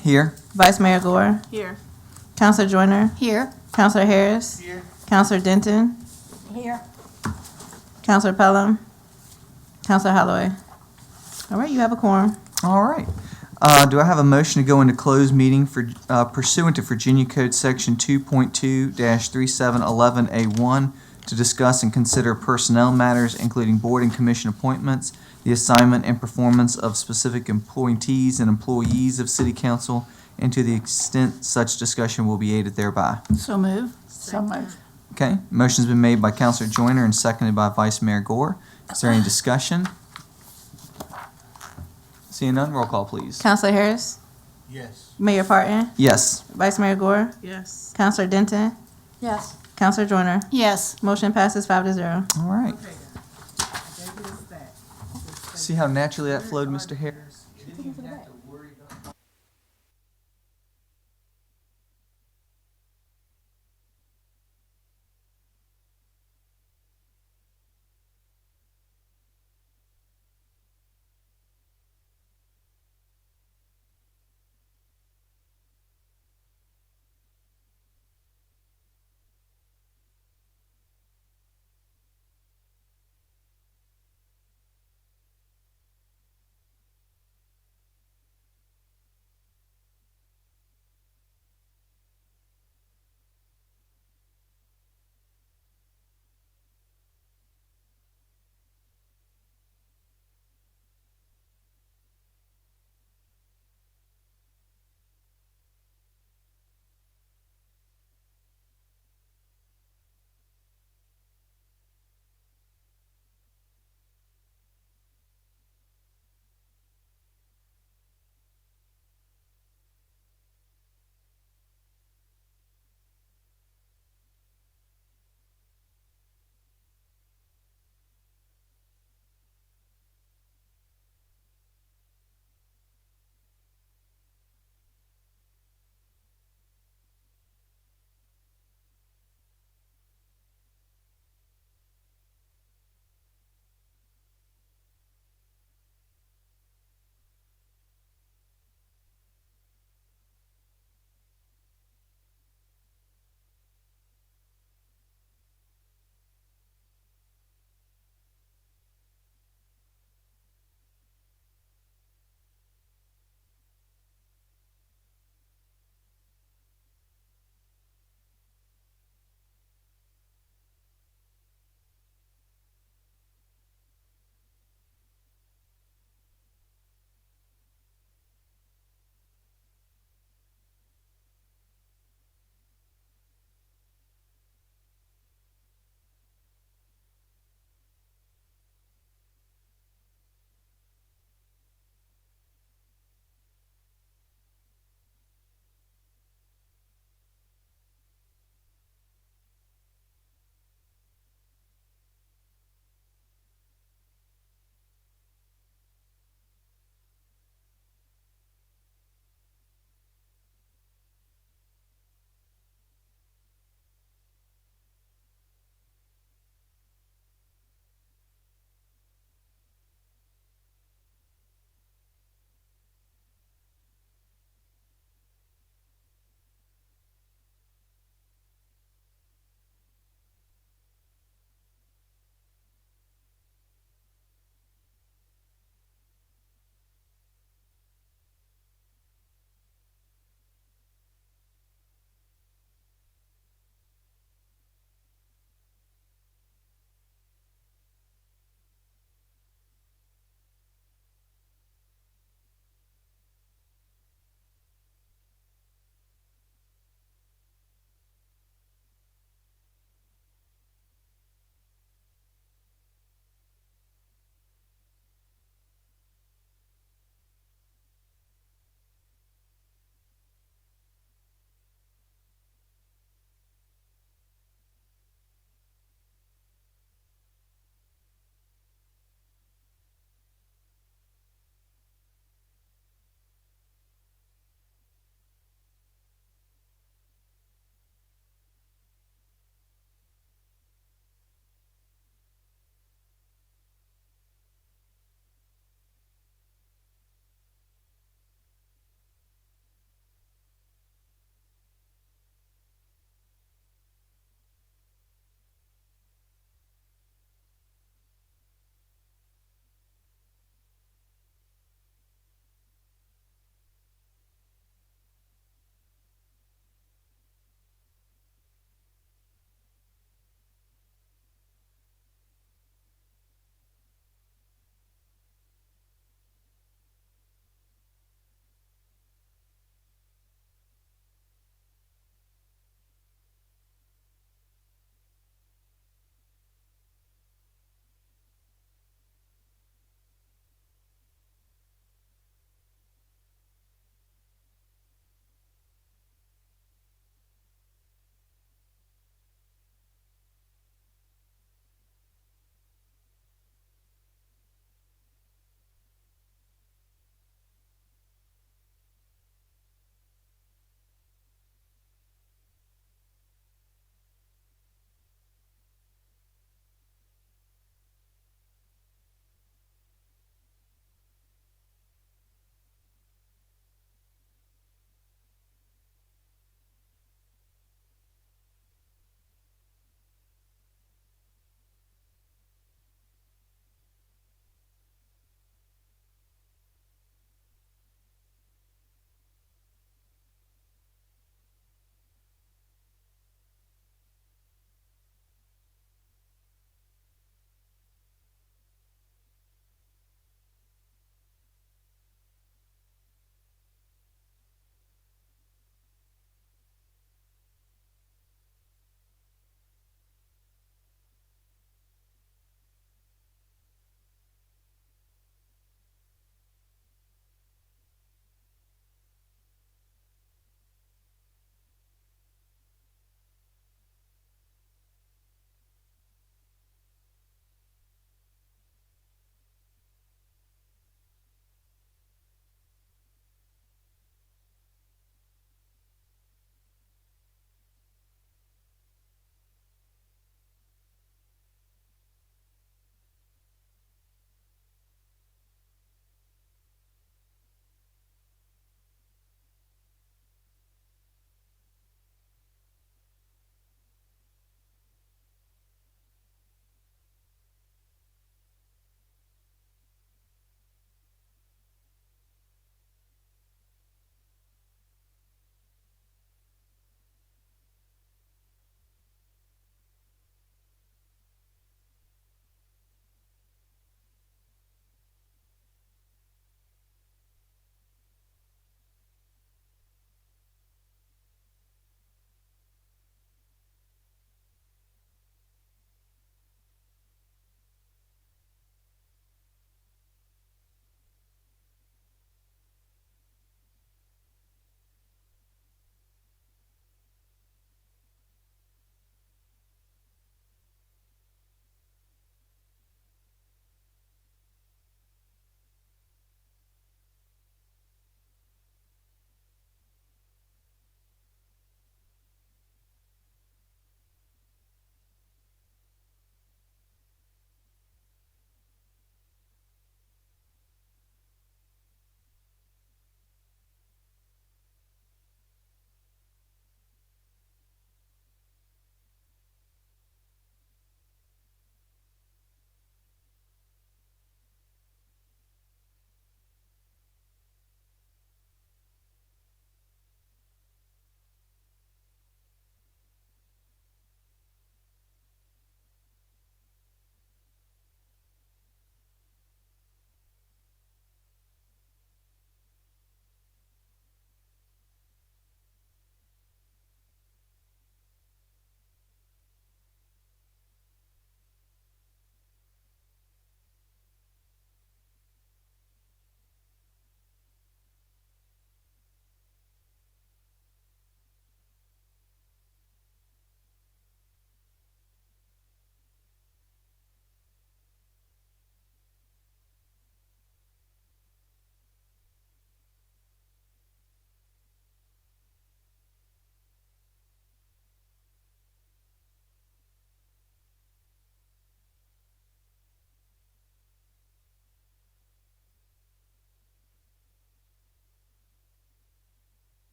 Here. Vice Mayor Gore, Here. Counselor Joyner, Here. Counselor Harris, Here. Counselor Denton, Here. Counselor Pelham, Counselor Holloway. All right, you have a quorum. All right. Do I have a motion to go into closed meeting for pursuant to Virginia Code Section 2.2-3711A1 to discuss and consider personnel matters, including board and commission appointments, the assignment and performance of specific appointees and employees of City Council, and to the extent such discussion will be aided thereby? So move. So move. Okay, motion's been made by Counselor Joyner and seconded by Vice Mayor Gore. Is there any discussion? Seeing none, roll call, please. Counselor Harris, Yes. Mayor Parton, Yes. Vice Mayor Gore, Yes. Counselor Denton, Yes. Counselor Joyner. Yes. Motion passes 5-0. All right. See how naturally that flowed, Mr. Harris?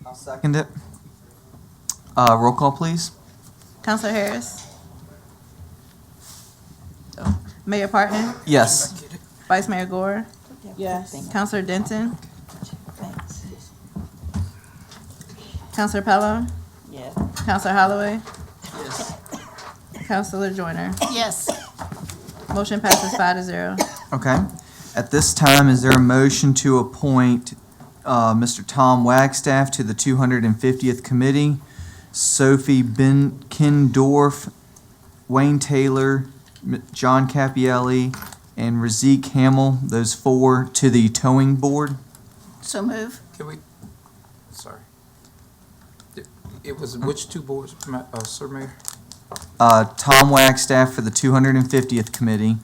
I'll second it. Roll call, please. Counselor Harris. Mayor Parton, Yes. Vice Mayor Gore, Yes. Counselor Denton, Counselor Pelham, Yes. Counselor Holloway. Counselor Joyner. Yes. Motion passes 5-0. Okay. At this time, is there a motion to appoint Mr. Tom Wagstaff to the 250th Committee, Sophie Kindorf, Wayne Taylor, John Capielli, and Razik Hamill, those four, to the Towing Board? So move. Can we, sorry. It was which two boards, Sir Mayor? Tom Wagstaff for the 250th Committee,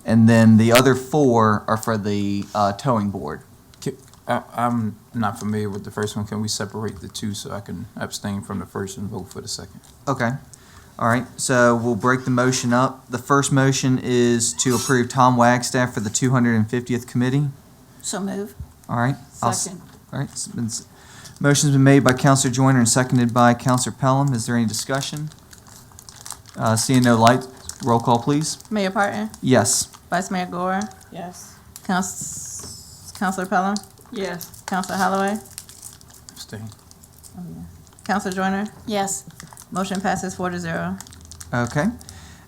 and then the other four are for the Towing Board. I'm not familiar with the first one. Can we separate the two so I can abstain from the first and vote for the second? Okay. All right, so we'll break the motion up. The first motion is to approve Tom Wagstaff for the 250th Committee. So move. All right. Second. All right, motion's been made by Counselor Joyner and seconded by Counselor Pelham. Is there any discussion? Seeing no lights, roll call, please. Mayor Parton, Yes. Vice Mayor Gore, Yes. Counselor Pelham, Yes. Counselor Holloway, Abstain. Counselor Joyner. Yes. Motion passes 4-0. Okay.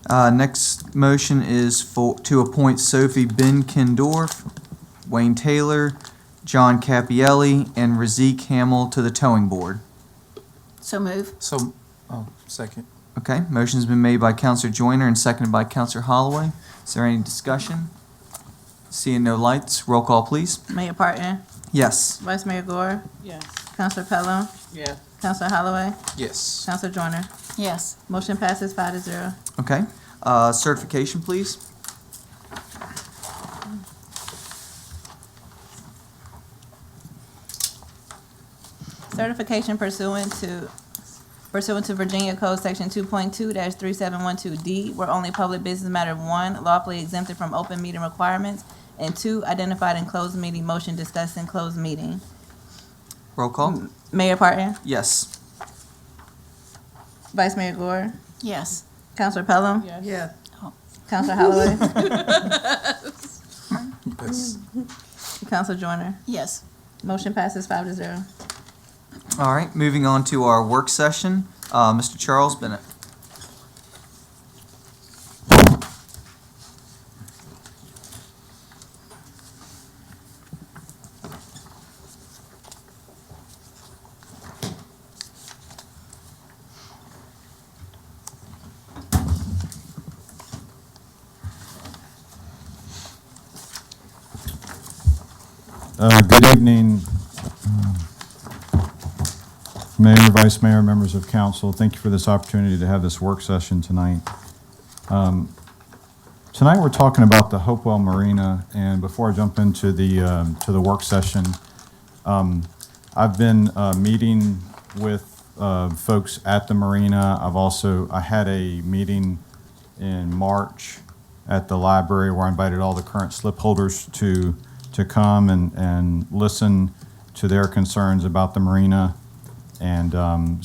Next motion is to appoint Sophie Kindorf, Wayne Taylor, John Capielli, and Razik Hamill to the Towing Board. So move. So, second. Okay, motion's been made by Counselor Joyner and seconded by Counselor Holloway. Is there any discussion? Seeing no lights, roll call, please. Mayor Parton, Yes. Vice Mayor Gore, Yes. Counselor Pelham, Yes. Counselor Holloway, Yes. Counselor Joyner. Yes. Motion passes 5-0. Okay. Certification, please. Certification pursuant to Virginia Code Section 2.2-3712D, where only public business matter, 1, lawfully exempted from open meeting requirements, and 2, identified in closed meeting motion discussed in closed meeting. Roll call. Mayor Parton, Yes. Vice Mayor Gore, Yes. Counselor Pelham, Yes. Counselor Holloway, Yes. Counselor Joyner. Yes. Motion passes 5-0. All right, moving on to our work session. Mr. Charles Bennett. Good evening, Mayor, Vice Mayor, members of council. Thank you for this opportunity to have this work session tonight. Tonight, we're talking about the Hopewell Marina, and before I jump into the work session, I've been meeting with folks at the marina. I had a meeting in March at the library where I invited all the current slip holders to come and listen to their concerns about the marina. And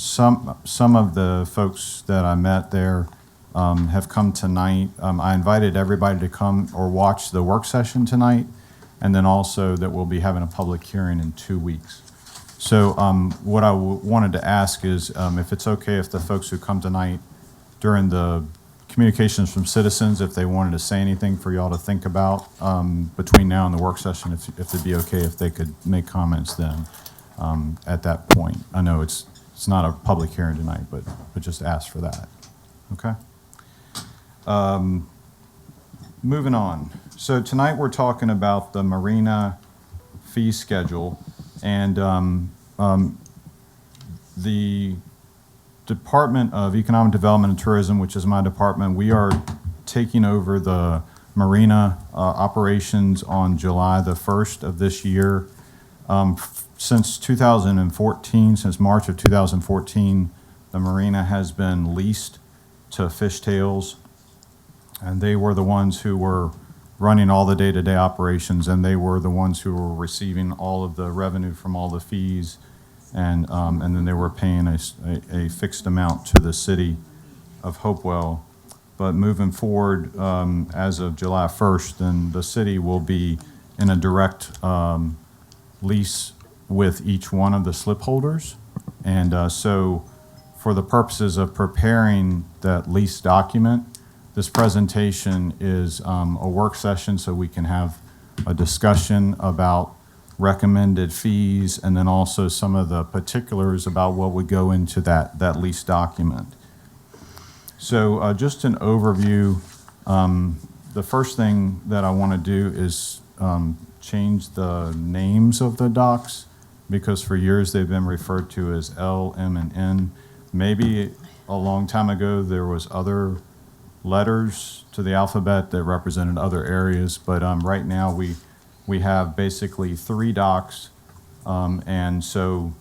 some of the folks that I met there have come tonight. I invited everybody to come or watch the work session tonight, and then also that we'll be having a public hearing in 2 weeks. So what I wanted to ask is if it's okay if the folks who come tonight during the communications from citizens, if they wanted to say anything for y'all to think about between now and the work session, if it'd be okay if they could make comments then at that point. I know it's not a public hearing tonight, but just ask for that. Okay? Moving on. So tonight we're talking about the marina fee schedule, and the Department of Economic Development and Tourism, which is my department, we are taking over the marina operations on July the 1st of this year. Since 2014, since March of 2014, the marina has been leased to Fishtails, and they were the ones who were running all the day-to-day operations, and they were the ones who were receiving all of the revenue from all the fees and then they were paying a fixed amount to the city of Hopewell. But moving forward, as of July 1st, then the city will be in a direct lease with each one of the slip holders. And so for the purposes of preparing that lease document, this presentation is a work session so we can have a discussion about recommended fees and then also some of the particulars about what would go into that lease document. So just an overview, the first thing that I want to do is change the names of the docks because for years they've been referred to as L, M, and N. Maybe a long time ago there was other letters to the alphabet that represented other areas, but right now we have basically 3 docks, and so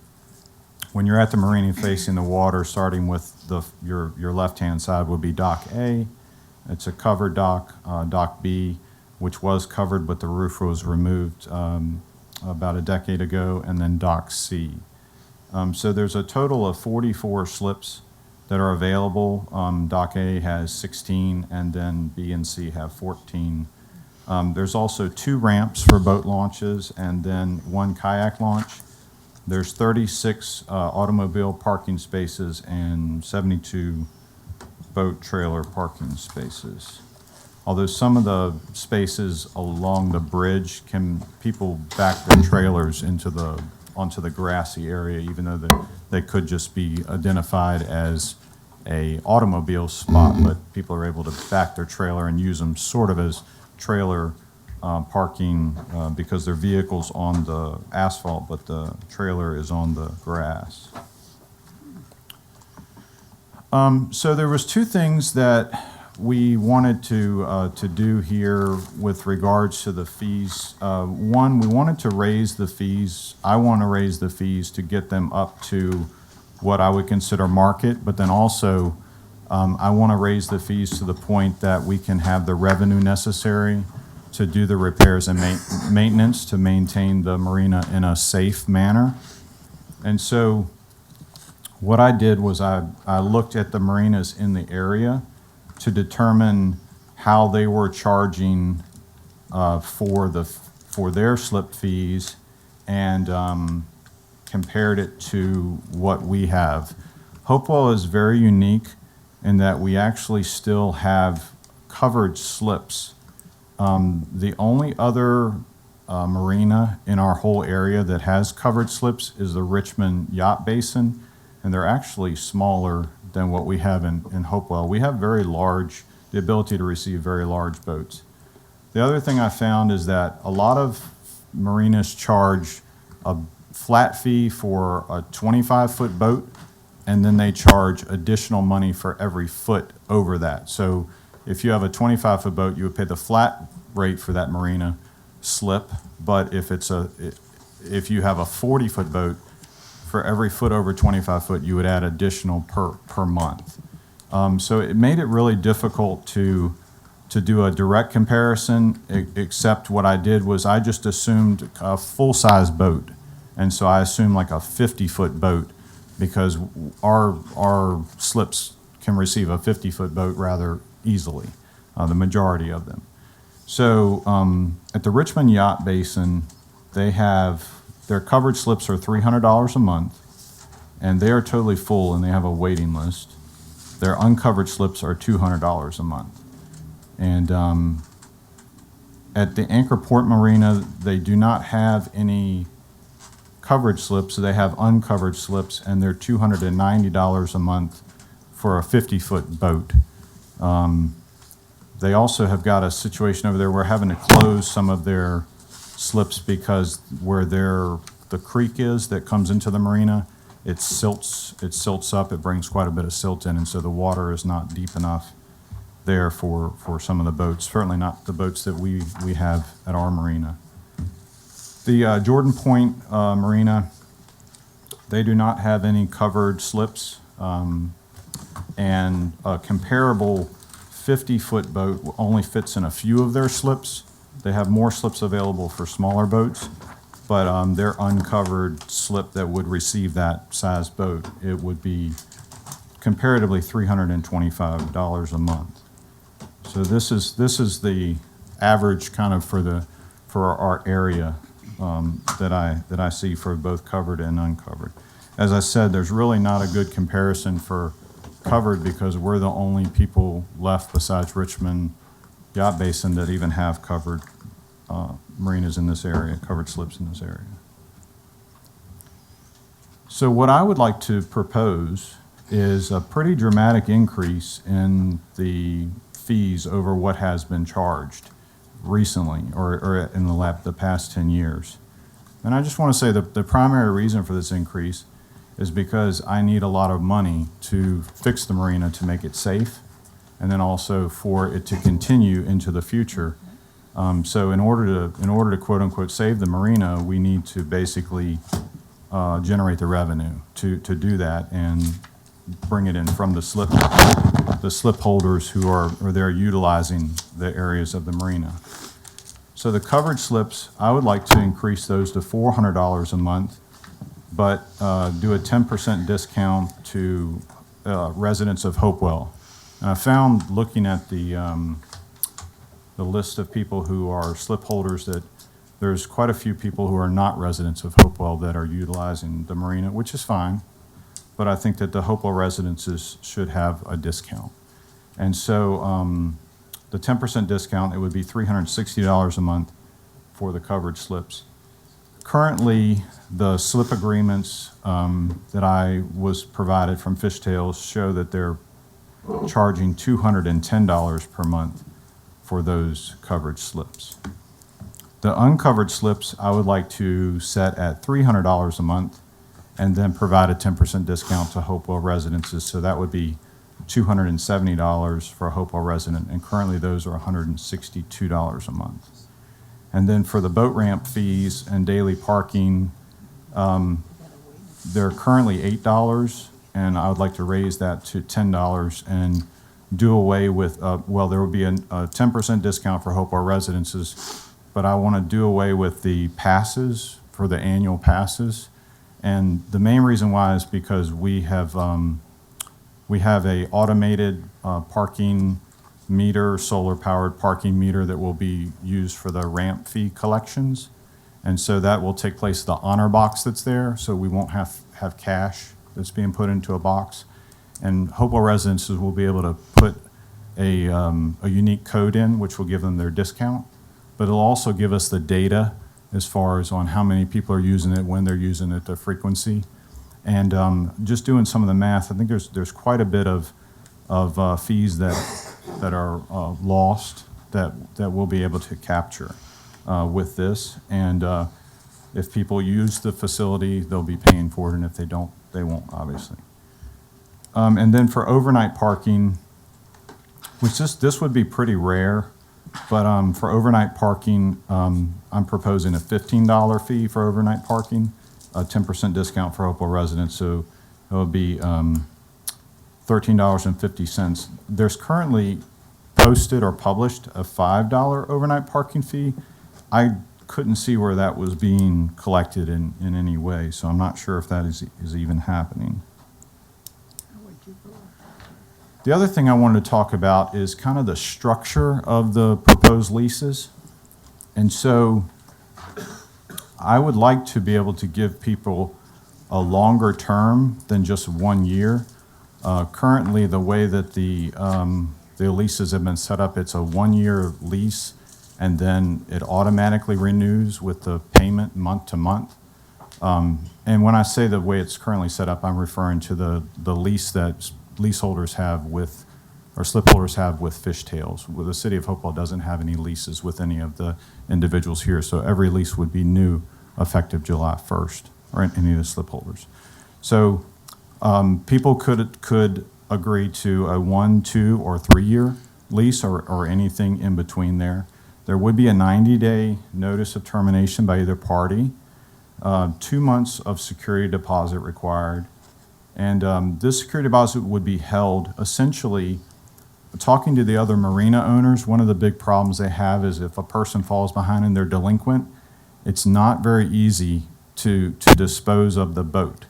when you're at the marina facing the water, starting with your left-hand side would be Dock A. It's a covered dock. Dock B, which was covered, but the roof was removed about a decade ago, and then Dock C. So there's a total of 44 slips that are available. Dock A has 16, and then B and C have 14. There's also 2 ramps for boat launches and then 1 kayak launch. There's 36 automobile parking spaces and 72 boat trailer parking spaces. Although some of the spaces along the bridge people back their trailers onto the grassy area, even though they could just be identified as a automobile spot, but people are able to back their trailer and use them sort of as trailer parking because their vehicle's on the asphalt, but the trailer is on the grass. So there was 2 things that we wanted to do here with regards to the fees. One, we wanted to raise the fees. I want to raise the fees to get them up to what I would consider market, but then also I want to raise the fees to the point that we can have the revenue necessary to do the repairs and maintenance to maintain the marina in a safe manner. And so what I did was I looked at the marinas in the area to determine how they were charging for their slip fees and compared it to what we have. Hopewell is very unique in that we actually still have covered slips. The only other marina in our whole area that has covered slips is the Richmond Yacht Basin, and they're actually smaller than what we have in Hopewell. We have the ability to receive very large boats. The other thing I found is that a lot of marinas charge a flat fee for a 25-foot boat, and then they charge additional money for every foot over that. So if you have a 25-foot boat, you would pay the flat rate for that marina slip, but if you have a 40-foot boat, for every foot over 25 foot, you would add additional per month. So it made it really difficult to do a direct comparison, except what I did was I just assumed a full-size boat. And so I assumed like a 50-foot boat because our slips can receive a 50-foot boat rather easily, the majority of them. So at the Richmond Yacht Basin, their covered slips are $300 a month, and they are totally full, and they have a waiting list. Their uncovered slips are $200 a month. And at the Anchor Port Marina, they do not have any covered slips. They have uncovered slips, and they're $290 a month for a 50-foot boat. They also have got a situation over there where we're having to close some of their slips because where the creek is that comes into the marina, it silts up, it brings quite a bit of silt in, and so the water is not deep enough there for some of the boats, certainly not the boats that we have at our marina. The Jordan Point Marina, they do not have any covered slips, and a comparable 50-foot boat only fits in a few of their slips. They have more slips available for smaller boats, but their uncovered slip that would receive that size boat, it would be comparatively $325 a month. So this is the average kind of for our area that I see for both covered and uncovered. As I said, there's really not a good comparison for covered because we're the only people left besides Richmond Yacht Basin that even have covered marinas in this area, covered slips in this area. So what I would like to propose is a pretty dramatic increase in the fees over what has been charged recently or in the past 10 years. And I just want to say that the primary reason for this increase is because I need a lot of money to fix the marina to make it safe and then also for it to continue into the future. So in order to quote unquote save the marina, we need to basically generate the revenue to do that and bring it in from the slip holders who are there utilizing the areas of the marina. So the covered slips, I would like to increase those to $400 a month, but do a 10% discount to residents of Hopewell. And I found, looking at the list of people who are slip holders, that there's quite a few people who are not residents of Hopewell that are utilizing the marina, which is fine, but I think that the Hopewell residences should have a discount. And so the 10% discount, it would be $360 a month for the covered slips. Currently, the slip agreements that I was provided from Fishtails show that they're charging $210 per month for those covered slips. The uncovered slips, I would like to set at $300 a month and then provide a 10% discount to Hopewell residences. So that would be $270 for a Hopewell resident, and currently those are $162 a month. And then for the boat ramp fees and daily parking, they're currently $8, and I would like to raise that to $10 and do away with, there would be a 10% discount for Hopewell residences, but I want to do away with the passes for the annual passes. And the main reason why is because we have a automated parking meter, solar-powered parking meter that will be used for the ramp fee collections. And so that will take place in the honor box that's there, so we won't have cash that's being put into a box. And Hopewell residences will be able to put a unique code in, which will give them their discount. But it'll also give us the data as far as on how many people are using it, when they're using it, the frequency. And just doing some of the math, I think there's quite a bit of fees that are lost that we'll be able to capture with this. And if people use the facility, they'll be paying for it, and if they don't, they won't, obviously. And then for overnight parking, which this would be pretty rare, but for overnight parking, I'm proposing a $15 fee for overnight parking, a 10% discount for Hopewell residents, so it would be $13.50. There's currently posted or published a $5 overnight parking fee. I couldn't see where that was being collected in any way, so I'm not sure if that is even happening. The other thing I wanted to talk about is kind of the structure of the proposed leases. And so I would like to be able to give people a longer term than just 1 year. Currently, the way that the leases have been set up, it's a 1-year lease, and then it automatically renews with the payment month to month. And when I say the way it's currently set up, I'm referring to the lease that leaseholders have with, or slip holders have with Fishtails. Well, the city of Hopewell doesn't have any leases with any of the individuals here, so every lease would be new effective July 1st, or any of the slip holders. So people could agree to a 1, 2, or 3-year lease, or anything in between there. There would be a 90-day notice of termination by either party, 2 months of security deposit required. And this security deposit would be held, essentially, talking to the other marina owners, one of the big problems they have is if a person falls behind and they're delinquent, it's not very easy to dispose of the boat.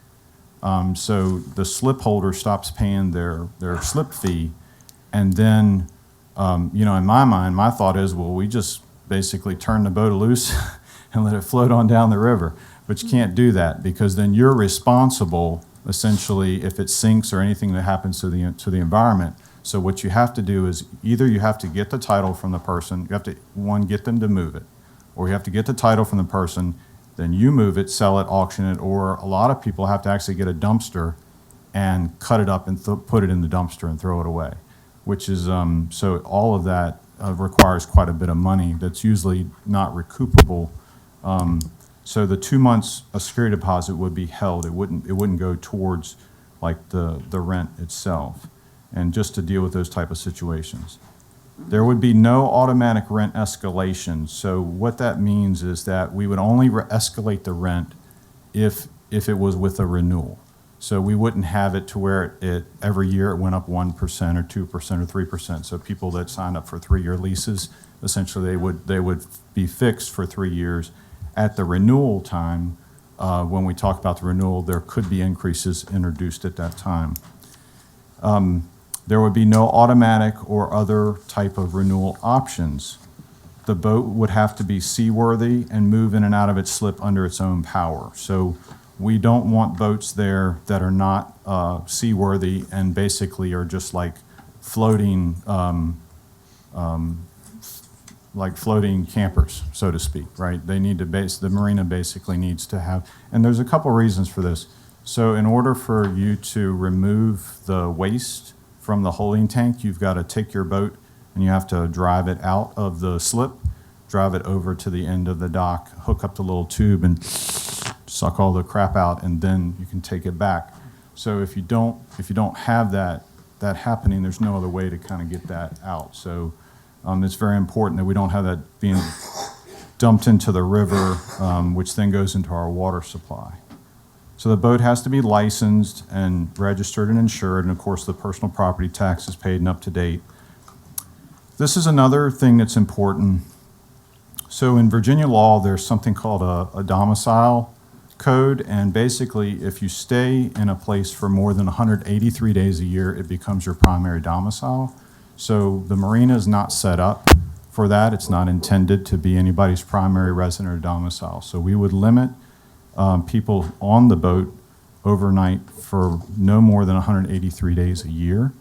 So the slip holder stops paying their slip fee, and then, in my mind, my thought is, well, we just basically turn the boat loose and let it float on down the river. But you can't do that, because then you're responsible, essentially, if it sinks or anything that happens to the environment. So what you have to do is either you have to get the title from the person, you have to, one, get them to move it, or you have to get the title from the person, then you move it, sell it, auction it, or a lot of people have to actually get a dumpster and cut it up and put it in the dumpster and throw it away, which is, so all of that requires quite a bit of money that's usually not recoupable. So the 2 months a security deposit would be held. It wouldn't go towards like the rent itself, and just to deal with those type of situations. There would be no automatic rent escalation. So what that means is that we would only escalate the rent if it was with a renewal. So we wouldn't have it to where it every year it went up 1% or 2% or 3%. So people that signed up for 3-year leases, essentially they would be fixed for 3 years. At the renewal time, when we talk about the renewal, there could be increases introduced at that time. There would be no automatic or other type of renewal options. The boat would have to be seaworthy and move in and out of its slip under its own power. So we don't want boats there that are not seaworthy and basically are just like floating campers, so to speak, right? They need to the marina basically needs to have, and there's a couple reasons for this. So in order for you to remove the waste from the holding tank, you've got to take your boat and you have to drive it out of the slip, drive it over to the end of the dock, hook up the little tube and suck all the crap out, and then you can take it back. So if you don't have that happening, there's no other way to kind of get that out. So it's very important that we don't have that being dumped into the river, which then goes into our water supply. So the boat has to be licensed and registered and insured, and of course the personal property tax is paid and up to date. This is another thing that's important. So in Virginia law, there's something called a domicile code, and basically if you stay in a place for more than 183 days a year, it becomes your primary domicile. So the marina is not set up for that. It's not intended to be anybody's primary resident or domicile. So we would limit people on the boat overnight for no more than 183 days a year,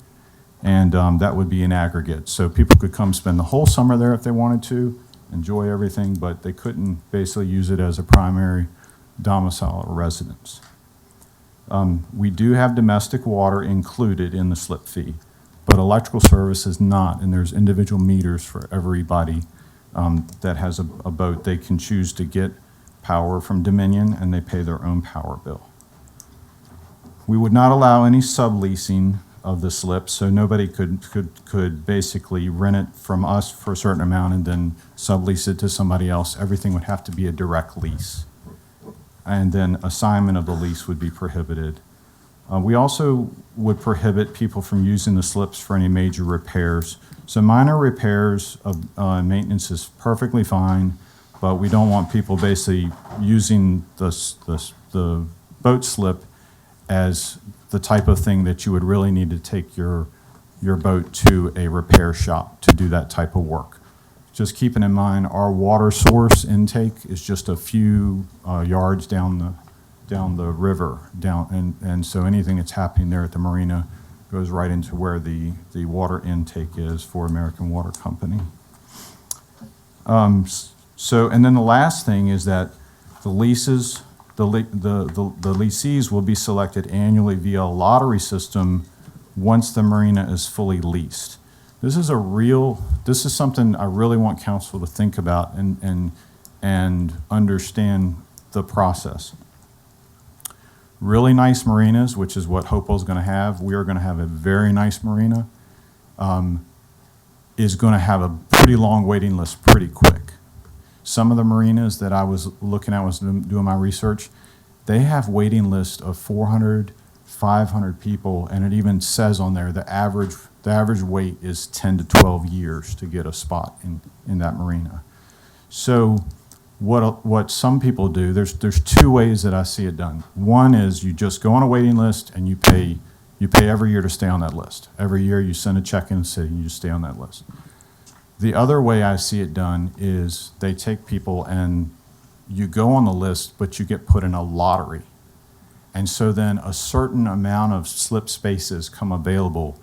and that would be in aggregate. So people could come spend the whole summer there if they wanted to, enjoy everything, but they couldn't basically use it as a primary domicile or residence. We do have domestic water included in the slip fee, but electrical service is not, and there's individual meters for everybody that has a boat. They can choose to get power from Dominion, and they pay their own power bill. We would not allow any subleasing of the slip, so nobody could basically rent it from us for a certain amount and then sublease it to somebody else. Everything would have to be a direct lease, and then assignment of the lease would be prohibited. We also would prohibit people from using the slips for any major repairs. So minor repairs of maintenance is perfectly fine, but we don't want people basically using the boat slip as the type of thing that you would really need to take your boat to a repair shop to do that type of work. Just keeping in mind, our water source intake is just a few yards down the river, and so anything that's happening there at the marina goes right into where the water intake is for American Water Company. So, and then the last thing is that the leases, the lessees will be selected annually via a lottery system once the marina is fully leased. This is something I really want council to think about and understand the process. Really nice marinas, which is what Hopewell's going to have. We are going to have a very nice marina. Is going to have a pretty long waiting list pretty quick. Some of the marinas that I was looking at, was doing my research, they have waiting lists of 400, 500 people, and it even says on there the average wait is 10 to 12 years to get a spot in that marina. So what some people do, there's two ways that I see it done. One is you just go on a waiting list and you pay every year to stay on that list. Every year you send a check in the city and you just stay on that list. The other way I see it done is they take people and you go on the list, but you get put in a lottery. And so then a certain amount of slip spaces come available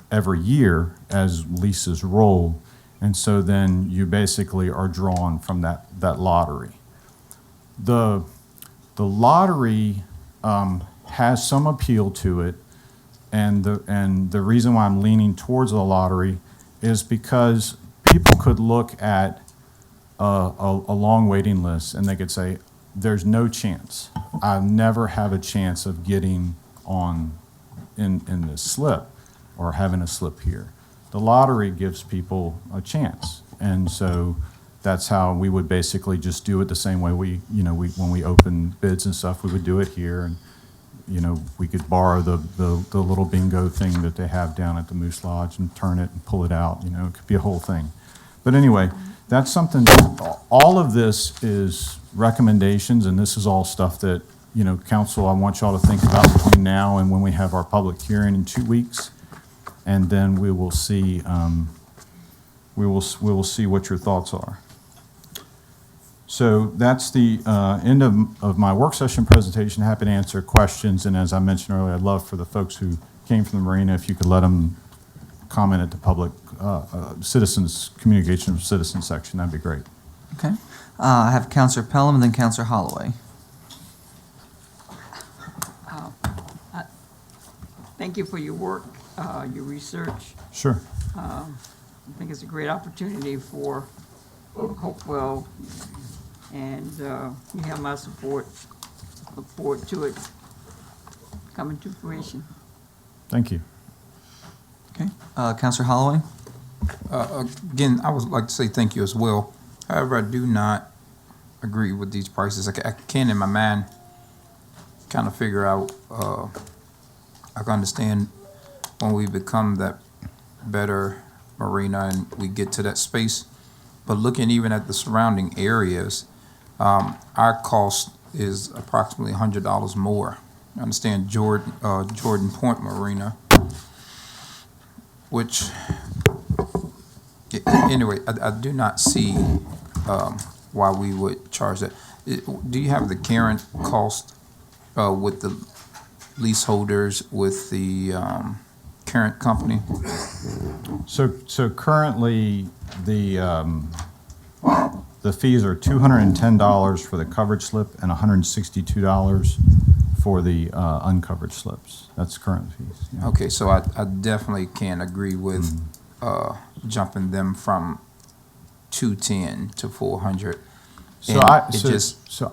every year as leases roll. And so then you basically are drawn from that lottery. The lottery has some appeal to it, and the reason why I'm leaning towards the lottery is because people could look at a long waiting list and they could say, there's no chance. I never have a chance of getting on in this slip or having a slip here. The lottery gives people a chance. And so that's how we would basically just do it the same way when we open bids and stuff, we would do it here. And, we could borrow the little bingo thing that they have down at the Moose Lodge and turn it and pull it out. It could be a whole thing. But anyway, that's something, all of this is recommendations, and this is all stuff that, council, I want y'all to think about between now and when we have our public hearing in 2 weeks. And then we will see, we will see what your thoughts are. So that's the end of my work session presentation. Happy to answer questions. And as I mentioned earlier, I'd love for the folks who came from the marina, if you could let them comment at the public citizens, communication of citizens section, that'd be great. Okay. I have Counselor Pelham and then Counselor Holloway. Thank you for your work, your research. Sure. I think it's a great opportunity for Hopewell, and you have my support. Look forward to it coming to fruition. Thank you. Okay. Counselor Holloway? Again, I would like to say thank you as well. However, I do not agree with these prices. I can, in my mind, kind of figure out, I can understand when we become that better marina and we get to that space. But looking even at the surrounding areas, our cost is approximately $100 more. I understand Jordan Point Marina, which, anyway, I do not see why we would charge that. Do you have the current cost with the leaseholders, with the current company? So currently, the fees are $210 for the covered slip and $162 for the uncovered slips. That's current fees. Yeah. Okay, so I definitely can agree with jumping them from 210 to 400. So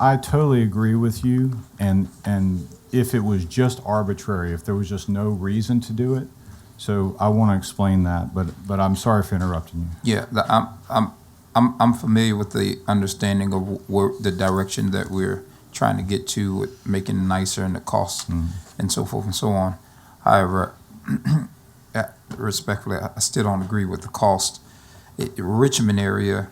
I totally agree with you, and if it was just arbitrary, if there was just no reason to do it, so I want to explain that, but I'm sorry for interrupting you. Yeah, I'm familiar with the understanding of the direction that we're trying to get to, with making it nicer and the costs and so forth and so on. However, respectfully, I still don't agree with the cost. Richmond area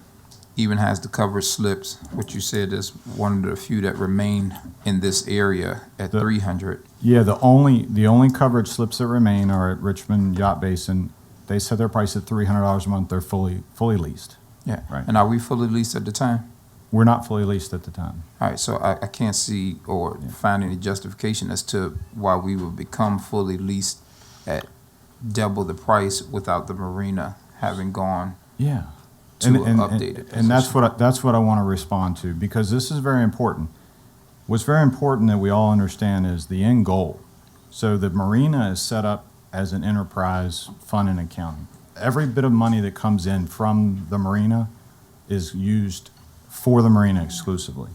even has the covered slips, which you said is one of the few that remain in this area at 300. Yeah, the only covered slips that remain are at Richmond Yacht Basin. They set their price at $300 a month. They're fully leased. Yeah, Right. And are we fully leased at the time? We're not fully leased at the time. All right, so I can't see or find any justification as to why we would become fully leased at double the price without the marina having gone Yeah. to an updated And that's position. that's what I want to respond to, because this is very important. What's very important that we all understand is the end goal. So the marina is set up as an enterprise fund and accounting. Every bit of money that comes in from the marina is used for the marina exclusively.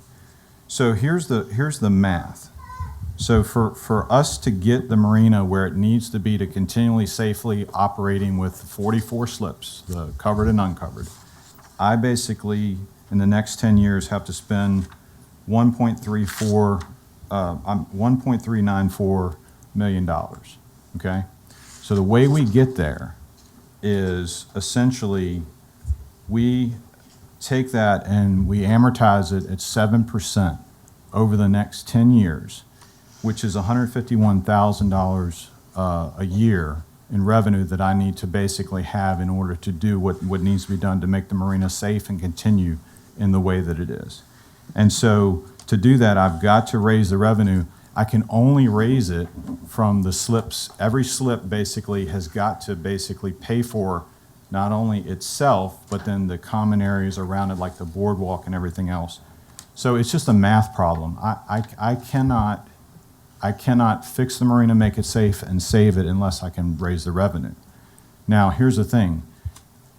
So here's the math. So for us to get the marina where it needs to be to continually safely operating with 44 slips, the covered and uncovered, I basically, in the next 10 years, have to spend $1.394 million, okay? So the way we get there is essentially we take that and we amortize it at 7% over the next 10 years, which is $151,000 a year in revenue that I need to basically have in order to do what needs to be done to make the marina safe and continue in the way that it is. And so to do that, I've got to raise the revenue. I can only raise it from the slips. Every slip basically has got to basically pay for not only itself, but then the common areas around it, like the boardwalk and everything else. So it's just a math problem. I cannot fix the marina, make it safe, and save it unless I can raise the revenue. Now, here's the thing.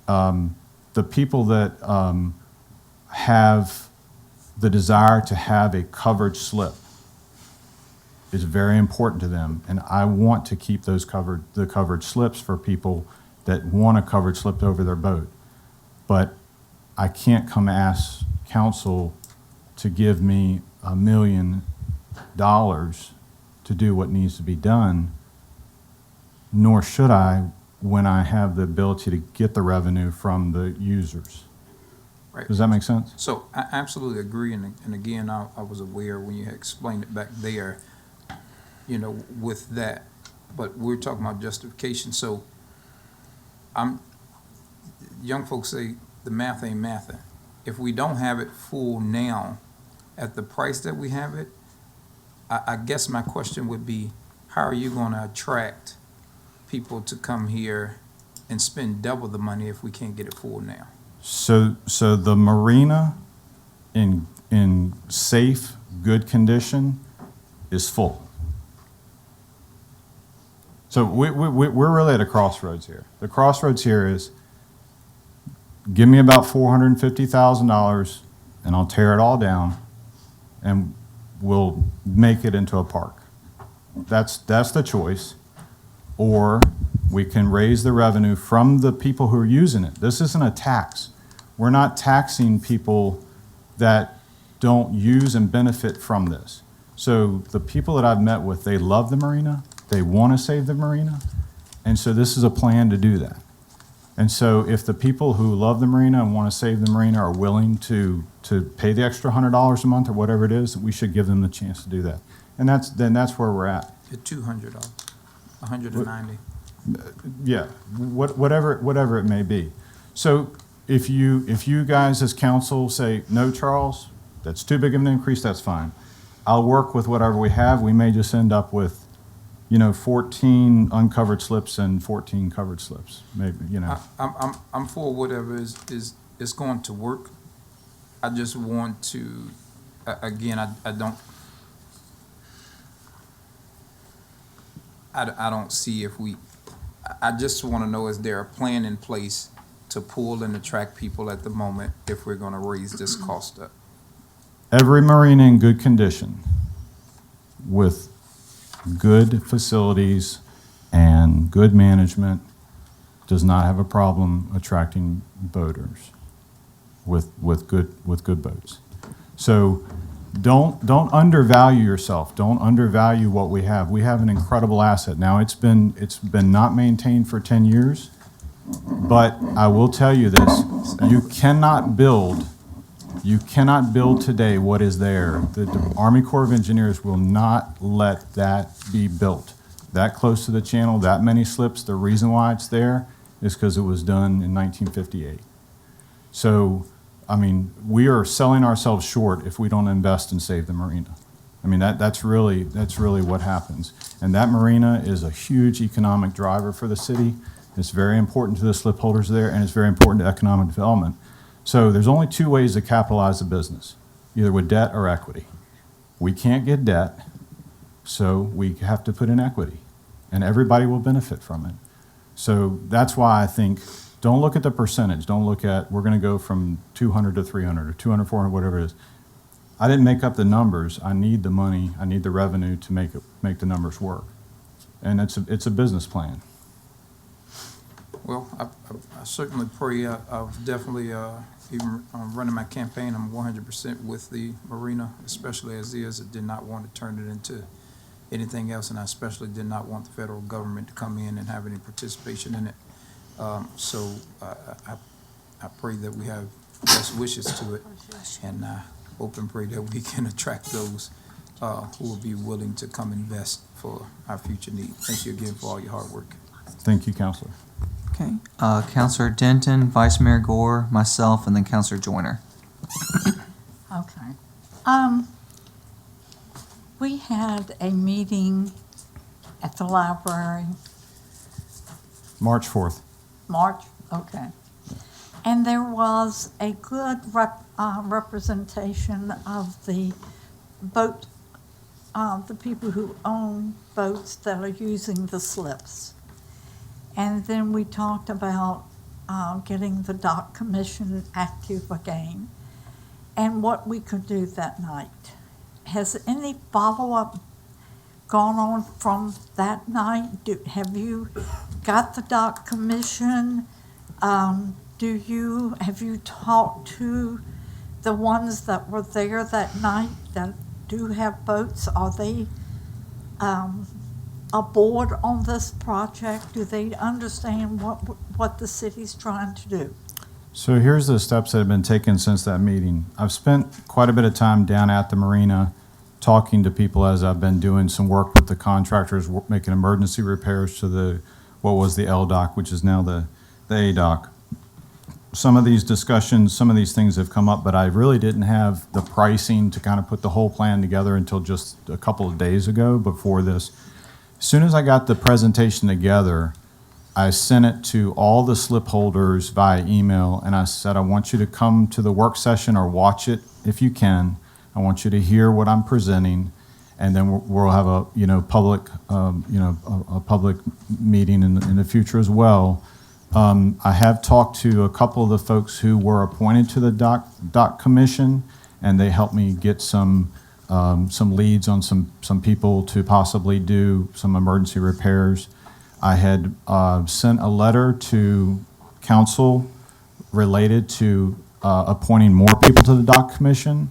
The people that have the desire to have a covered slip is very important to them, and I want to keep the covered slips for people that want a covered slip over their boat. But I can't come ask council to give me $1 million to do what needs to be done, nor should I when I have the ability to get the revenue from the users. Right. Does that make sense? So I absolutely agree, and again, I was aware when you had explained it back there, you know, with that, but we're talking about justification. So young folks say the math ain't mathin'. If we don't have it full now at the price that we have it, I guess my question would be, how are you gonna attract people to come here and spend double the money if we can't get it full now? So the marina in safe, good condition is full. So we're really at a crossroads here. The crossroads here is, give me about $450,000 and I'll tear it all down and we'll make it into a park. That's the choice. Or we can raise the revenue from the people who are using it. This isn't a tax. We're not taxing people that don't use and benefit from this. So the people that I've met with, they love the marina. They want to save the marina. And so this is a plan to do that. And so if the people who love the marina and want to save the marina are willing to pay the extra $100 a month or whatever it is, we should give them the chance to do that. And that's where we're at. At $200, $190. Yeah, whatever it may be. So if you guys as council say, no, Charles, that's too big of an increase, that's fine. I'll work with whatever we have. We may just end up with, 14 uncovered slips and 14 covered slips, maybe, I'm for whatever is going to work. I just want to, again, I don't see if I just want to know, is there a plan in place to pull and attract people at the moment if we're going to raise this cost up? Every marina in good condition with good facilities and good management does not have a problem attracting boaters with good boats. So don't undervalue yourself. Don't undervalue what we have. We have an incredible asset. Now it's been not maintained for 10 years, but I will tell you this: you cannot build today what is there. The Army Corps of Engineers will not let that be built. That close to the channel, that many slips, the reason why it's there is because it was done in 1958. So, we are selling ourselves short if we don't invest and save the marina. That's really what happens. And that marina is a huge economic driver for the city. It's very important to the slip holders there, and it's very important to economic development. So there's only two ways to capitalize a business, either with debt or equity. We can't get debt, so we have to put in equity, and everybody will benefit from it. So that's why I think, don't look at the percentage. Don't look at, we're going to go from 200 to 300 or 200, 400, whatever it is. I didn't make up the numbers. I need the money. I need the revenue to make the numbers work. And it's a business plan. Well, I certainly pray. I've definitely, even running my campaign, I'm 100% with the marina, especially as is. I did not want to turn it into anything else, and I especially did not want the federal government to come in and have any participation in it. So I pray that we have best wishes to it. And hope and pray that we can attract those who will be willing to come invest for our future need. Thank you again for all your hard work. Thank you, Counselor. Okay, Counselor Denton, Vice Mayor Gore, myself, and then Counselor Joyner. Okay. We had a meeting at the library, March 4th. March, okay. And there was a good representation of the boat, the people who own boats that are using the slips. And then we talked about getting the dock commission active again and what we could do that night. Has any follow-up gone on from that night? Have you got the dock commission? Have you talked to the ones that were there that night that do have boats? Are they aboard on this project? Do they understand what the city's trying to do? So here's the steps that have been taken since that meeting. I've spent quite a bit of time down at the marina talking to people as I've been doing some work with the contractors, making emergency repairs to what was the L dock, which is now the A dock. Some of these discussions, some of these things have come up, but I really didn't have the pricing to kind of put the whole plan together until just a couple of days ago before this. As soon as I got the presentation together, I sent it to all the slip holders via email, and I said, I want you to come to the work session or watch it if you can. I want you to hear what I'm presenting, and then we'll have a public a public meeting in the future as well. I have talked to a couple of the folks who were appointed to the dock commission, and they helped me get some leads on some people to possibly do some emergency repairs. I had sent a letter to council related to appointing more people to the dock commission,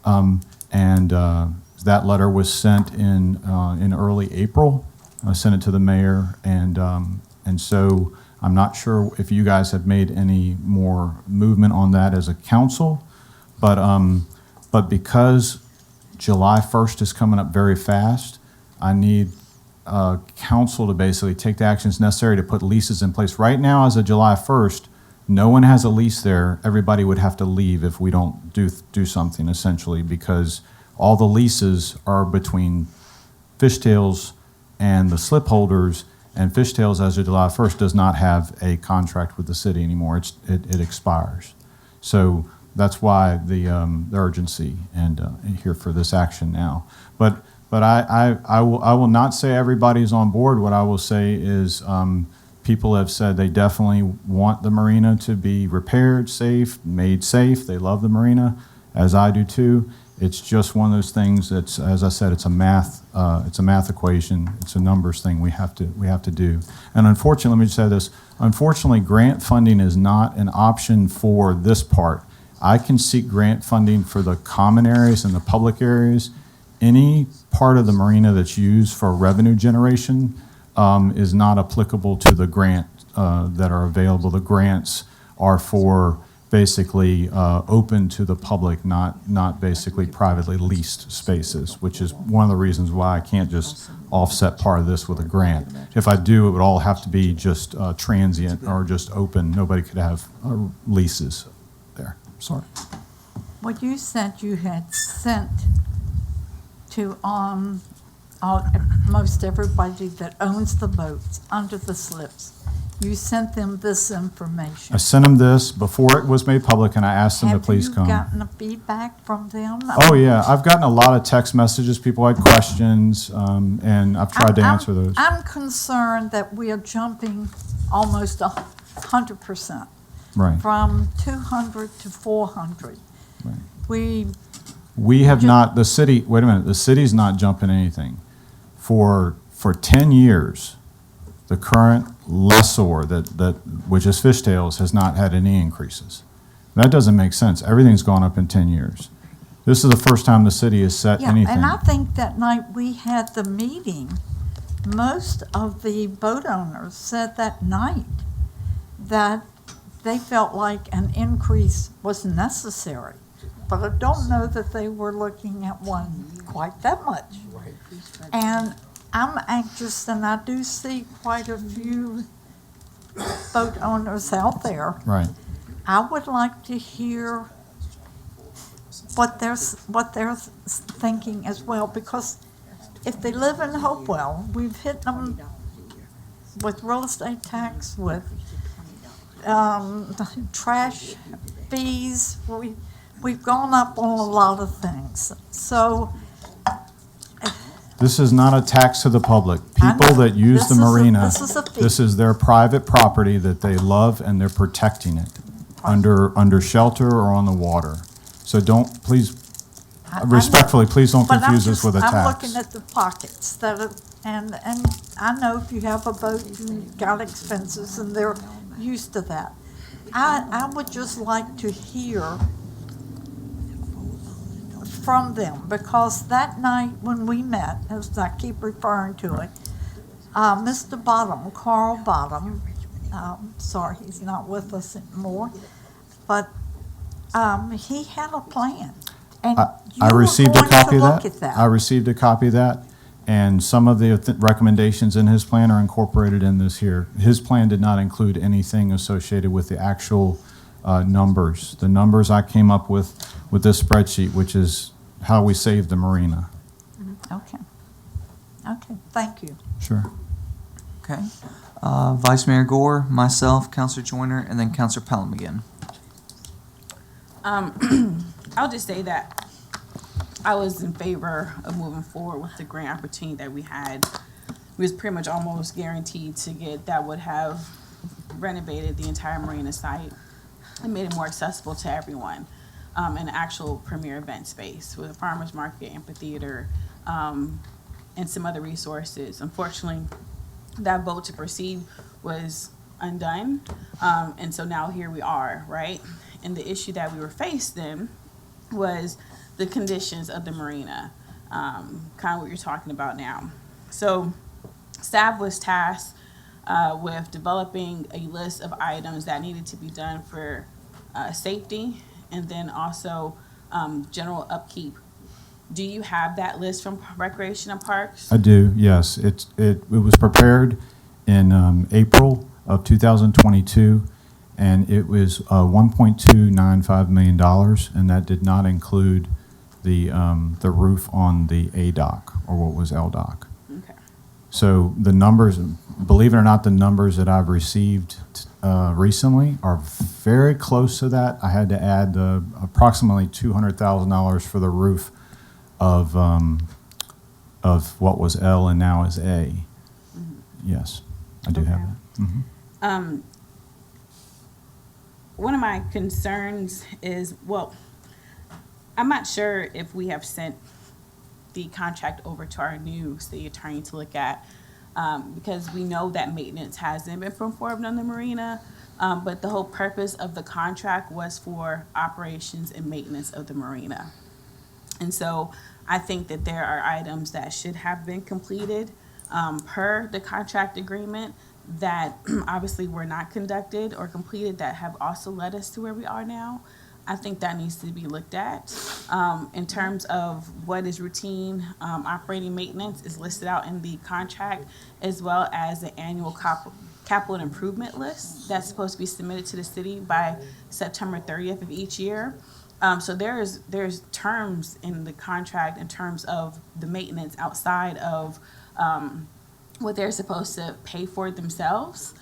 and that letter was sent in early April. I sent it to the mayor, and so I'm not sure if you guys have made any more movement on that as a council, but because July 1st is coming up very fast, I need council to basically take the actions necessary to put leases in place. Right now, as of July 1st, no one has a lease there. Everybody would have to leave if we don't do something, essentially, because all the leases are between Fishtails and the slip holders, and Fishtails, as of July 1st, does not have a contract with the city anymore. It expires. So that's why the urgency and here for this action now. But I will not say everybody's on board. What I will say is people have said they definitely want the marina to be repaired, made safe. They love the marina, as I do too. It's just one of those things that's, as I said, it's a math equation. It's a numbers thing we have to do. And unfortunately, let me just say this. Unfortunately, grant funding is not an option for this part. I can seek grant funding for the common areas and the public areas. Any part of the marina that's used for revenue generation is not applicable to the grant that are available. The grants are for basically open to the public, not basically privately leased spaces, which is one of the reasons why I can't just offset part of this with a grant. If I do, it would all have to be just transient or just open. Nobody could have leases there. Sorry. Well, you said you had sent to most everybody that owns the boats under the slips. You sent them this information. I sent them this before it was made public, and I asked them to please come. Have you gotten a feedback from them? Oh, yeah. I've gotten a lot of text messages. People had questions, and I've tried to answer those. I'm concerned that we are jumping almost 100%. Right. From 200 to 400. Right. We have not, the city, wait a minute, the city's not jumping anything. For 10 years, the current lessor, which is Fishtails, has not had any increases. That doesn't make sense. Everything's gone up in 10 years. This is the first time the city has set anything. And I think that night we had the meeting, most of the boat owners said that night that they felt like an increase was necessary. But I don't know that they were looking at one quite that much. And I'm anxious, and I do see quite a few boat owners out there. Right. I would like to hear what they're thinking as well, because if they live in Hopewell, we've hit them with real estate tax, with trash fees. We've gone up on a lot of things. So This is not a tax to the public. I People know. that use the marina, This is a fee. this is their private property that they love, and they're protecting it under shelter or on the water. So don't, please, I- respectfully, please don't But I'm confuse this with a I'm tax. looking at the pockets that are, and I know if you have a boat, you've got expenses, and they're used to that. I would just like to hear from them, because that night when we met, as I keep referring to it, Mr. Bottom, Carl Bottom, sorry, he's not with us anymore, but he had a plan. And you I were received a going to copy of look that. at that. I received a copy of that, and some of the recommendations in his plan are incorporated in this here. His plan did not include anything associated with the actual numbers. The numbers I came up with this spreadsheet, which is how we save the marina. Okay. Okay, thank you. Sure. Okay. Vice Mayor Gore, myself, Counselor Joyner, and then Counselor Pelham again. I'll just say that I was in favor of moving forward with the grant opportunity that we had. We was pretty much almost guaranteed to get that would have renovated the entire marina site and made it more accessible to everyone. An actual premier event space with a farmer's market, amphitheater, and some other resources. Unfortunately, that vote to proceed was undone, and so now here we are, right? And the issue that we were faced in was the conditions of the marina, kind of what you're talking about now. So staff was tasked with developing a list of items that needed to be done for safety, and then also general upkeep. Do you have that list from Recreation and Parks? I do, yes. It was prepared in April of 2022, and it was $1.295 million, and that did not include the roof on the A dock, or what was L dock. Okay. So the numbers, believe it or not, the numbers that I've received recently are very close to that. I had to add approximately $200,000 for the roof of what was L and now is A. Yes, I do have that. Mhm. One of my concerns is, well, I'm not sure if we have sent the contract over to our new city attorney to look at, because we know that maintenance hasn't been performed on the marina, but the whole purpose of the contract was for operations and maintenance of the marina. And so I think that there are items that should have been completed per the contract agreement that obviously were not conducted or completed that have also led us to where we are now. I think that needs to be looked at. In terms of what is routine operating maintenance is listed out in the contract, as well as the annual capital improvement list that's supposed to be submitted to the city by September 30th of each year. So there's terms in the contract in terms of the maintenance outside of what they're supposed to pay for themselves,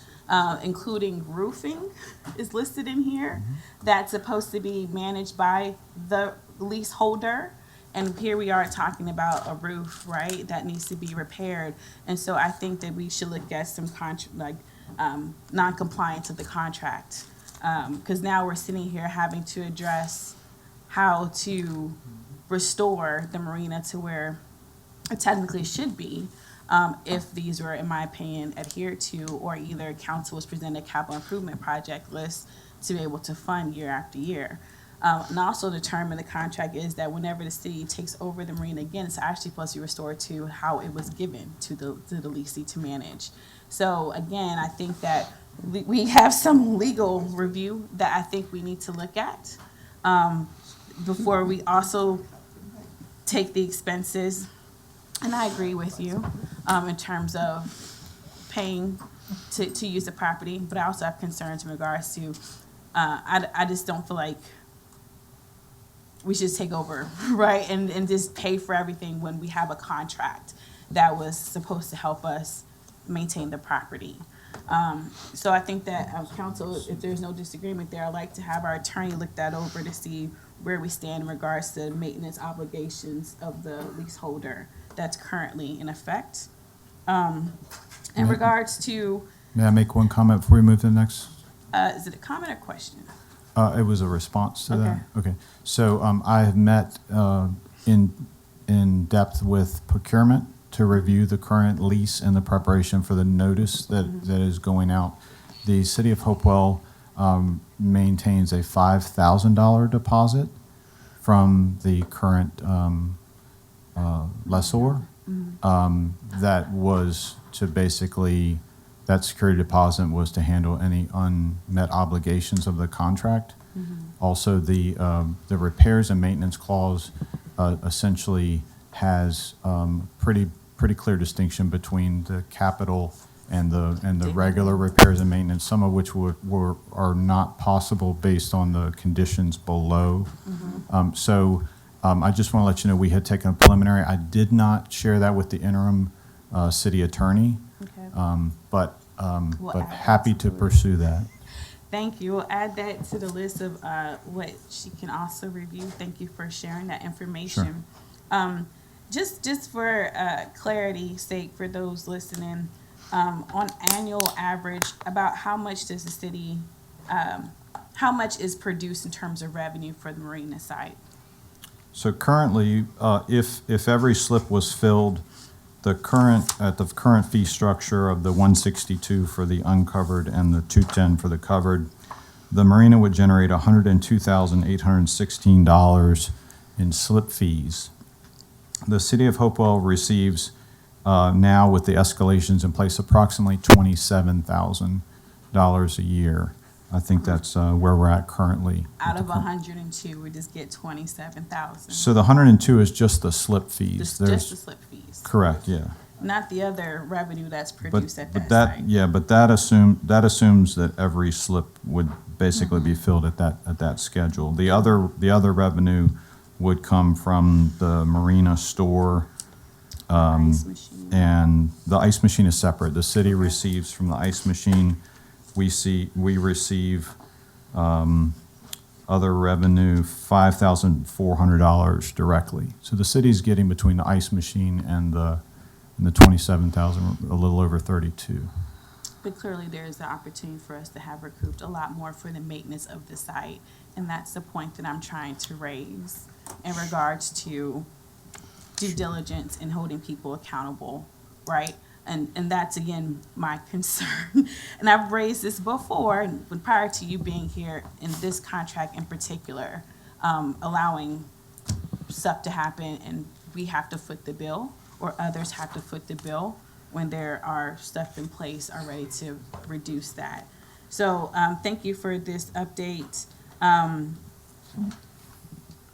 including roofing is listed in here. That's supposed to be managed by the leaseholder. And here we are talking about a roof, right, that needs to be repaired. And so I think that we should look at some non-compliance of the contract. Because now we're sitting here having to address how to restore the marina to where it technically should be, if these were, in my opinion, adhered to, or either council was presented a capital improvement project list to be able to fund year after year. And also the term in the contract is that whenever the city takes over the marina again, it's actually supposed to be restored to how it was given to the leasee to manage. So again, I think that we have some legal review that I think we need to look at before we also take the expenses. And I agree with you in terms of paying to use the property, but I also have concerns in regards to, I just don't feel like we should take over, right? And just pay for everything when we have a contract that was supposed to help us maintain the property. So I think that, council, if there's no disagreement there, I'd like to have our attorney look that over to see where we stand in regards to maintenance obligations of the leaseholder that's currently in effect. In regards to, May I make one comment before we move to the next? is it a comment or question? It was a response to that? Okay. Okay. So I have met in depth with procurement to review the current lease and the preparation for the notice that is going out. The City of Hopewell maintains a $5,000 deposit from the current lessor. That was to basically, that security deposit was to handle any unmet obligations of the contract. Also, the repairs and maintenance clause essentially has pretty clear distinction between the capital and the regular repairs and maintenance, some of which are not possible based on the conditions below. So I just want to let you know, we had taken a preliminary. I did not share that with the interim city attorney, Okay. but We'll add that happy to to the list. pursue that. Thank you. We'll add that to the list of what she can also review. Thank you for sharing that information. Just for clarity's sake for those listening, on annual average, about how much does the city, how much is produced in terms of revenue for the marina site? So currently, if every slip was filled, at the current fee structure of the 162 for the uncovered and the 210 for the covered, the marina would generate $102,816 in slip fees. The City of Hopewell receives, now with the escalations in place, approximately $27,000 a year. I think that's where we're at currently. Out of 102, we just get 27,000. So the 102 is just the slip fees. Just There's- the slip fees. Correct, yeah. Not the other revenue that's But, produced at but that site. yeah, but that assumes that every slip would basically be filled at that schedule. The other revenue would come from the marina store, Ice machine. and the ice machine is separate. The city receives from the ice machine. We receive other revenue, $5,400 directly. So the city's getting between the ice machine and the 27,000, a little over 32. But clearly, there is the opportunity for us to have recouped a lot more for the maintenance of the site. And that's the point that I'm trying to raise in regards to due diligence and holding people accountable, right? And that's, again, my concern. And I've raised this before, when prior to you being here, in this contract in particular, allowing stuff to happen and we have to foot the bill, or others have to foot the bill when there are stuff in place already to reduce that. So thank you for this update.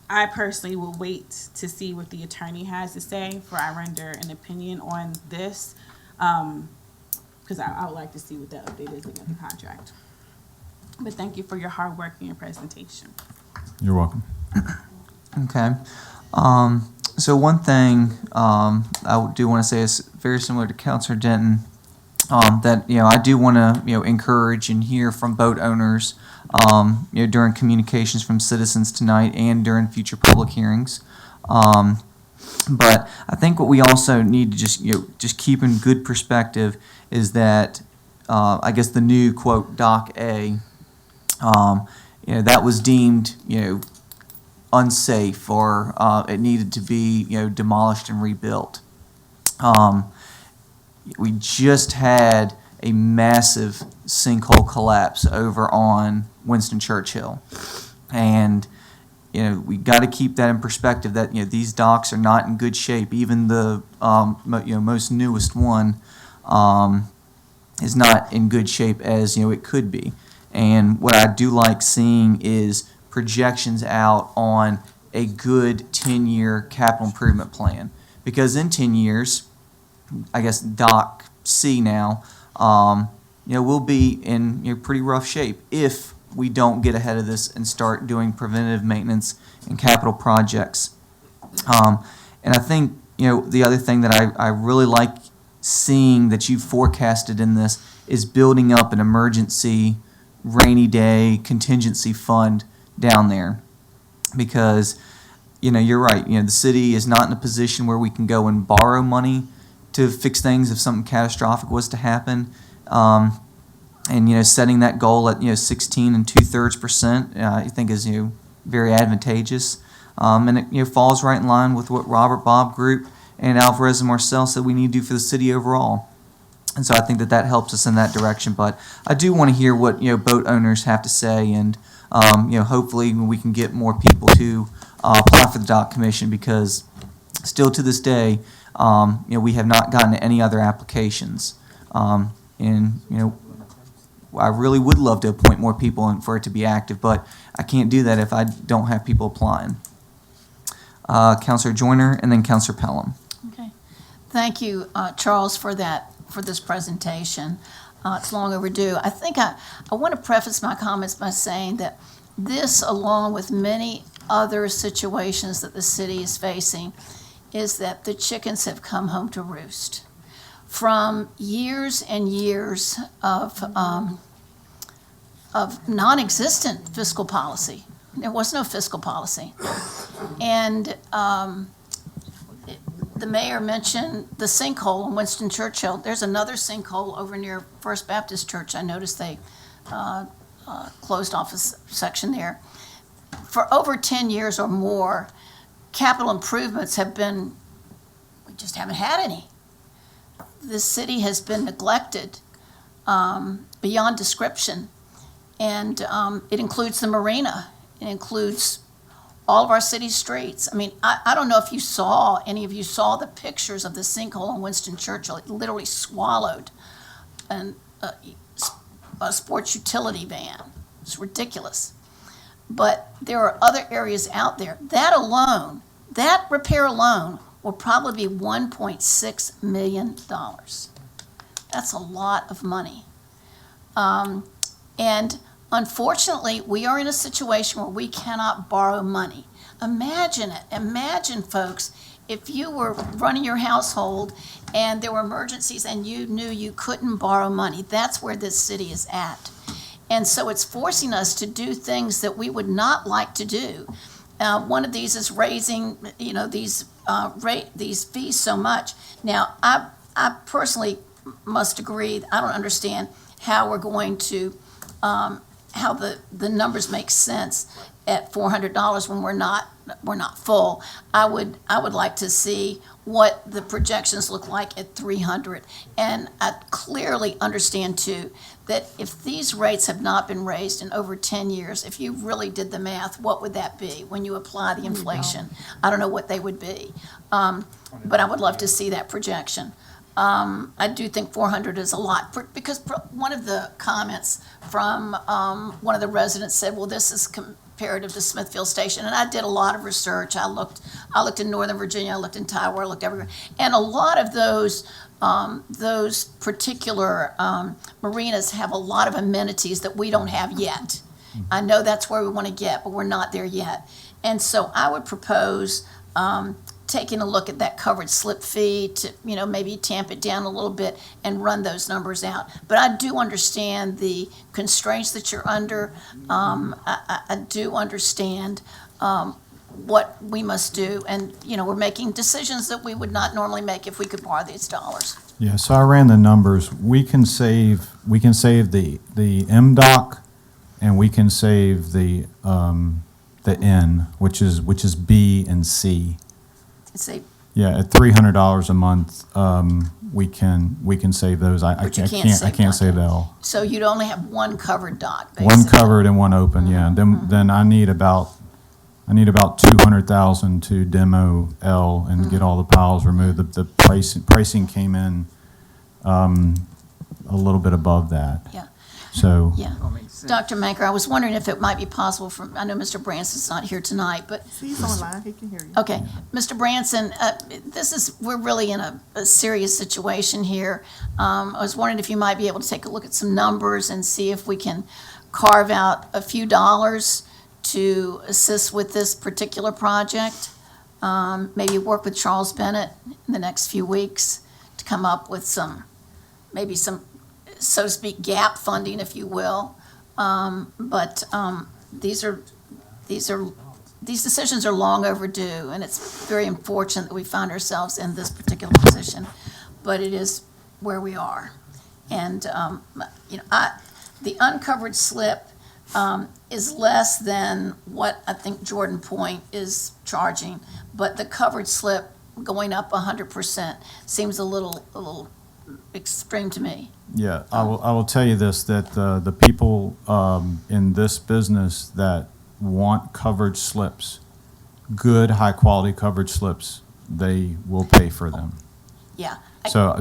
I personally will wait to see what the attorney has to say before I render an opinion on this, because I would like to see what that update is looking at the contract. But thank you for your hard work and your presentation. You're welcome. Okay. So one thing I do want to say is very similar to Councilor Denton, that I do want to encourage and hear from boat owners during communications from citizens tonight and during future public hearings. But I think what we also need to just keep in good perspective is that I guess the new quote Dock A, that was deemed unsafe, or it needed to be demolished and rebuilt. We just had a massive sinkhole collapse over on Winston Churchill, and we got to keep that in perspective. That these docks are not in good shape. Even the most newest one, is not in good shape as it could be. And what I do like seeing is projections out on a good 10-year capital improvement plan, because in 10 years, I guess Doc C now, we'll be in pretty rough shape if we don't get ahead of this and start doing preventative maintenance and capital projects. And I think the other thing that I really like seeing that you forecasted in this is building up an emergency rainy day contingency fund down there, because you're right. The city is not in a position where we can go and borrow money to fix things if something catastrophic was to happen. And setting that goal at 16 2/3%, I think is very advantageous. And it falls right in line with what Robert Bob Group and Alvarez and Marcel said we need to do for the city overall. And so I think that helps us in that direction. But I do want to hear what boat owners have to say, and hopefully we can get more people to apply for the dock commission, because still to this day, we have not gotten any other applications. And I really would love to appoint more people and for it to be active, but I can't do that if I don't have people applying. Councilor Joyner and then Councilor Pelham. Okay. Thank you, Charles, for this presentation. It's long overdue. I think I want to preface my comments by saying that this, along with many other situations that the city is facing, is that the chickens have come home to roost. From years and years of non-existent fiscal policy. There was no fiscal policy. And the mayor mentioned the sinkhole in Winston Churchill. There's another sinkhole over near First Baptist Church. I noticed they closed off a section there. For over 10 years or more, capital improvements have been, we just haven't had any. The city has been neglected beyond description. And it includes the marina. It includes all of our city streets. I mean, I don't know if any of you saw the pictures of the sinkhole in Winston Churchill. It literally swallowed a sports utility van. It's ridiculous. But there are other areas out there. That repair alone will probably be $1.6 million. That's a lot of money. And unfortunately, we are in a situation where we cannot borrow money. Imagine it. Imagine, folks, if you were running your household and there were emergencies and you knew you couldn't borrow money. That's where this city is at. And so it's forcing us to do things that we would not like to do. One of these is raising, these fees so much. Now, I personally must agree, I don't understand how we're going to how the numbers make sense at $400 when we're not full. I would like to see what the projections look like at $300. And I clearly understand too that if these rates have not been raised in over 10 years, if you really did the math, what would that be when you apply the inflation? I don't know what they would be, but I would love to see that projection. I do think 400 is a lot because one of the comments from one of the residents said, well, this is comparative to Smithfield Station. And I did a lot of research. I looked in Northern Virginia, I looked in Taiwan, I looked everywhere. And a lot of those particular marinas have a lot of amenities that we don't have yet. I know that's where we want to get, but we're not there yet. And so I would propose taking a look at that covered slip fee to, maybe tamp it down a little bit and run those numbers out. But I do understand the constraints that you're under. I do understand what we must do. And, we're making decisions that we would not normally make if we could borrow these dollars. Yeah, so I ran the numbers. We can save the MDOC, and we can save the N, which is B and C. Yeah, at $300 a month, we can save those. I can't save that all. So you'd only have one covered dock, basically. One covered and one open, yeah. Then I need about $200,000 to demo L and get all the piles removed. The pricing came in a little bit above that. Yeah. So, Yeah. That makes sense. Dr. Maker, I was wondering if it might be possible for, I know Mr. Branson's not here tonight, but, He's online, he can hear you. okay. Mr. Branson, we're really in a serious situation here. I was wondering if you might be able to take a look at some numbers and see if we can carve out a few dollars to assist with this particular project. Maybe work with Charles Bennett in the next few weeks to come up with maybe some, so to speak, gap funding, if you will. But these decisions are long overdue, and it's very unfortunate that we find ourselves in this particular position. But it is where we are. And, the uncovered slip is less than what I think Jordan Point is charging, but the covered slip going up 100% seems a little extreme to me. yeah, I will tell you this, that the people in this business that want coverage slips, good, high-quality coverage slips, they will pay for them. Yeah. So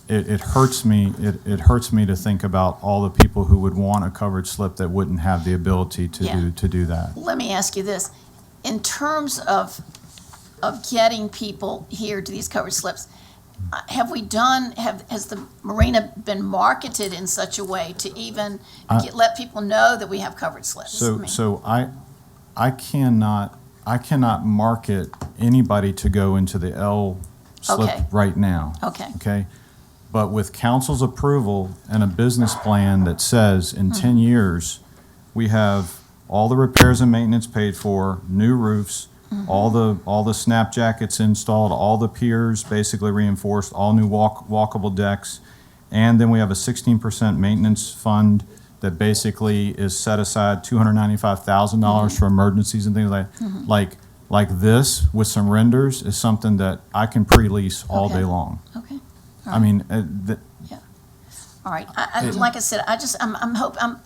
it hurts me, it hurts me to think about all the people who would want a coverage slip that wouldn't have the ability Yeah. to do that. Let me ask you this. In terms of getting people here to these covered slips, has the marina been marketed in such a way to even let people know that we have covered slips? I mean, So I cannot market anybody to go into the L slip Okay. right now. Okay. Okay? But with council's approval and a business plan that says in Mm-hmm. 10 years, we have all the repairs and maintenance paid for, new roofs, Mm-hmm. all the snap jackets installed, all the piers basically reinforced, all new walkable decks, and then we have a 16% maintenance fund that basically is set aside $295,000 for emergencies and things like this with some renders is something that I can pre-lease all Okay. day long. Okay. I mean, All right. Like I said, I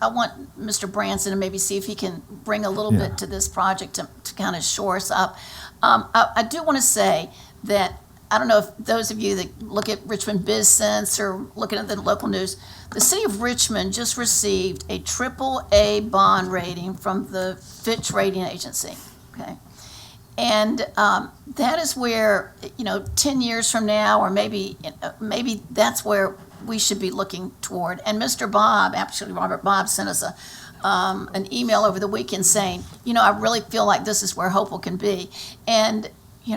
want Mr. Branson to maybe see if he can bring a little Yeah. bit to this project to kind of shore us up. I do want to say that, I don't know if those of you that look at Richmond BizSense or looking at the local news, the city of Richmond just received a AAA bond rating from the Fitch Rating Agency, okay? And that is where, 10 years from now, or maybe that's where we should be looking toward. And Mr. Bob, actually Robert Bob, sent us an email over the weekend saying, I really feel like this is where Hopewell can be. And,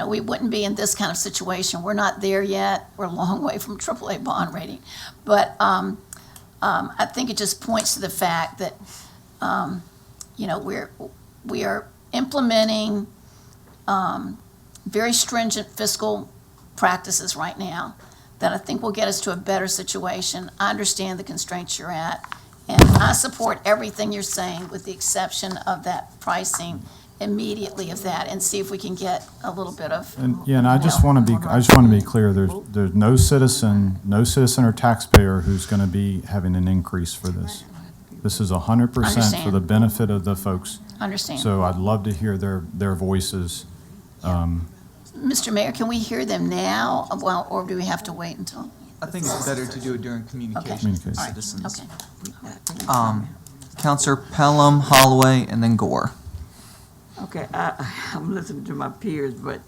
we wouldn't be in this kind of situation. We're not there yet. We're a long way from AAA bond rating. But I think it just points to the fact that, we are implementing very stringent fiscal practices right now that I think will get us to a better situation. I understand the constraints you're at, and I support everything you're saying with the exception of that pricing immediately of that, and see if we can get a little bit of. and I just want to be clear, there's no citizen or taxpayer who's going to be having an increase for this. This is 100% for Understand. the benefit of the folks. Understand. So I'd love to hear their voices. Mr. Mayor, can we hear them now, or do we have to wait until? I think it's better to do it during communication with Communication. citizens. Okay. Counselor Pelham, Holloway, and then Gore. Okay, I'm listening to my peers, but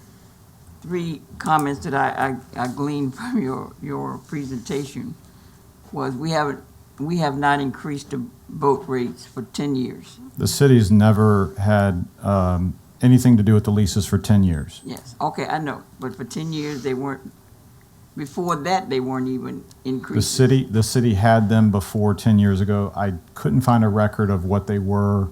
3 comments that I gleaned from your presentation was we have not increased the boat rates for 10 years. The city's never had anything to do with the leases for 10 years. Yes, okay, I know, but for 10 years, they weren't, before that, they weren't even increasing. The city had them before 10 years ago. I couldn't find a record of what they were.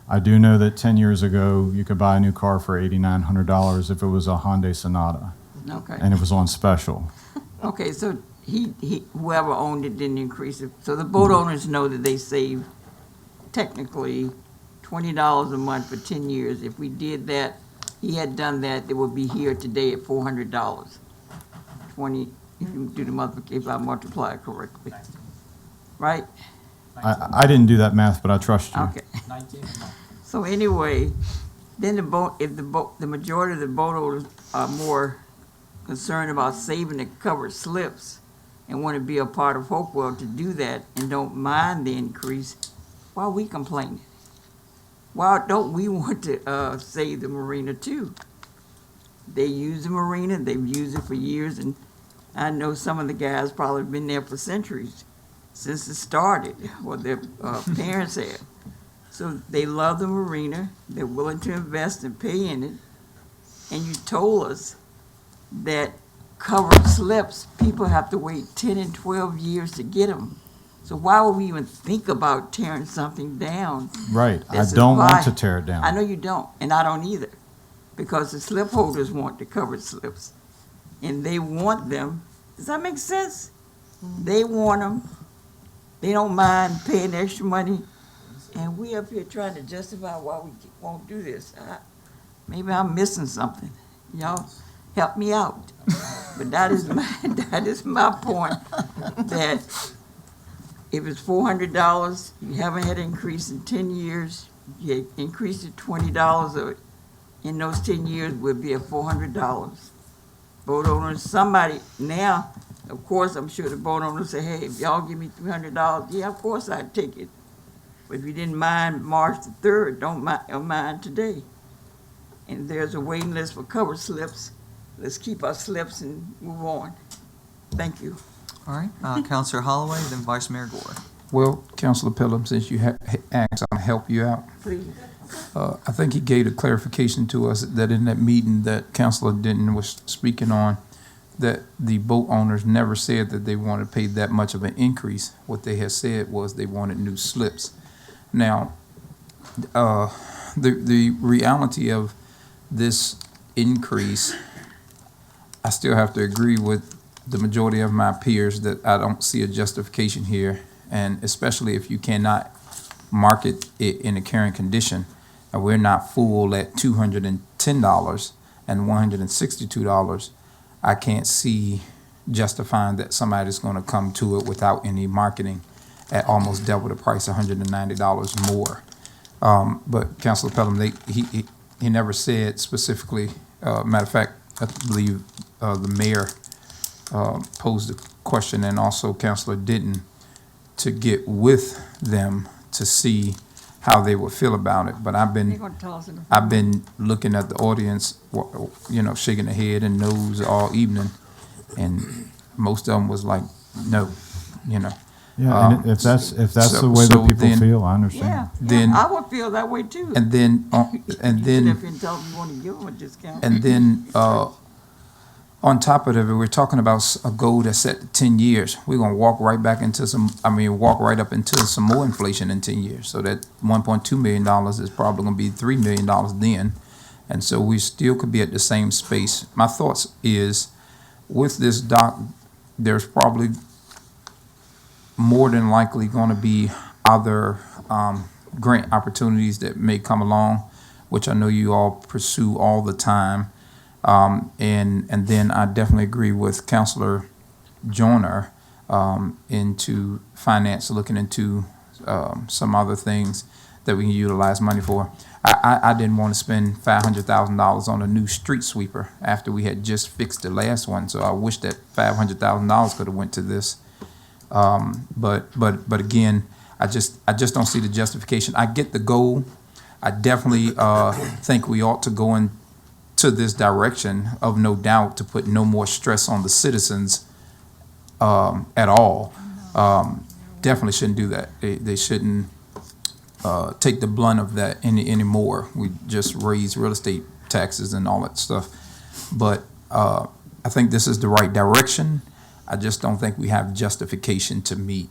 I do know that 10 years ago, you could buy a new car for $8,900 if it was a Hyundai Sonata, Okay, and it was on special. okay, so whoever owned it didn't increase it. So the boat owners know that they save technically $20 a month for 10 years. If we did that, he had done that, they would be here today at $400. 20, if you do the multiplication, if I multiply it correctly. Right? I didn't do that math, but I trust you. Okay. So anyway, then the majority of the boat owners are more concerned about saving the covered slips and want to be a part of Hopewell to do that and don't mind the increase, why are we complaining? Why don't we want to save the marina too? They use the marina, they've used it for years, and I know some of the guys probably been there for centuries, since it started, or their parents have. So they love the marina, they're willing to invest and pay in it, and you told us that covered slips, people have to wait 10 and 12 years to get them. So why would we even think about tearing something down? Right. I This is don't why- want to tear it down. I know you don't, and I don't either, because the slip holders want the covered slips, and they want them. Does that make sense? They want them. They don't mind paying extra money, and we up here trying to justify why we won't do this. Maybe I'm missing something. Y'all help me out. But that is my point, that if it's $400, you haven't had an increase in 10 years, you increased it $20, or in those 10 years would be at $400. Boat owners, somebody, now, of course, I'm sure the boat owners say, hey, if y'all give me $300, yeah, of course I'd take it. But if you didn't mind March the 3rd, don't mind today. And there's a waiting list for cover slips. Let's keep our slips and move on. Thank you. All right, Counselor Holloway, then Vice Mayor Gore. Well, Councilor Pelham, since you asked, I'm gonna help you out. Please. I think he gave a clarification to us that in that meeting that Councilor Denton was speaking on, that the boat owners never said that they wanted to pay that much of an increase. What they had said was they wanted new slips. Now, the reality of this increase, I still have to agree with the majority of my peers that I don't see a justification here, and especially if you cannot market it in a current condition. We're not full at $210 and $162. I can't see justifying that somebody's going to come to it without any marketing at almost double the price, $190 more. But Councilor Pelham, he never said specifically. Matter of fact, I believe the mayor posed the question, and also Councilor Denton, to get with them to see how they would feel about it. But They're gonna tell us in the. I've been looking at the audience, shaking their head and nose all evening, and most of them was like, no. Yeah, and if that's so- the way so that people then- feel, I Yeah, understand. Then- I would feel that way too. And then, and then. If you tell them you want to give them a discount. And then, on top of it, we're talking about a goal that's set to 10 years. We're gonna walk right up into some more inflation in 10 years. So that $1.2 million is probably gonna be $3 million then. And so we still could be at the same space. My thoughts is, with this dock, there's probably more than likely gonna be other, grant opportunities that may come along, which I know you all pursue all the time. And then I definitely agree with Councilor Joyner into finance, looking into some other things that we can utilize money for. I didn't want to spend $500,000 on a new street sweeper after we had just fixed the last one, so I wish that $500,000 could have went to this. But again, I just don't see the justification. I get the goal. I definitely think we ought to go into this direction of, no doubt, to put no more stress on the citizens at all. Definitely shouldn't do that. They shouldn't take the blunt of that anymore. We just raise real estate taxes and all that stuff. But I think this is the right direction. I just don't think we have justification to meet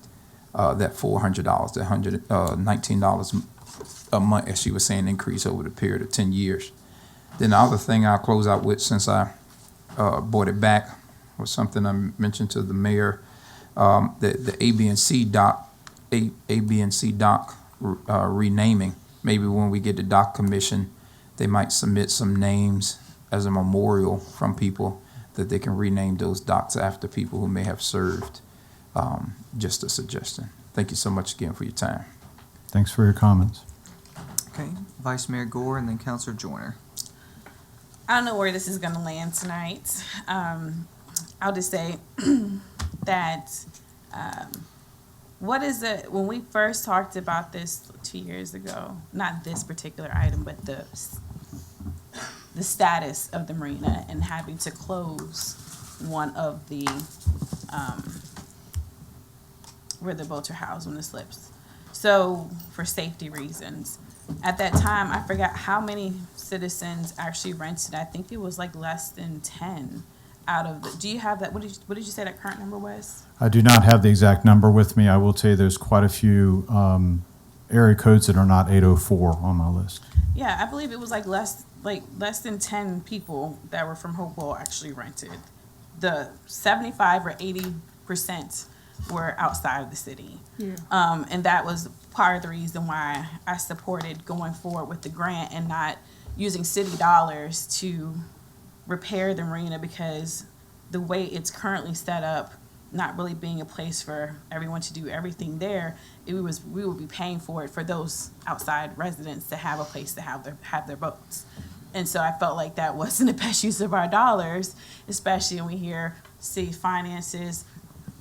that $400, that $119 a month, as she was saying, increase over the period of 10 years. Then the other thing I'll close out with, since I brought it back, was something I mentioned to the mayor, the A, B, and C dock renaming. Maybe when we get the dock commission, they might submit some names as a memorial from people that they can rename those docks after people who may have served. Just a suggestion. Thank you so much again for your time. Thanks for your comments. Okay, Vice Mayor Gore and then Counselor Joyner. I don't know where this is going to land tonight. I'll just say that, what is it, when we first talked about this 2 years ago, not this particular item, but the status of the marina and having to close one of the, where the boats are housed when it slips. So, for safety reasons. At that time, I forgot how many citizens actually rented. I think it was like less than 10 out of the, do you have that? What did you say that current number was? I do not have the exact number with me. I will tell you there's quite a few area codes that are not 804 on my list. Yeah, I believe it was like less than 10 people that were from Hopewell actually rented. The 75 or 80% were outside of the city. Yeah. And that was part of the reason why I supported going forward with the grant and not using city dollars to repair the marina, because the way it's currently set up, not really being a place for everyone to do everything there, we would be paying for it for those outside residents to have a place to have their boats. And so I felt like that wasn't the best use of our dollars, especially when we hear city finances,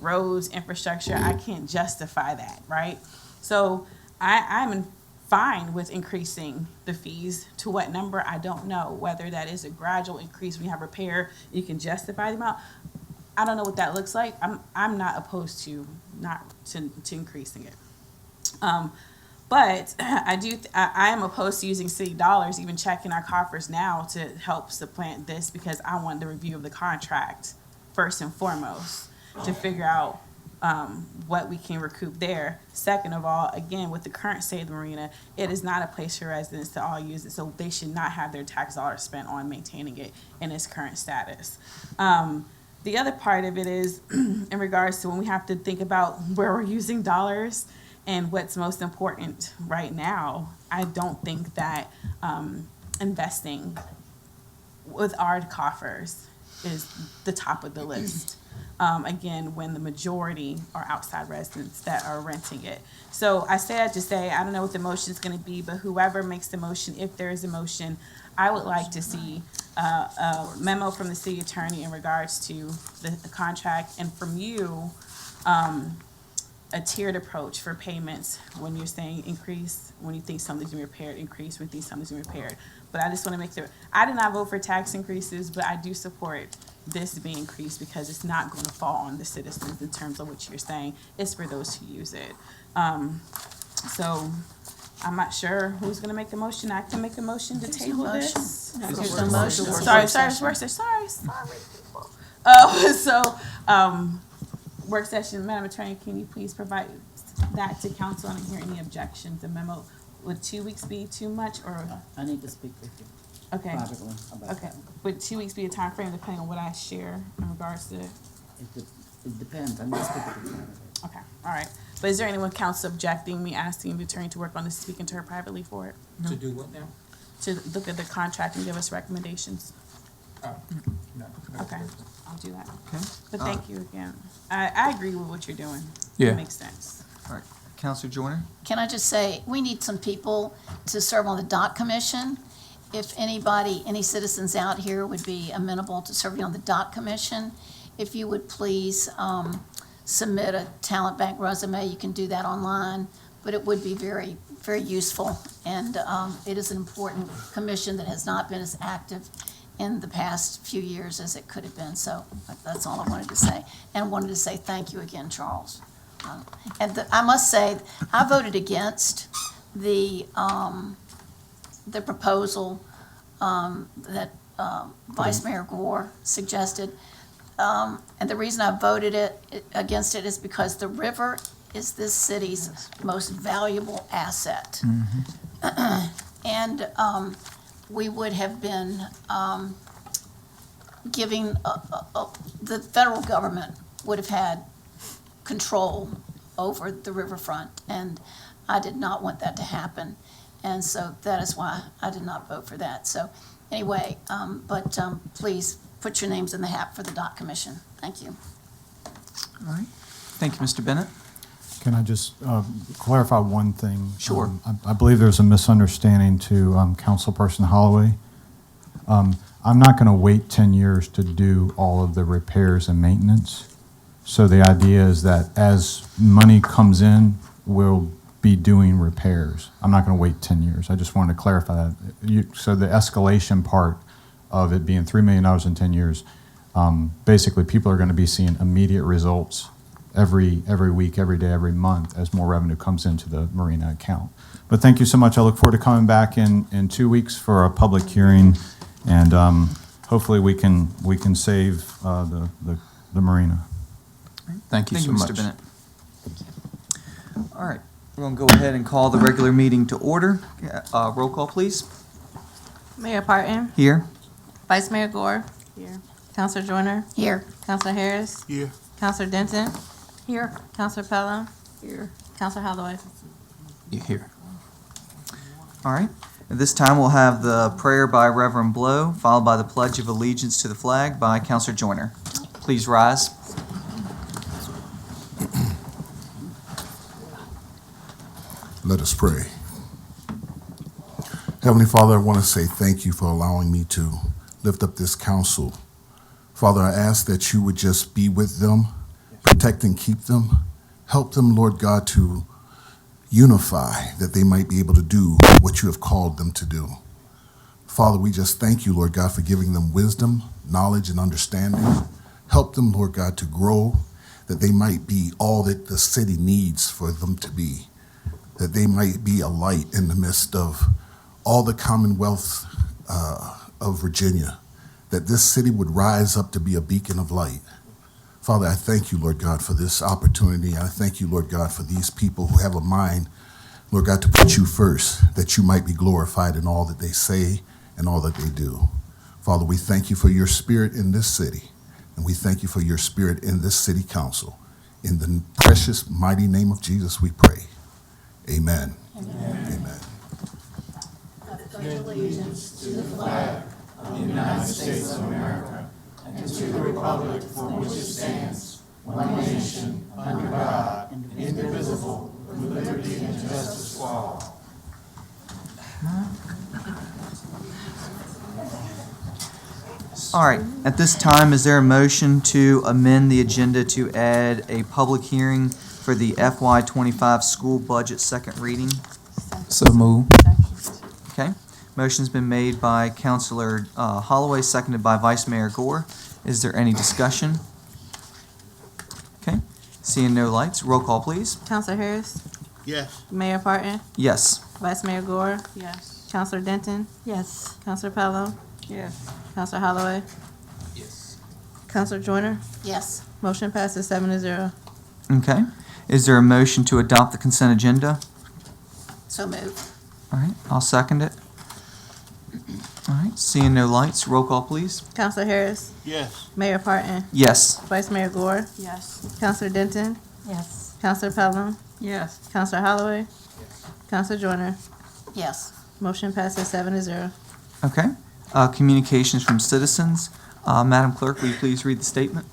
roads, infrastructure. I can't justify that, right? So I'm fine with increasing the fees. To what number, I don't know. Whether that is a gradual increase when you have repair, you can justify the amount. I don't know what that looks like. I'm not opposed to increasing it. But I am opposed to using city dollars, even checking our coffers now to help supplant this, because I want the review of the contract first and foremost to figure out what we can recoup there. Second of all, again, with the current state of the marina, it is not a place for residents to all use it, so they should not have their tax dollars spent on maintaining it in its current status. The other part of it is in regards to when we have to think about where we're using dollars and what's most important right now. I don't think that investing with our coffers is the top of the list. Again, when the majority are outside residents that are renting it. So I say that to say, I don't know what the motion is going to be, but whoever makes the motion, if there is a motion, I would like to see a memo from the city attorney in regards to the contract, and from you, a tiered approach for payments when you're saying increase, when you think something's been repaired, increase when you think something's been repaired. But I just want to make sure, I did not vote for tax increases, but I do support this being increased because it's not going to fall on the citizens in terms of what you're saying. It's for those who use it. So I'm not sure who's going to make the motion. I can make a motion to table this. There's no motion. Sorry, people. Work session, Madam Attorney, can you please provide that to council? I don't hear any objections. The memo, would 2 weeks be too much, or? I need to speak with you Okay, privately about okay. that. Would 2 weeks be a time frame depending on what I share in regards to? It depends. I need to speak with you privately. Okay, all right. But is there anyone council objecting me asking the attorney to work on this, speaking to her privately for it? To do what now? To look at the contract and give us recommendations? No. Okay, I'll do that. Okay. But thank you again. I agree with what you're doing. Yeah. It makes sense. All right. Counselor Joyner? Can I just say, we need some people to serve on the dock commission. If anybody, any citizens out here would be amenable to serving on the dock commission, if you would please submit a talent bank resume. You can do that online, but it would be very, very useful. And it is an important commission that has not been as active in the past few years as it could have been. So that's all I wanted to say. And wanted to say thank you again, Charles. I must say, I voted against the proposal that Vice Mayor Gore suggested. And the reason I voted against it is because the river is this city's most valuable asset. And we would have been giving, the federal government would have had control over the riverfront, and I did not want that to happen. And so that is why I did not vote for that. So anyway, please put your names in the hat for the dock commission. Thank you. All right. Thank you, Mr. Bennett. Can I just clarify one thing? Sure. I believe there's a misunderstanding to Councilperson Holloway. I'm not going to wait 10 years to do all of the repairs and maintenance. So the idea is that as money comes in, we'll be doing repairs. I'm not going to wait 10 years. I just wanted to clarify that. So the escalation part of it being $3 million in 10 years, basically people are going to be seeing immediate results every week, every day, every month as more revenue comes into the Marina account. But thank you so much. I look forward to coming back in 2 weeks for a public hearing, and hopefully we can save the Marina. Thank you so much. Mr. Bennett. All right, we're going to go ahead and call the regular meeting to order. Roll call, please. Mayor Parton, Here. Vice Mayor Gore, Here. Counselor Joyner, Here. Counselor Harris, Here. Counselor Denton, Here. Counselor Pelham, Here. Counselor Holloway. You're here. All right. At this time, we'll have the prayer by Reverend Blow, followed by the Pledge of Allegiance to the flag by Counselor Joyner. Please rise. Let us pray. Heavenly Father, I want to say thank you for allowing me to lift up this council. Father, I ask that you would just be with them, protect and keep them. Help them, Lord God, to unify, that they might be able to do what you have called them to do. Father, we just thank you, Lord God, for giving them wisdom, knowledge, and understanding. Help them, Lord God, to grow, that they might be all that the city needs for them to be, that they might be a light in the midst of all the Commonwealth of Virginia, that this city would rise up to be a beacon of light. Father, I thank you, Lord God, for this opportunity. I thank you, Lord God, for these people who have a mind, Lord God, to put you first, that you might be glorified in all that they say and all that they do. Father, we thank you for your spirit in this city, and we thank you for your spirit in this city council. In the precious, mighty name of Jesus, we pray. Amen. Amen. Amen. All right. At this time, is there a motion to amend the agenda to add a public hearing for the FY25 school budget second reading? So move. Okay. Motion's been made by Counselor Holloway, seconded by Vice Mayor Gore. Is there any discussion? Okay. Seeing no lights, roll call, please. Counselor Harris, Yes. Mayor Parton, Yes. Vice Mayor Gore, Yes. Counselor Denton, Yes. Counselor Pelham, Yes. Counselor Holloway, Yes. Counselor Joyner. Yes. Motion passes 7-0. Okay. Is there a motion to adopt the consent agenda? So move. All right, I'll second it. All right, seeing no lights, roll call, please. Counselor Harris, Yes. Mayor Parton, Yes. Vice Mayor Gore, Yes. Counselor Denton, Yes. Counselor Pelham, Yes. Counselor Holloway, Counselor Joyner. Yes. Motion passes 7-0. Okay. Communications from citizens. Madam Clerk, will you please read the statement?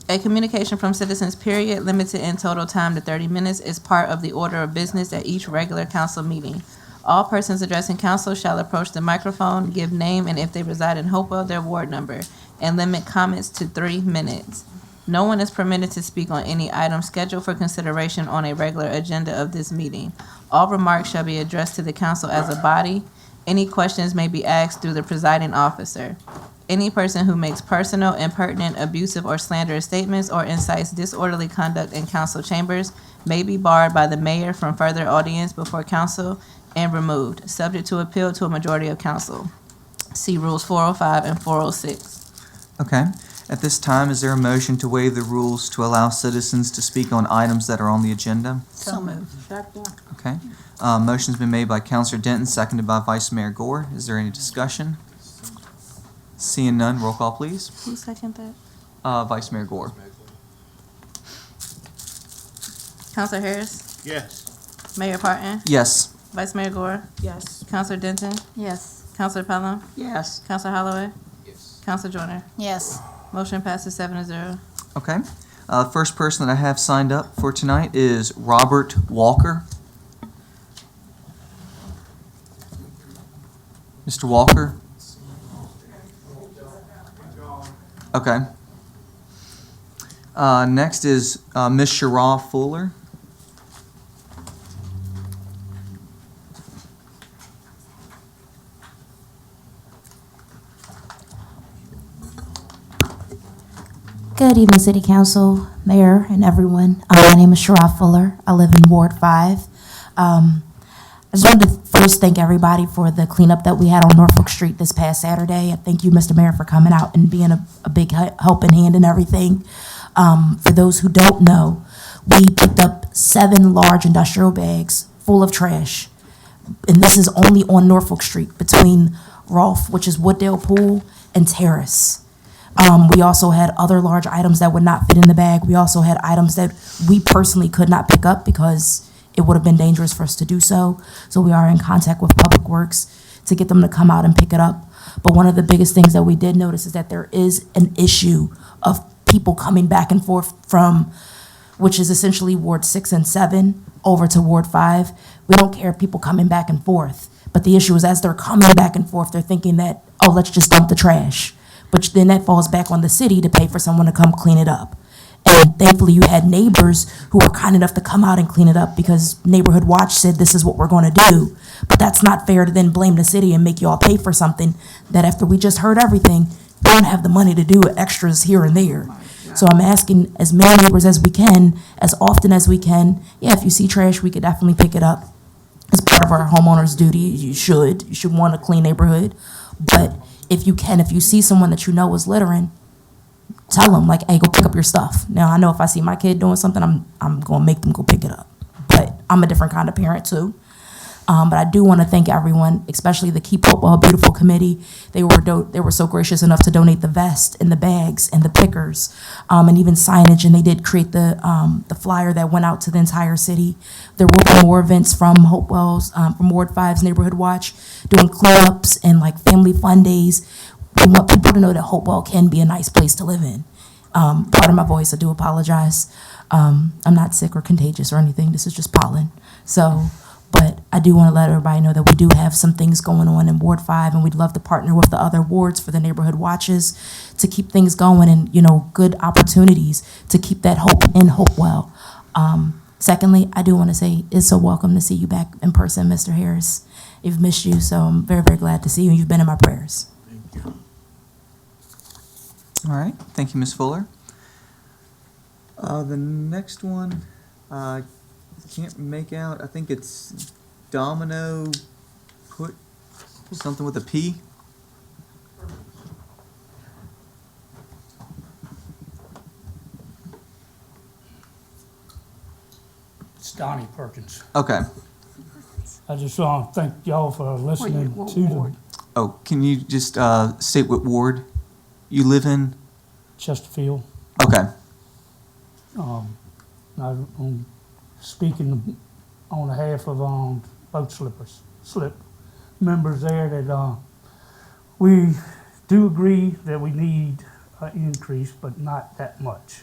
A communication from citizens, period, limited in total time to 30 minutes, is part of the order of business at each regular council meeting. All persons addressing council shall approach the microphone, give name, and if they reside in Hopewell, their ward number, and limit comments to 3 minutes. No one is permitted to speak on any item scheduled for consideration on a regular agenda of this meeting. All remarks shall be addressed to the council as a body. Any questions may be asked through the presiding officer. Any person who makes personal, impertinent, abusive, or slanderous statements or incites disorderly conduct in council chambers may be barred by the mayor from further audience before council and removed, subject to appeal to a majority of council. See Rules 405 and 406. Okay. At this time, is there a motion to waive the rules to allow citizens to speak on items that are on the agenda? So move. Okay. Motion's been made by Counselor Denton, seconded by Vice Mayor Gore. Is there any discussion? Seeing none, roll call, please. Who seconded that? Vice Mayor Gore. Counselor Harris, Yes. Mayor Parton, Yes. Vice Mayor Gore, Yes. Counselor Denton, Yes. Counselor Pelham, Yes. Counselor Holloway, Yes. Counselor Joyner. Yes. Motion passes 7-0. Okay. First person that I have signed up for tonight is Robert Walker. Mr. Walker? Okay. Next is Ms. Shara Fuller. Good evening, City Council, Mayor, and everyone. My name is Shara Fuller. I live in Ward 5. I just wanted to first thank everybody for the cleanup that we had on Norfolk Street this past Saturday. I thank you, Mr. Mayor, for coming out and being a big helping hand and everything. For those who don't know, we picked up 7 large industrial bags full of trash. And this is only on Norfolk Street between Rolfe, which is Wooddale Pool, and Terrace. We also had other large items that would not fit in the bag. We also had items that we personally could not pick up because it would have been dangerous for us to do so. So we are in contact with Public Works to get them to come out and pick it up. But one of the biggest things that we did notice is that there is an issue of people coming back and forth from, which is essentially Ward 6 and 7 over to Ward 5. We don't care if people coming back and forth. But the issue is as they're coming back and forth, they're thinking that, oh, let's just dump the trash. But then that falls back on the city to pay for someone to come clean it up. And thankfully, you had neighbors who were kind enough to come out and clean it up because Neighborhood Watch said this is what we're going to do. But that's not fair to then blame the city and make you all pay for something that after we just heard everything, we don't have the money to do extras here and there. So I'm asking as many neighbors as we can, as often as we can. Yeah, if you see trash, we could definitely pick it up. It's part of our homeowner's duty. You should want a clean neighborhood. But if you can, if you see someone that you know is littering, tell them, like, hey, go pick up your stuff. Now, I know if I see my kid doing something, I'm going to make them go pick it up. But I'm a different kind of parent, too. But I do want to thank everyone, especially the Keep Hopewell Beautiful Committee. They were so gracious enough to donate the vest and the bags and the pickers, and even signage. And they did create the flyer that went out to the entire city. There will be more events from Hopewell's, from Ward 5's Neighborhood Watch, doing cleanups and like family fun days. We want people to know that Hopewell can be a nice place to live in. Pardon my voice, I do apologize. I'm not sick or contagious or anything. This is just pollen. But I do want to let everybody know that we do have some things going on in Ward 5, and we'd love to partner with the other wards for the neighborhood watches to keep things going and, good opportunities to keep that hope in Hopewell. Secondly, I do want to say it's so welcome to see you back in person, Mr. Harris. You've missed you, so I'm very, very glad to see you, and you've been in my prayers. All right, thank you, Ms. Fuller. The next one, can't make out. I think it's Domino put something with a P. It's Donnie Perkins. Okay. I just want to thank y'all for listening What to the ward? Oh, can you just state what ward you live in? Chesterfield. Okay. I'm speaking on behalf of boat slip members there that we do agree that we need an increase, but not that much.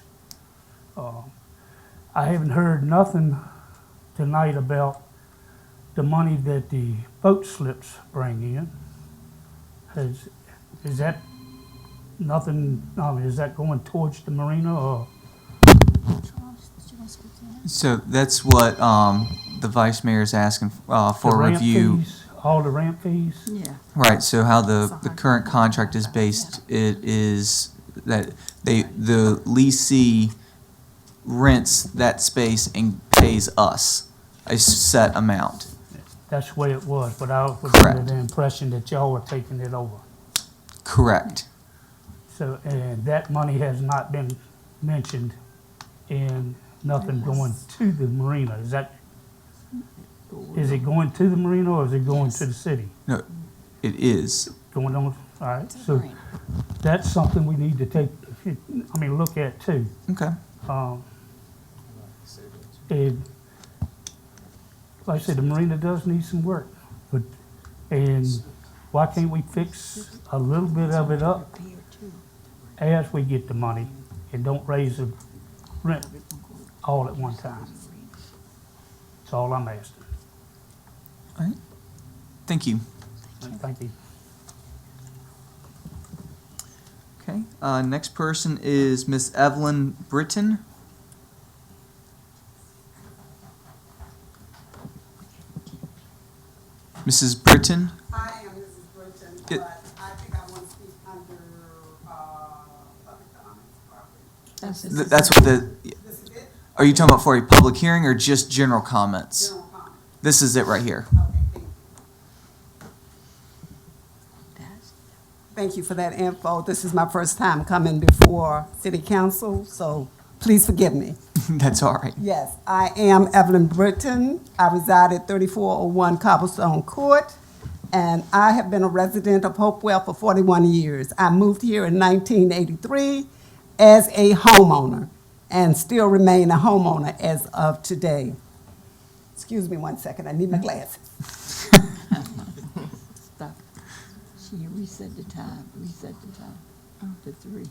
I haven't heard nothing tonight about the money that the boat slips bring in. Is that nothing, is that going towards the marina or? So that's what the vice mayor is asking for the a ramp review. fees, all the ramp fees? Yeah. Right, so how the current contract is based, it is that the leasee rents that space and pays us a set amount. That's the way it was, but I was Correct. under the impression that y'all were taking it over. Correct. So, and that money has not been mentioned in nothing going to the marina. Is it going to the marina or is it going to the city? No, it is. Going on, all right, so that's something we need to look at too. Okay. And like I said, the marina does need some work, and why can't we fix a little bit of it up as we get the money and don't raise the rent all at one time? That's all I'm asking. All right. Thank you. Thank you. Okay, next person is Miss Evelyn Britton. Mrs. Britton? I am Mrs. Britton, It- but I think I want to speak under, public comments properly. That's what the, This is it? are you talking about for a public hearing or just general comments? General comment. This is it right here. Okay, thank you. Thank you for that info. This is my first time coming before City Council, so please forgive me. That's all right. Yes, I am Evelyn Britton. I reside at 3401 Cobblestone Court, and I have been a resident of Hopewell for 41 years. I moved here in 1983 as a homeowner and still remain a homeowner as of today. Excuse me one second, I need my glasses. Stop. She reset the time to 3.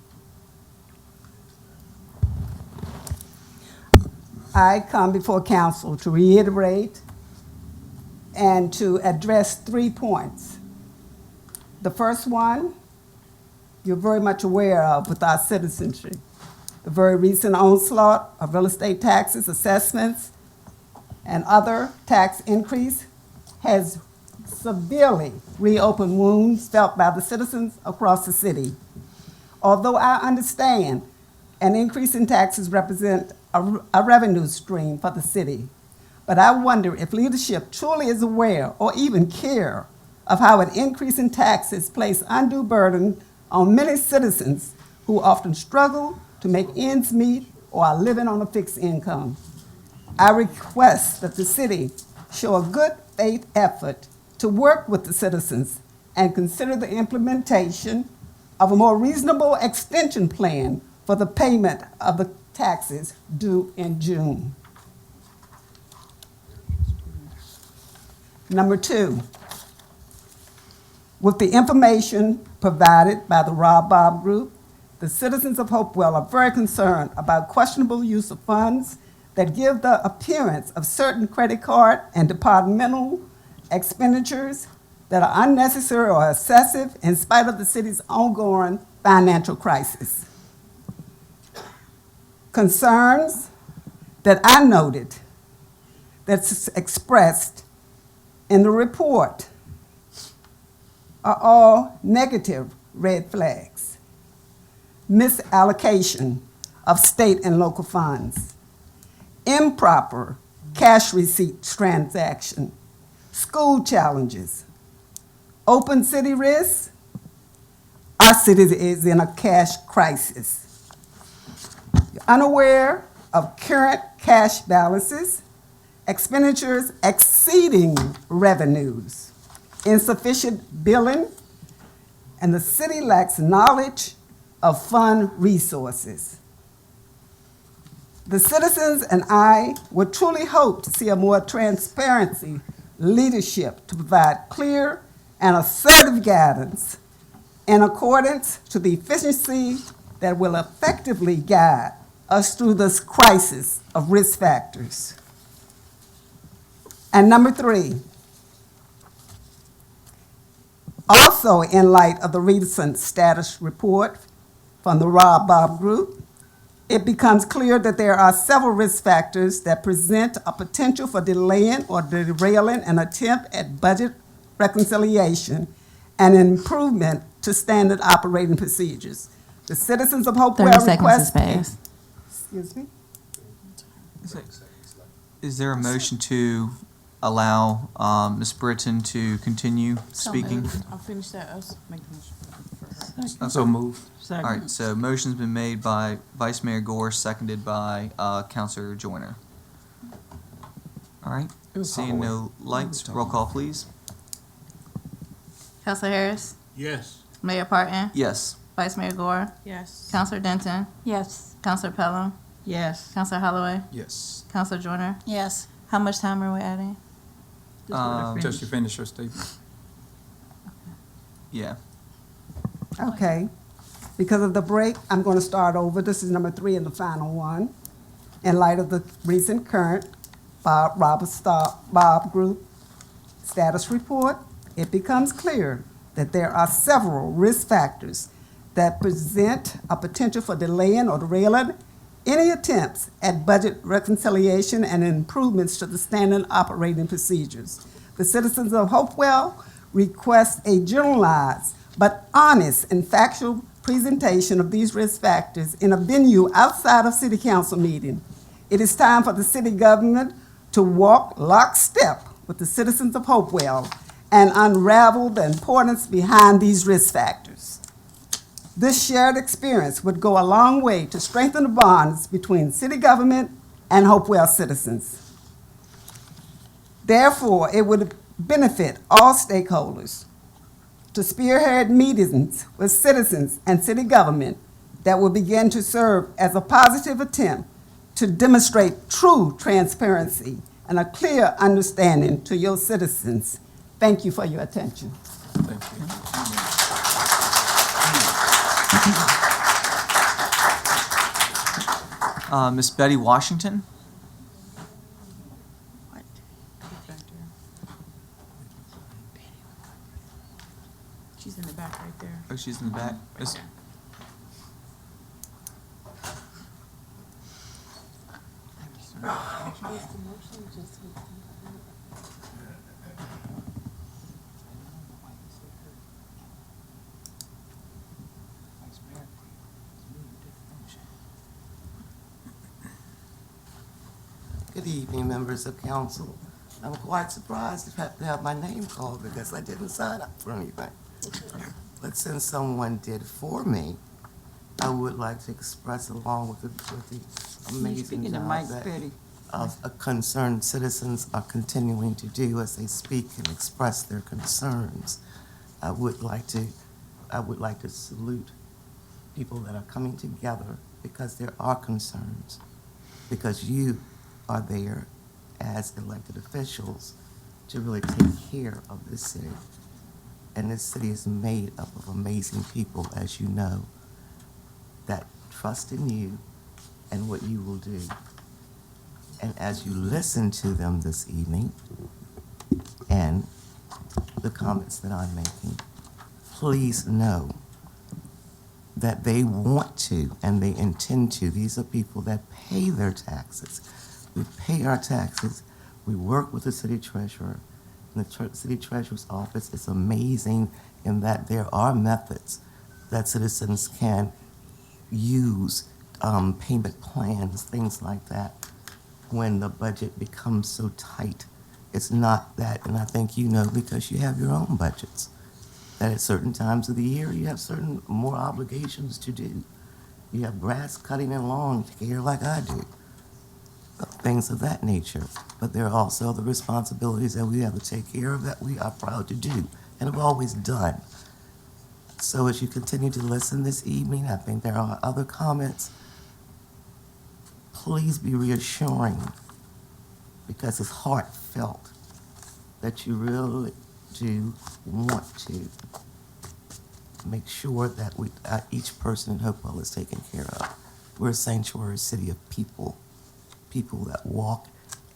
I come before council to reiterate and to address 3 points. The first one, you're very much aware of with our citizenry. The very recent onslaught of real estate taxes, assessments, and other tax increase has severely reopened wounds felt by the citizens across the city. Although I understand an increase in taxes represent a revenue stream for the city, but I wonder if leadership truly is aware or even care of how an increase in taxes place undue burden on many citizens who often struggle to make ends meet or are living on a fixed income. I request that the city show a good faith effort to work with the citizens and consider the implementation of a more reasonable extension plan for the payment of the taxes due in June. Number 2, with the information provided by the Rob Bob Group, the citizens of Hopewell are very concerned about questionable use of funds that give the appearance of certain credit card and departmental expenditures that are unnecessary or excessive in spite of the city's ongoing financial crisis. Concerns that I noted that's expressed in the report are all negative red flags. Misallocation of state and local funds, improper cash receipt transaction, school challenges, open city risks. Our city is in a cash crisis. Unaware of current cash balances, expenditures exceeding revenues, insufficient billing, and the city lacks knowledge of fund resources. The citizens and I would truly hope to see a more transparency leadership to provide clear and assertive guidance in accordance to the efficiency that will effectively guide us through this crisis of risk factors. And number 3, also in light of the recent status report from the Rob Bob Group, it becomes clear that there are several risk factors that present a potential for delaying or derailing an attempt at budget reconciliation and improvement to standard operating procedures. The citizens of Hopewell 30 seconds request. has passed. Excuse me? Is there a motion to allow Ms. Britton to continue speaking? I'll finish that, I'll make the motion first. So moved. All right, so motion's been made by Vice Mayor Gore, seconded by Councilor Joyner. All right, seeing no lights, roll call, please. Counselor Harris, Yes. Mayor Parton, Yes. Vice Mayor Gore, Yes. Counselor Denton, Yes. Counselor Pelham, Yes. Counselor Holloway, Yes. Counselor Joyner. Yes. How much time are we adding? Just let her finish. Just you finish your statement. Yeah. Okay. Because of the break, I'm going to start over. This is number 3 and the final one. In light of the recent current Bob Group status report, it becomes clear that there are several risk factors that present a potential for delaying or derailing any attempts at budget reconciliation and improvements to the standard operating procedures. The citizens of Hopewell request a generalized but honest and factual presentation of these risk factors in a venue outside of city council meeting. It is time for the city government to walk lockstep with the citizens of Hopewell and unravel the importance behind these risk factors. This shared experience would go a long way to strengthen the bonds between city government and Hopewell citizens. Therefore, it would benefit all stakeholders to spearhead meetings with citizens and city government that will begin to serve as a positive attempt to demonstrate true transparency and a clear understanding to your citizens. Thank you for your attention. Miss Betty Washington? What? Back there. She's in the back right there. Oh, she's in the back. Miss- Good evening, members of council. I'm quite surprised to have my name called because I didn't sign up for anything. But since someone did for me, I would like to express along with the amazing Speaking to job Mike that Petty. concerned citizens are continuing to do as they speak and express their concerns. I would like to salute people that are coming together because there are concerns, because you are there as elected officials to really take care of this city. And this city is made up of amazing people, as you know, that trust in you and what you will do. And as you listen to them this evening and the comments that I'm making, please know that they want to and they intend to. These are people that pay their taxes. We pay our taxes. We work with the city treasurer. And the city treasurer's office is amazing in that there are methods that citizens can use, payment plans, things like that, when the budget becomes so tight. It's not that, and I think you know because you have your own budgets, that at certain times of the year you have certain more obligations to do. You have grass cutting and lawn to care like I do, things of that nature. But there are also the responsibilities that we have to take care of that we are proud to do and have always done. So as you continue to listen this evening, I think there are other comments. Please be reassuring, because it's heartfelt that you really do want to make sure that each person in Hopewell is taken care of. We're a sanctuary city of people that walk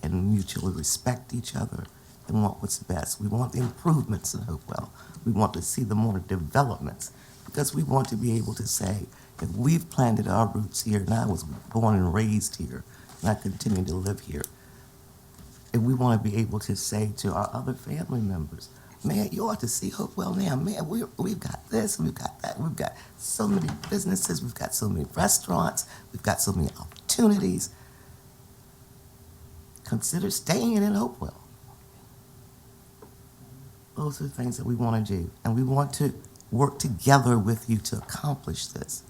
and mutually respect each other and want what's best. We want the improvements in Hopewell. We want to see the more developments because we want to be able to say, if we've planted our roots here, and I was born and raised here, and I continue to live here, if we want to be able to say to our other family members, man, you ought to see Hopewell now. Man, we've got this, we've got that. We've got so many businesses, we've got so many restaurants, we've got so many opportunities. Consider staying in Hopewell. Those are the things that we want to do, and we want to work together with you to accomplish this.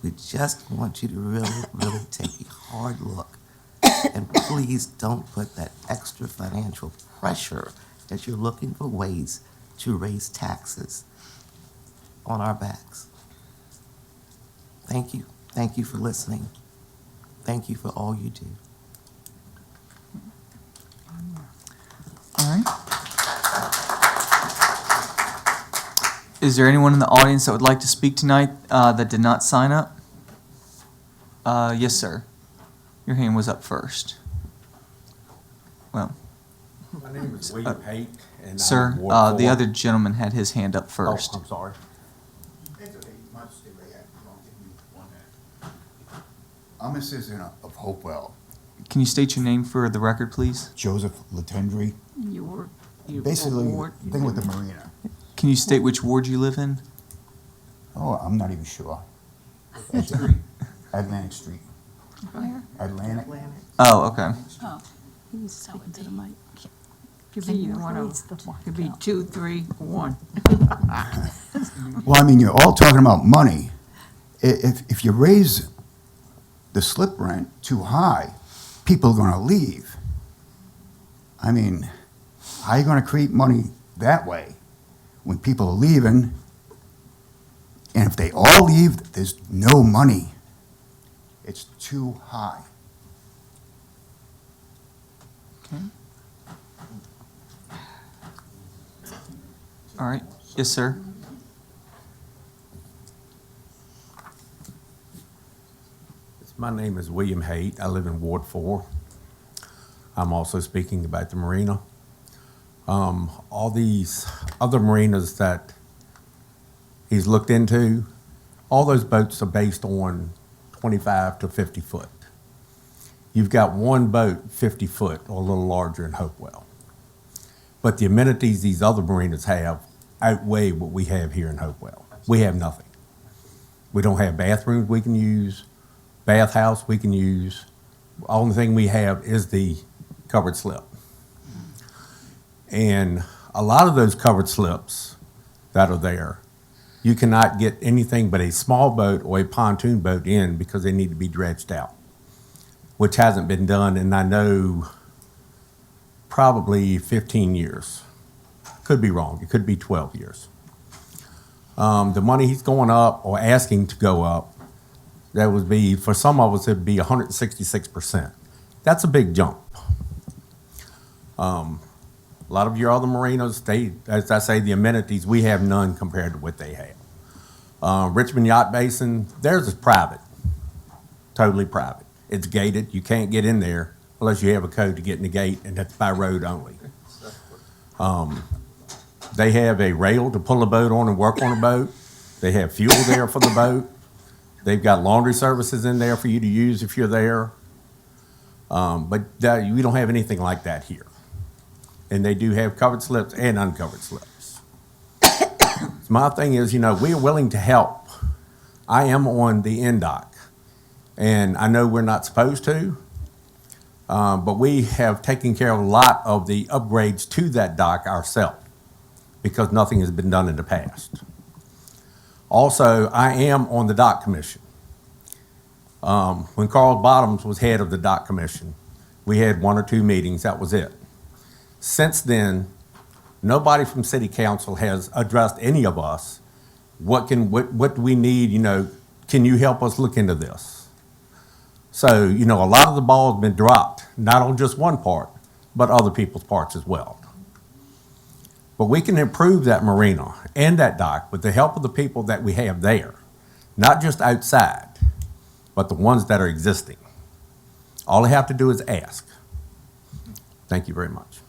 We just want you to really, really take a hard look, and please don't put that extra financial pressure as you're looking for ways to raise taxes on our backs. Thank you. Thank you for listening. Thank you for all you do. All right. Is there anyone in the audience that would like to speak tonight that did not sign up? Yes, sir. Your hand was up first. Well, My name is William Haight, and sir, I'm Ward the 4. other gentleman had his hand up first. Oh, I'm sorry. I'm a citizen of Hopewell. Can you state your name for the record, please? Joseph Latendry. You Basically, ward, thing with the marina. Can you state which ward you live in? Oh, I'm not even sure. Atlantic Street. Where? Atlantic. Oh, okay. So it'd be- Could be either one of them. Could be 2, 3, 1. Well, I mean, you're all talking about money. If you raise the slip rent too high, people are gonna leave. I mean, how are you gonna create money that way when people are leaving? And if they all leave, there's no money. It's too high. Okay. All right. Yes, sir. My name is William Haight. I live in Ward 4. I'm also speaking about the marina. All these other marinas that he's looked into, all those boats are based on 25 to 50 foot. You've got one boat 50 foot or a little larger in Hopewell. But the amenities these other marinas have outweigh what we have here in Hopewell. We have nothing. We don't have bathrooms we can use, bathhouse we can use. Only thing we have is the covered slip. And a lot of those covered slips that are there, you cannot get anything but a small boat or a pontoon boat in because they need to be dredged out, which hasn't been done in, I know, probably 15 years. Could be wrong. It could be 12 years. The money he's going up or asking to go up, that would be, for some of us, it'd be 166%. That's a big jump. A lot of your other marinas, they, as I say, the amenities, we have none compared to what they have. Richmond Yacht Basin, theirs is private, totally private. It's gated. You can't get in there unless you have a code to get in the gate, and that's by road only. They have a rail to pull a boat on and work on a boat. They have fuel there for the boat. They've got laundry services in there for you to use if you're there. But we don't have anything like that here. And they do have covered slips and uncovered slips. So my thing is, we are willing to help. I am on the end dock, and I know we're not supposed to, but we have taken care of a lot of the upgrades to that dock ourselves because nothing has been done in the past. Also, I am on the dock commission. When Carl Bottoms was head of the dock commission, we had 1 or 2 meetings, that was it. Since then, nobody from city council has addressed any of us. What do we need, can you help us look into this? So, a lot of the ball has been dropped, not on just one part, but other people's parts as well. But we can improve that marina and that dock with the help of the people that we have there, not just outside, but the ones that are existing. All they have to do is ask. Thank you very much.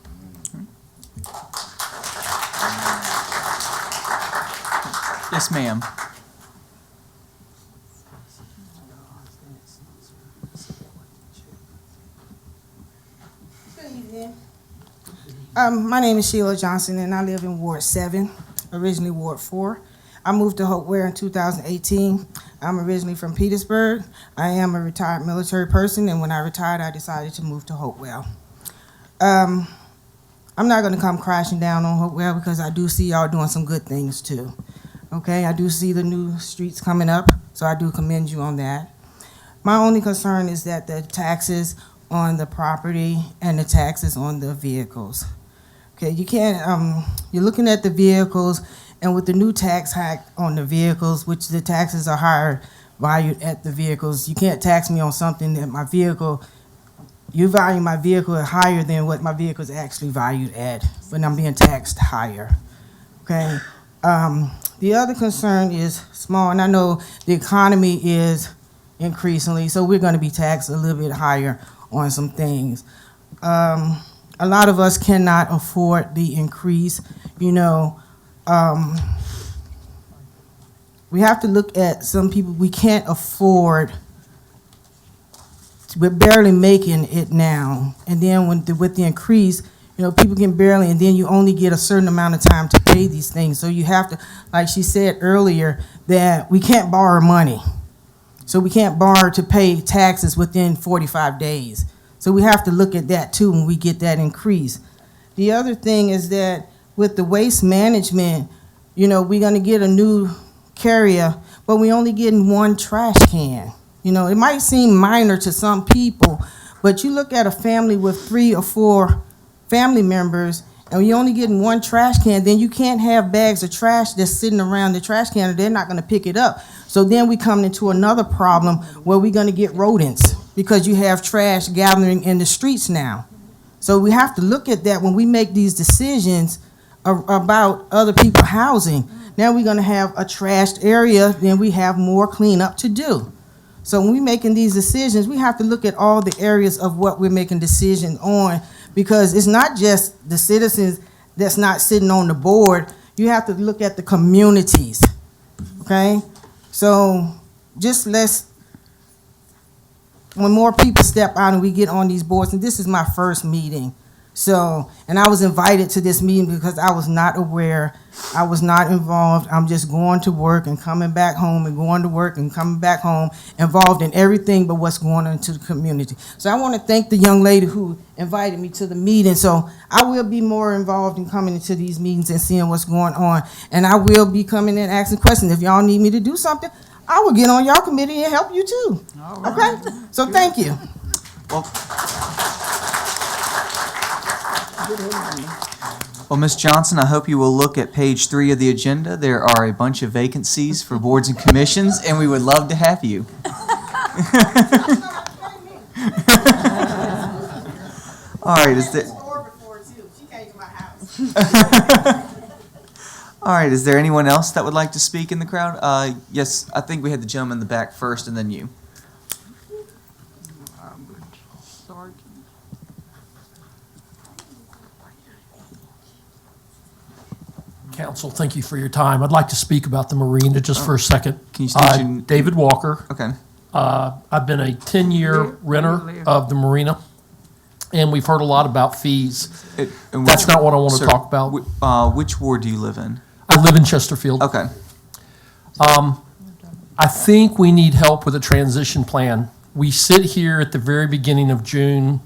Yes, ma'am. Good evening. My name is Sheila Johnson, and I live in Ward 7, originally Ward 4. I moved to Hopewell in 2018. I'm originally from Petersburg. I am a retired military person, and when I retired, I decided to move to Hopewell. I'm not going to come crashing down on Hopewell because I do see y'all doing some good things too. Okay, I do see the new streets coming up, so I do commend you on that. My only concern is that the taxes on the property and the taxes on the vehicles. Okay, you can't, you're looking at the vehicles, and with the new tax hike on the vehicles, which the taxes are higher valued at the vehicles, you can't tax me on something that my vehicle, you value my vehicle higher than what my vehicle is actually valued at, but I'm being taxed higher. Okay. The other concern is small, and I know the economy is increasingly, so we're going to be taxed a little bit higher on some things. A lot of us cannot afford the increase. We have to look at some people. We can't afford we're barely making it now. And then with the increase, people can barely, and then you only get a certain amount of time to pay these things. So you have to, like she said earlier, that we can't borrow money. So we can't borrow to pay taxes within 45 days. So we have to look at that too when we get that increase. The other thing is that with the waste management, we're gonna get a new carrier, but we only getting one trash can. It might seem minor to some people, but you look at a family with 3 or 4 family members, and you're only getting one trash can, then you can't have bags of trash that's sitting around the trash can, or they're not gonna pick it up. So then we come into another problem where we're gonna get rodents, because you have trash gathering in the streets now. So we have to look at that when we make these decisions about other people's housing. Now we're gonna have a trashed area, then we have more cleanup to do. So when we're making these decisions, we have to look at all the areas of what we're making decisions on, because it's not just the citizens that's not sitting on the board. You have to look at the communities, okay? So just when more people step out and we get on these boards, and this is my first meeting, and I was invited to this meeting because I was not aware, I was not involved. I'm just going to work and coming back home and going to work and coming back home, involved in everything but what's going on into the community. So I want to thank the young lady who invited me to the meeting. So I will be more involved in coming into these meetings and seeing what's going on. And I will be coming and asking questions. If y'all need me to do something, I will get on y'all committee and help you too. Okay? So thank you. Well, Ms. Johnson, I hope you will look at page 3 of the agenda. There are a bunch of vacancies for boards and commissions, and we would love to have you. All right, All right, is there anyone else that would like to speak in the crowd? Yes, I think we had the gentleman in the back first, and then you. Council, thank you for your time. I'd like to speak about the marina just for a second. Can you state your David Walker. Okay. I've been a 10-year renter of the marina, and we've heard a lot about fees. That's not what I want to talk about. Which ward do you live in? I live in Chesterfield. Okay. I think we need help with a transition plan. We sit here at the very beginning of June.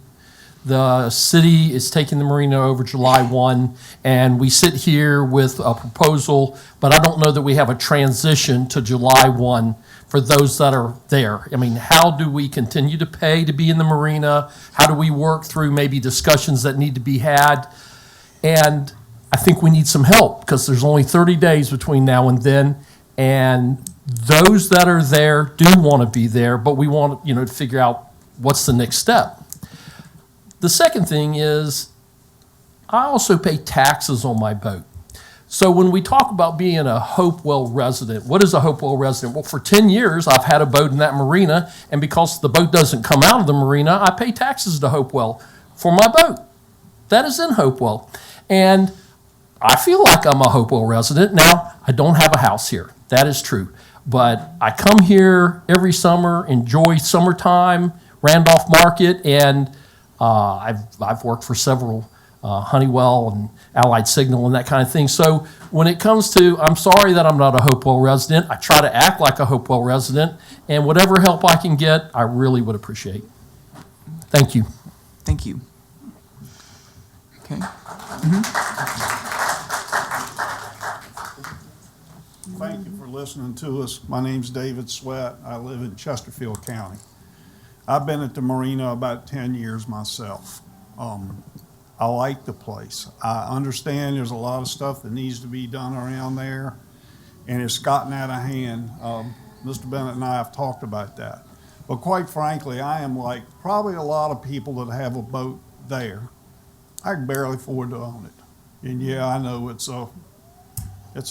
The city is taking the marina over July 1, and we sit here with a proposal, but I don't know that we have a transition to July 1 for those that are there. I mean, how do we continue to pay to be in the marina? How do we work through maybe discussions that need to be had? And I think we need some help, because there's only 30 days between now and then, and those that are there do want to be there, but we want to figure out what's the next step. The second thing is, I also pay taxes on my boat. So when we talk about being a Hopewell resident, what is a Hopewell resident? Well, for 10 years, I've had a boat in that marina, and because the boat doesn't come out of the marina, I pay taxes to Hopewell for my boat. That is in Hopewell. And I feel like I'm a Hopewell resident. Now, I don't have a house here. That is true. But I come here every summer, enjoy summertime, Randolph Market, and I've worked for several Honeywell and Allied Signal and that kind of thing. So when it comes to, I'm sorry that I'm not a Hopewell resident. I try to act like a Hopewell resident, and whatever help I can get, I really would appreciate. Thank you. Thank you. Okay. Thank you for listening to us. My name's David Sweat. I live in Chesterfield County. I've been at the marina about 10 years myself. I like the place. I understand there's a lot of stuff that needs to be done around there, and it's gotten out of hand. Mr. Bennett and I have talked about that. But quite frankly, I am like probably a lot of people that have a boat there. I can barely afford to own it. And yeah, I know it's a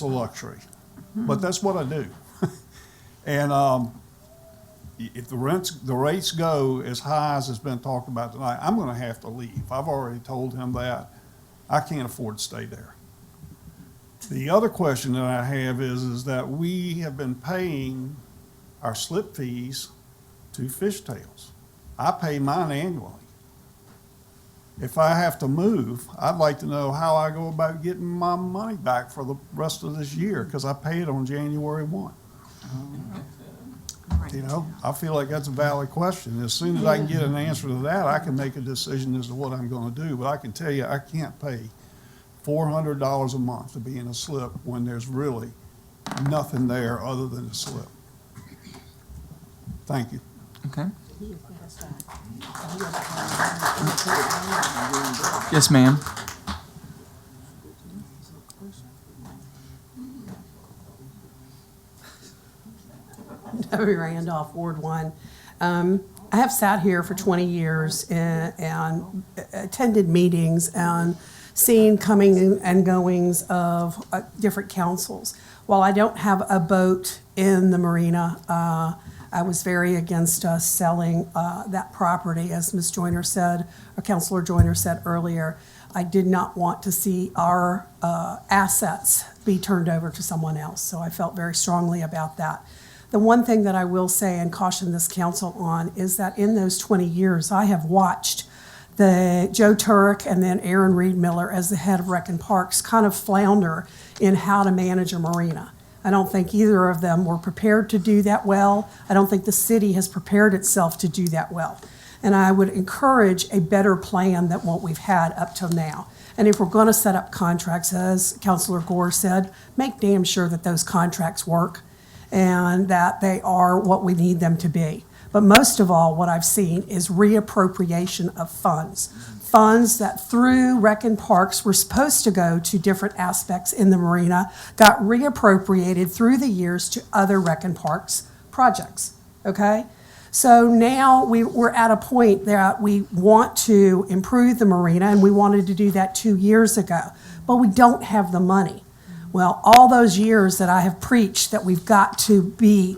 luxury, but that's what I do. And if the rates go as high as has been talked about tonight, I'm going to have to leave. I've already told him that. I can't afford to stay there. The other question that I have is that we have been paying our slip fees to Fishtails. I pay mine annually. If I have to move, I'd like to know how I go about getting my money back for the rest of this year, because I pay it on January 1. You know, I feel like that's a valid question. As soon as I can get an answer to that, I can make a decision as to what I'm gonna do, but I can tell you, I can't pay $400 a month to be in a slip when there's really nothing there other than a slip. Thank you. Okay. Yes, ma'am. Debbie Randolph, Ward 1. I have sat here for 20 years and attended meetings and seen coming and goings of different councils. While I don't have a boat in the marina, I was very against us selling that property, as Ms. Joyner said, or Councilor Joyner said earlier. I did not want to see our assets be turned over to someone else, so I felt very strongly about that. The one thing that I will say and caution this council on is that in those 20 years, I have watched the Joe Turek and then Aaron Reed Miller as the head of Rec and Parks kind of flounder in how to manage a marina. I don't think either of them were prepared to do that well. I don't think the city has prepared itself to do that well. And I would encourage a better plan than what we've had up till now. And if we're going to set up contracts, as Councilor Gore said, make damn sure that those contracts work and that they are what we need them to be. But most of all, what I've seen is reappropriation of funds. Funds that through Rec and Parks were supposed to go to different aspects in the marina, got reappropriated through the years to other Rec and Parks projects, okay? So now we're at a point that we want to improve the marina, and we wanted to do that 2 years ago, but we don't have the money. Well, all those years that I have preached that we've got to be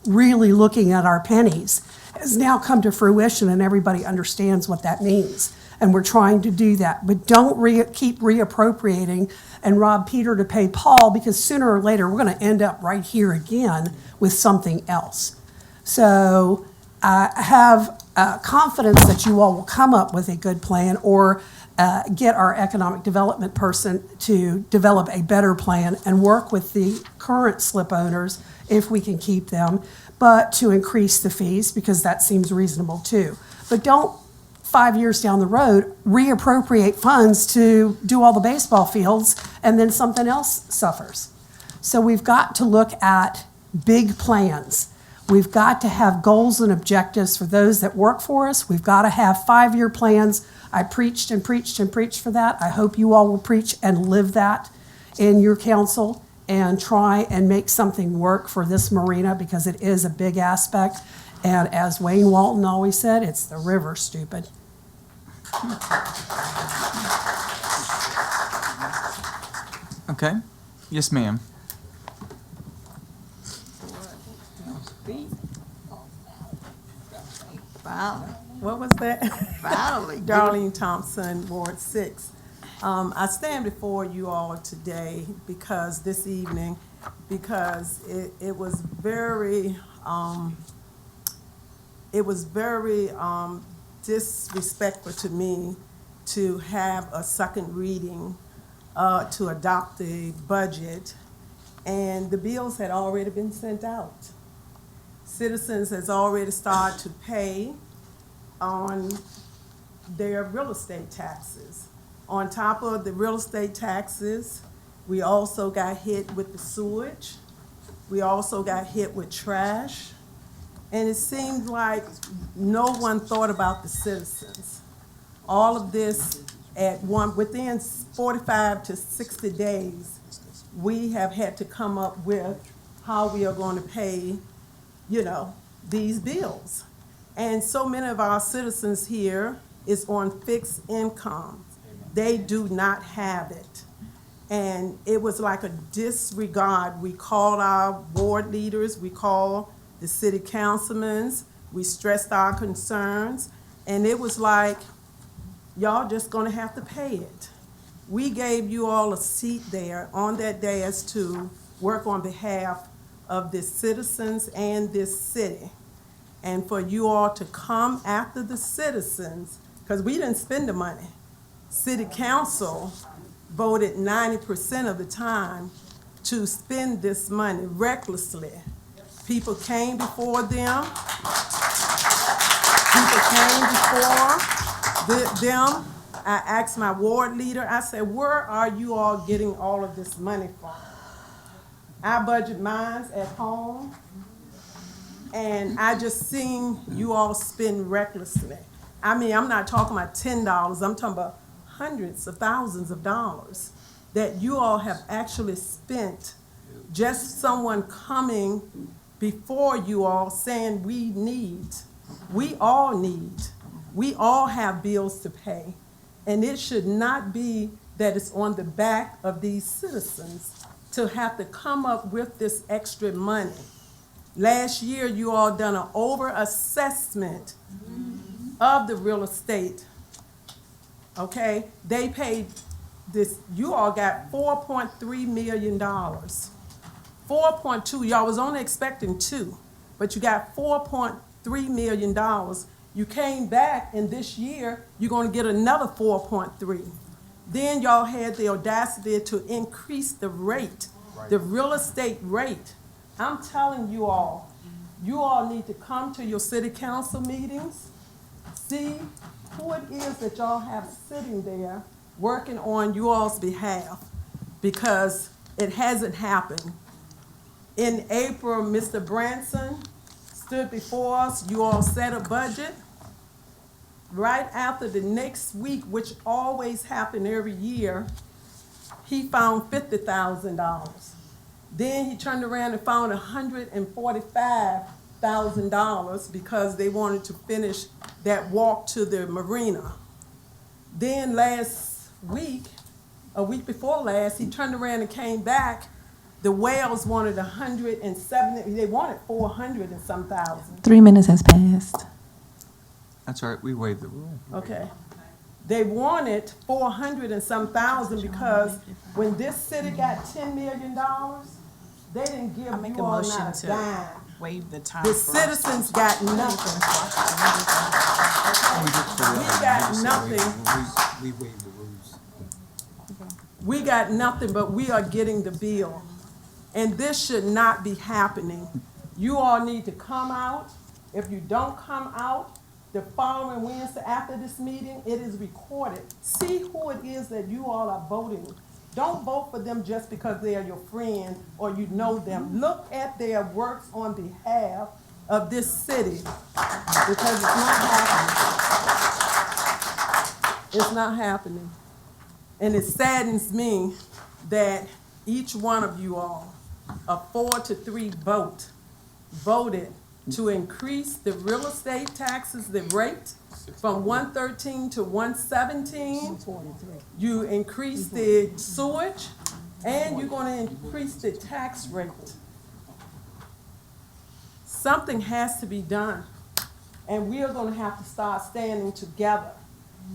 really looking at our pennies has now come to fruition, and everybody understands what that means. And we're trying to do that. But don't keep reappropriating and rob Peter to pay Paul, because sooner or later we're going to end up right here again with something else. So I have confidence that you all will come up with a good plan, or get our economic development person to develop a better plan and work with the current slip owners, if we can keep them, but to increase the fees, because that seems reasonable too. But don't 5 years down the road reappropriate funds to do all the baseball fields and then something else suffers. So we've got to look at big plans. We've got to have goals and objectives for those that work for us. We've got to have 5-year plans. I preached and preached and preached for that. I hope you all will preach and live that in your council and try and make something work for this marina, because it is a big aspect. And as Wayne Walton always said, it's the river, stupid. Okay. Yes, ma'am. What was that? Darlene Thompson, Ward 6. I stand before you all today because this evening, because it was very disrespectful to me to have a second reading to adopt the budget, and the bills had already been sent out. Citizens has already started to pay on their real estate taxes. On top of the real estate taxes, we also got hit with the sewage. We also got hit with trash. And it seemed like no one thought about the citizens. All of this within 45 to 60 days, we have had to come up with how we are going to pay, these bills. And so many of our citizens here is on fixed income. They do not have it. And it was like a disregard. We called our board leaders, we called the city councilmen, we stressed our concerns, and it was like, y'all just gonna have to pay it. We gave you all a seat there on that day as to work on behalf of the citizens and this city. and for you all to come after the citizens, because we didn't spend the money. City council voted 90% of the time to spend this money recklessly. People came before them. People came before them. I asked my ward leader, I said, where are you all getting all of this money from? I budget mines at home, and I just seen you all spend recklessly. I mean, I'm not talking about $10, I'm talking about hundreds of thousands of dollars that you all have actually spent. Just someone coming before you all saying we all need, we all have bills to pay. And it should not be that it's on the back of these citizens to have to come up with this extra money. Last year, you all done an over-assessment of the real estate. Okay, they paid this, you all got $4.3 million. 4.2, y'all was only expecting 2, but you got $4.3 million. You came back, and this year, you're gonna get another 4.3. Then y'all had the audacity to increase the rate, the real estate rate. I'm telling you all need to come to your city council meetings, see who it is that y'all have sitting there working on you all's behalf, because it hasn't happened. In April, Mr. Branson stood before us, you all set a budget. Right after the next week, which always happened every year, he found $50,000. Then he turned around and found $145,000 because they wanted to finish that walk to the marina. Then last week, a week before last, he turned around and came back. The Whales wanted 170, they wanted 400 and some thousand. 3 minutes has passed. That's all right, we waived the rule. Okay. They wanted 400 and some thousand because when this city got $10 million, they didn't give make you a all motion not a to dime. waive the time. The for- citizens got nothing. We got nothing. We waived the rules. We got nothing, but we are getting the bill. And this should not be happening. You all need to come out. If you don't come out, the following Wednesday after this meeting, it is recorded. See who it is that you all are voting. Don't vote for them just because they are your friend or you know them. Look at their works on behalf of this city, because it's not happening. It's not happening. And it saddens me that each one of you all, a 4-3 vote, voted to increase the real estate taxes, the rate from 113 to 117. You increase the sewage, and you're gonna increase the tax rate. Something has to be done, and we are gonna have to start standing together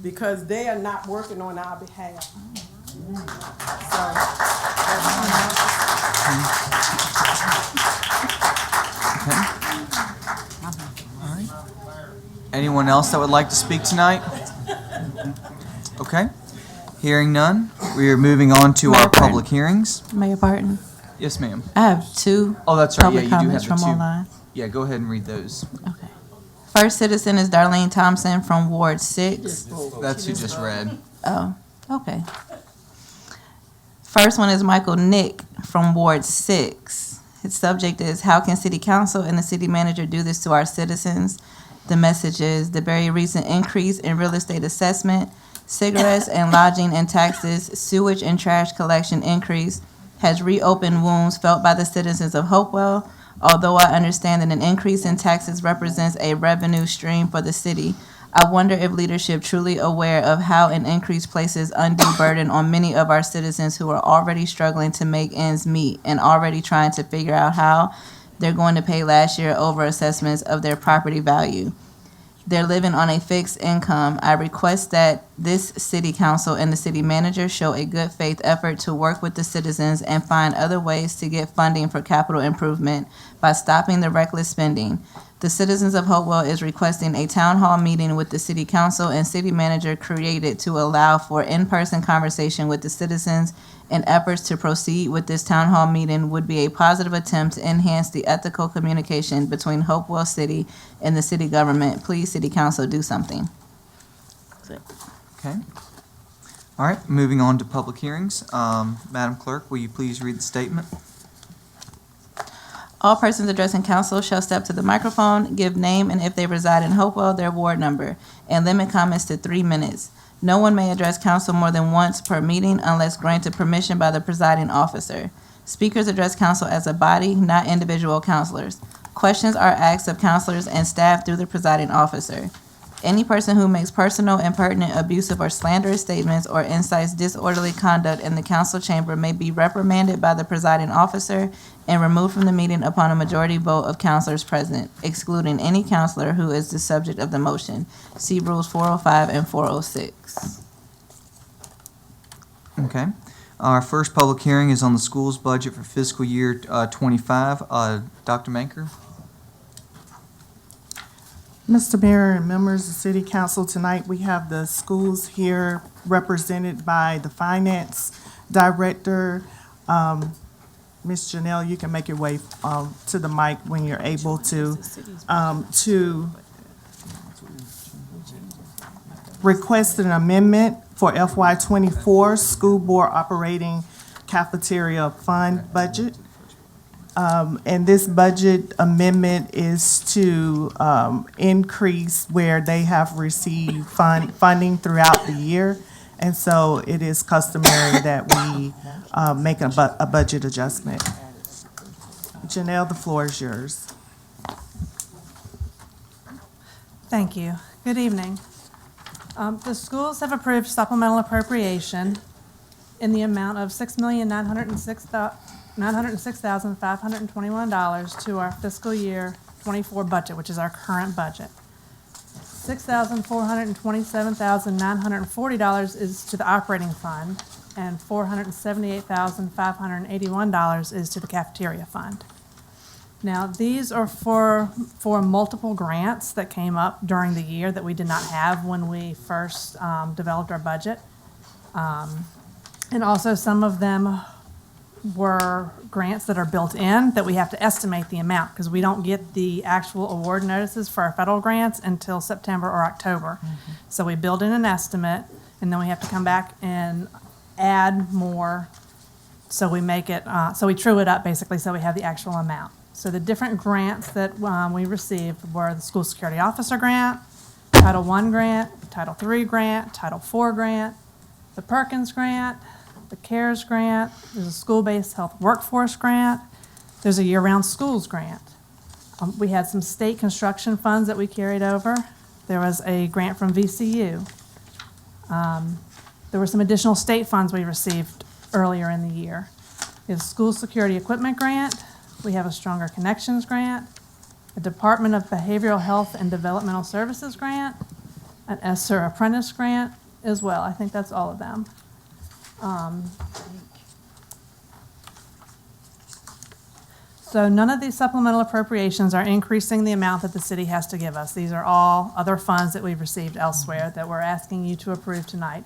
because they are not working on our behalf. Anyone else that would like to speak tonight? Okay. Hearing none, we are moving on to our public hearings. Mayor Barton, Yes, ma'am. I have 2 Oh, that's right. Yeah, public you do comments have the from 2. online. Yeah, go ahead and read those. Okay. First citizen is Darlene Thompson from Ward 6. That's who just read. Oh, okay. First one is Michael Nick from Ward 6. His subject is, how can city council and the city manager do this to our citizens? The message is, the very recent increase in real estate assessment, cigarettes and lodging and taxes, sewage and trash collection increase has reopened wounds felt by the citizens of Hopewell. Although I understand that an increase in taxes represents a revenue stream for the city, I wonder if leadership truly aware of how an increase places undue burden on many of our citizens who are already struggling to make ends meet and already trying to figure out how they're going to pay last year over assessments of their property value. They're living on a fixed income. I request that this city council and the city manager show a good faith effort to work with the citizens and find other ways to get funding for capital improvement by stopping the reckless spending. The citizens of Hopewell is requesting a town hall meeting with the city council and city manager created to allow for in-person conversation with the citizens, and efforts to proceed with this town hall meeting would be a positive attempt to enhance the ethical communication between Hopewell City and the city government. Please, city council, do something. Okay. All right, moving on to public hearings. Madam Clerk, will you please read the statement? All persons addressing council shall step to the microphone, give name, and if they reside in Hopewell, their ward number, and limit comments to 3 minutes. No one may address council more than once per meeting unless granted permission by the presiding officer. Speakers address council as a body, not individual councilors. Questions are asked of councilors and staff through the presiding officer. Any person who makes personal, impertinent, abusive, or slanderous statements or incites disorderly conduct in the council chamber may be reprimanded by the presiding officer and removed from the meeting upon a majority vote of councilors present, excluding any councilor who is the subject of the motion. See Rules 405 and 406. Okay. Our first public hearing is on the school's budget for fiscal year 25. Dr. Manker? Mr. Mayor and members of City Council, tonight we have the schools here represented by the Finance Director. Ms. Janelle, you can make your way to the mic when you're able to request an amendment for FY '24 School Board Operating Cafeteria Fund budget. And this budget amendment is to increase where they have received funding throughout the year. And so it is customary that we make a budget adjustment. Janelle, the floor is yours. Thank you. Good evening. The schools have approved supplemental appropriation in the amount of $6,906,521 to our fiscal year 24 budget, which is our current budget. $6,427,940 is to the operating fund, and $478,581 is to the cafeteria fund. Now, these are for multiple grants that came up during the year that we did not have when we first developed our budget. And also some of them were grants that are built in that we have to estimate the amount because we don't get the actual award notices for our federal grants until September or October. So we build in an estimate and then we have to come back and add more. So we make it, so we true it up basically so we have the actual amount. So the different grants that we received were the School Security Officer Grant, Title I Grant, Title III Grant, Title IV Grant, the Perkins Grant, the CARES Grant, there's a School-Based Health Workforce Grant, there's a Year-Round Schools Grant. We had some state construction funds that we carried over. There was a grant from VCU. There were some additional state funds we received earlier in the year. We have a School Security Equipment Grant, we have a Stronger Connections Grant, a Department of Behavioral Health and Developmental Services Grant, an ESSER Apprentice Grant as well. I think that's all of them. So none of these supplemental appropriations are increasing the amount that the city has to give us. These are all other funds that we've received elsewhere that we're asking you to approve tonight.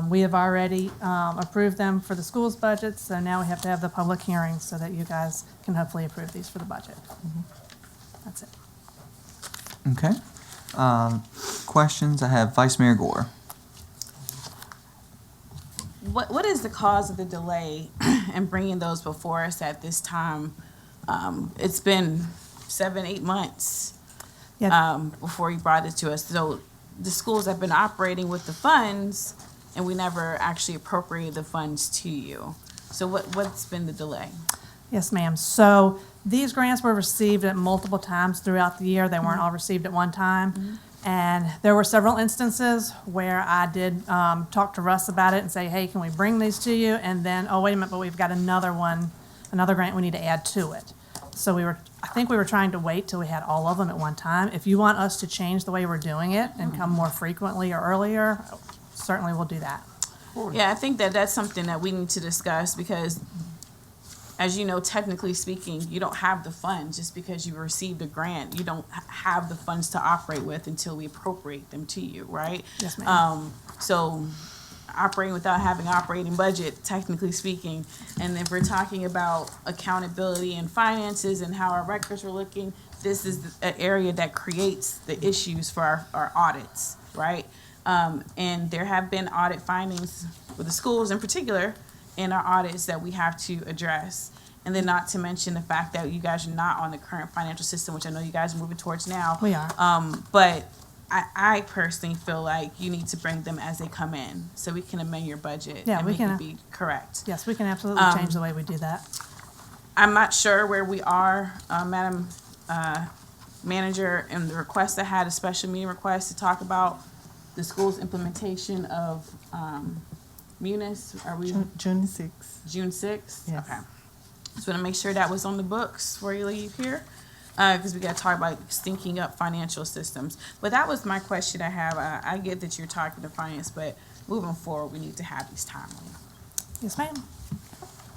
We have already approved them for the school's budget, so now we have to have the public hearings so that you guys can hopefully approve these for the budget. That's it. Okay. Questions? I have Vice Mayor Gore. What is the cause of the delay in bringing those before us at this time? It's been 7-8 months before you brought it to us. So the schools have been operating with the funds, and we never actually appropriated the funds to you. So what's been the delay? Yes, ma'am. So these grants were received at multiple times throughout the year. They weren't all received at one time. And there were several instances where I did talk to Russ about it and say, hey, can we bring these to you? And then, oh, wait a minute, but we've got another one, another grant we need to add to it. So I think we were trying to wait till we had all of them at one time. If you want us to change the way we're doing it and come more frequently or earlier, certainly we'll do that. Yeah, I think that's something that we need to discuss because as you know, technically speaking, you don't have the funds just because you received a grant. You don't have the funds to operate with until we appropriate them to you, right? Yes, ma'am. So operating without having operating budget, technically speaking, and if we're talking about accountability and finances and how our records are looking, this is an area that creates the issues for our audits, right? And there have been audit findings with the schools in particular in our audits that we have to address. And then not to mention the fact that you guys are not on the current financial system, which I know you guys are moving towards now. We are. But I personally feel like you need to bring them as they come in so we can amend your budget Yeah, and we make can. it be correct. Yes, we can absolutely change the way we do that. I'm not sure where we are, Madam Manager, in the request I had, a special meeting request to talk about the school's implementation of Munis. Are we? June 6th. June 6th? Yes. Okay. Just want to make sure that was on the books before you leave here, because we got to talk about syncing up financial systems. But that was my question I have. I get that you're talking to finance, but moving forward, we need to have these timely. Yes, ma'am.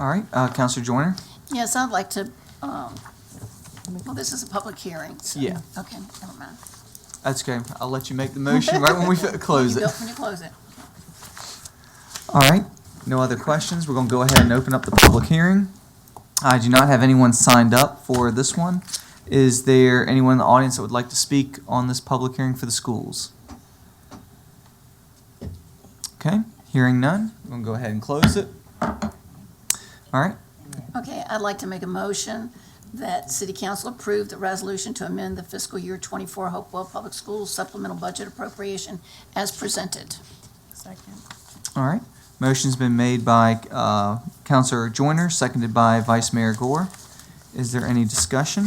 All right, Counselor Joyner? Yes, I'd like to, well, this is a public hearing, so. Yeah. Okay, never mind. That's okay. I'll let you make the motion right when we close it. When you close it. All right, no other questions. We're going to go ahead and open up the public hearing. I do not have anyone signed up for this one. Is there anyone in the audience that would like to speak on this public hearing for the schools? Okay, hearing none, we're going to go ahead and close it. All right, Okay, I'd like to make a motion that City Council approve the resolution to amend the fiscal year 24 Hopewell Public Schools supplemental budget appropriation as presented. Second. all right. Motion's been made by Counselor Joyner, seconded by Vice Mayor Gore. Is there any discussion?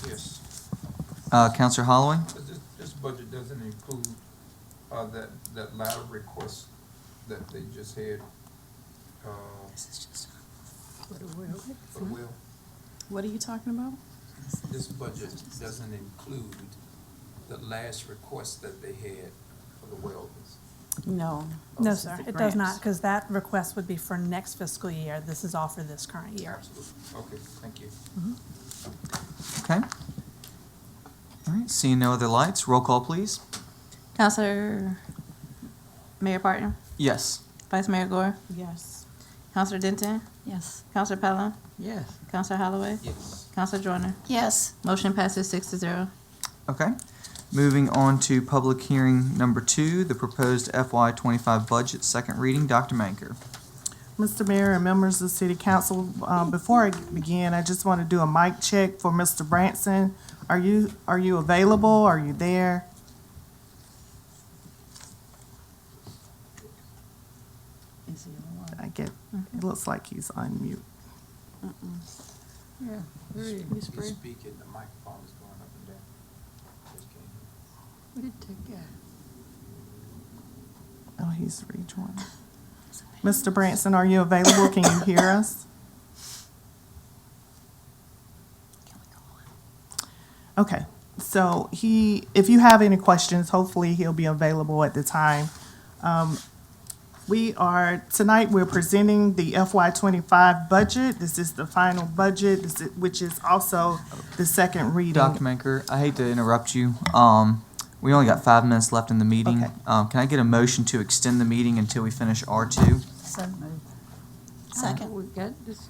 Yes. Counselor Holloway? This budget doesn't include that ladder request that they just had. For the well. What are you talking about? This budget doesn't include the last request that they had for the well. No. No, Those sir, are the it does not, grants. because that request would be for next fiscal year. This is all for this current year. Okay, thank you. Okay. All right, seeing no other lights, roll call, please. Counselor Mayor Parton, Yes. Vice Mayor Gore, Yes. Counselor Denton, Yes. Counselor Pelham, Yes. Counselor Holloway, Yes. Counselor Joyner. Yes. Motion passes 6-0. Okay. Moving on to public hearing number 2, the proposed FY25 budget, second reading. Dr. Manker. Mr. Mayor and members of City Council, before I begin, I just want to do a mic check for Mr. Branson. Are you available? Are you there? Is he on? I get, it looks like he's on mute. Yeah. He's free. Speaking, the microphone is going up and down. Just can't hear. What did it take that? Oh, he's rejoined. Mr. Branson, are you available? Can you hear us? Okay, so if you have any questions, hopefully he'll be available at the time. Tonight we're presenting the FY25 budget. This is the final budget, which is also the second reading. Dr. Manker, I hate to interrupt you. We only got 5 minutes left in the meeting. Okay. Can I get a motion to extend the meeting until we finish R2? Second. We got this.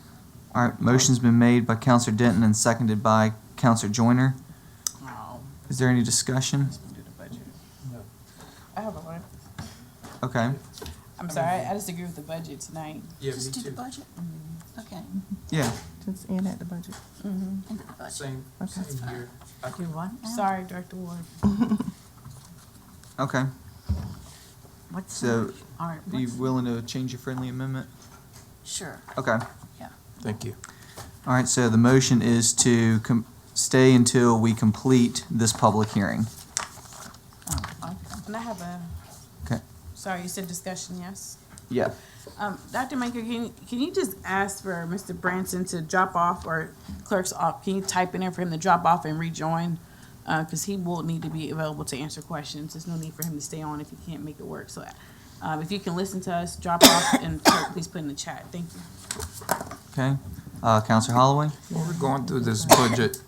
All right, motion's been made by Counselor Denton and seconded by Counselor Joyner. Is there any discussion? I have a one. Okay. I'm sorry, I disagree with the budget tonight. Yeah, Just me do the too. budget? Okay. Yeah. Just in at the budget. Into the budget. Same here. Do what? Sorry, Director Ward. Okay. What's So, all right, are you willing to change your friendly amendment? Sure. Okay. Yeah. Thank you. All right, so the motion is to stay until we complete this public hearing. And I have a, Okay. sorry, you said discussion, yes? Yeah. Dr. Maker, can you just ask for Mr. Branson to drop off, or clerk's off, can you type in there for him to drop off and rejoin? Because he will need to be available to answer questions. There's no need for him to stay on if he can't make it work. So if you can listen to us, drop off, and clerk, please put in the chat. Thank you. Okay. Counselor Holloway? When we're going through this budget,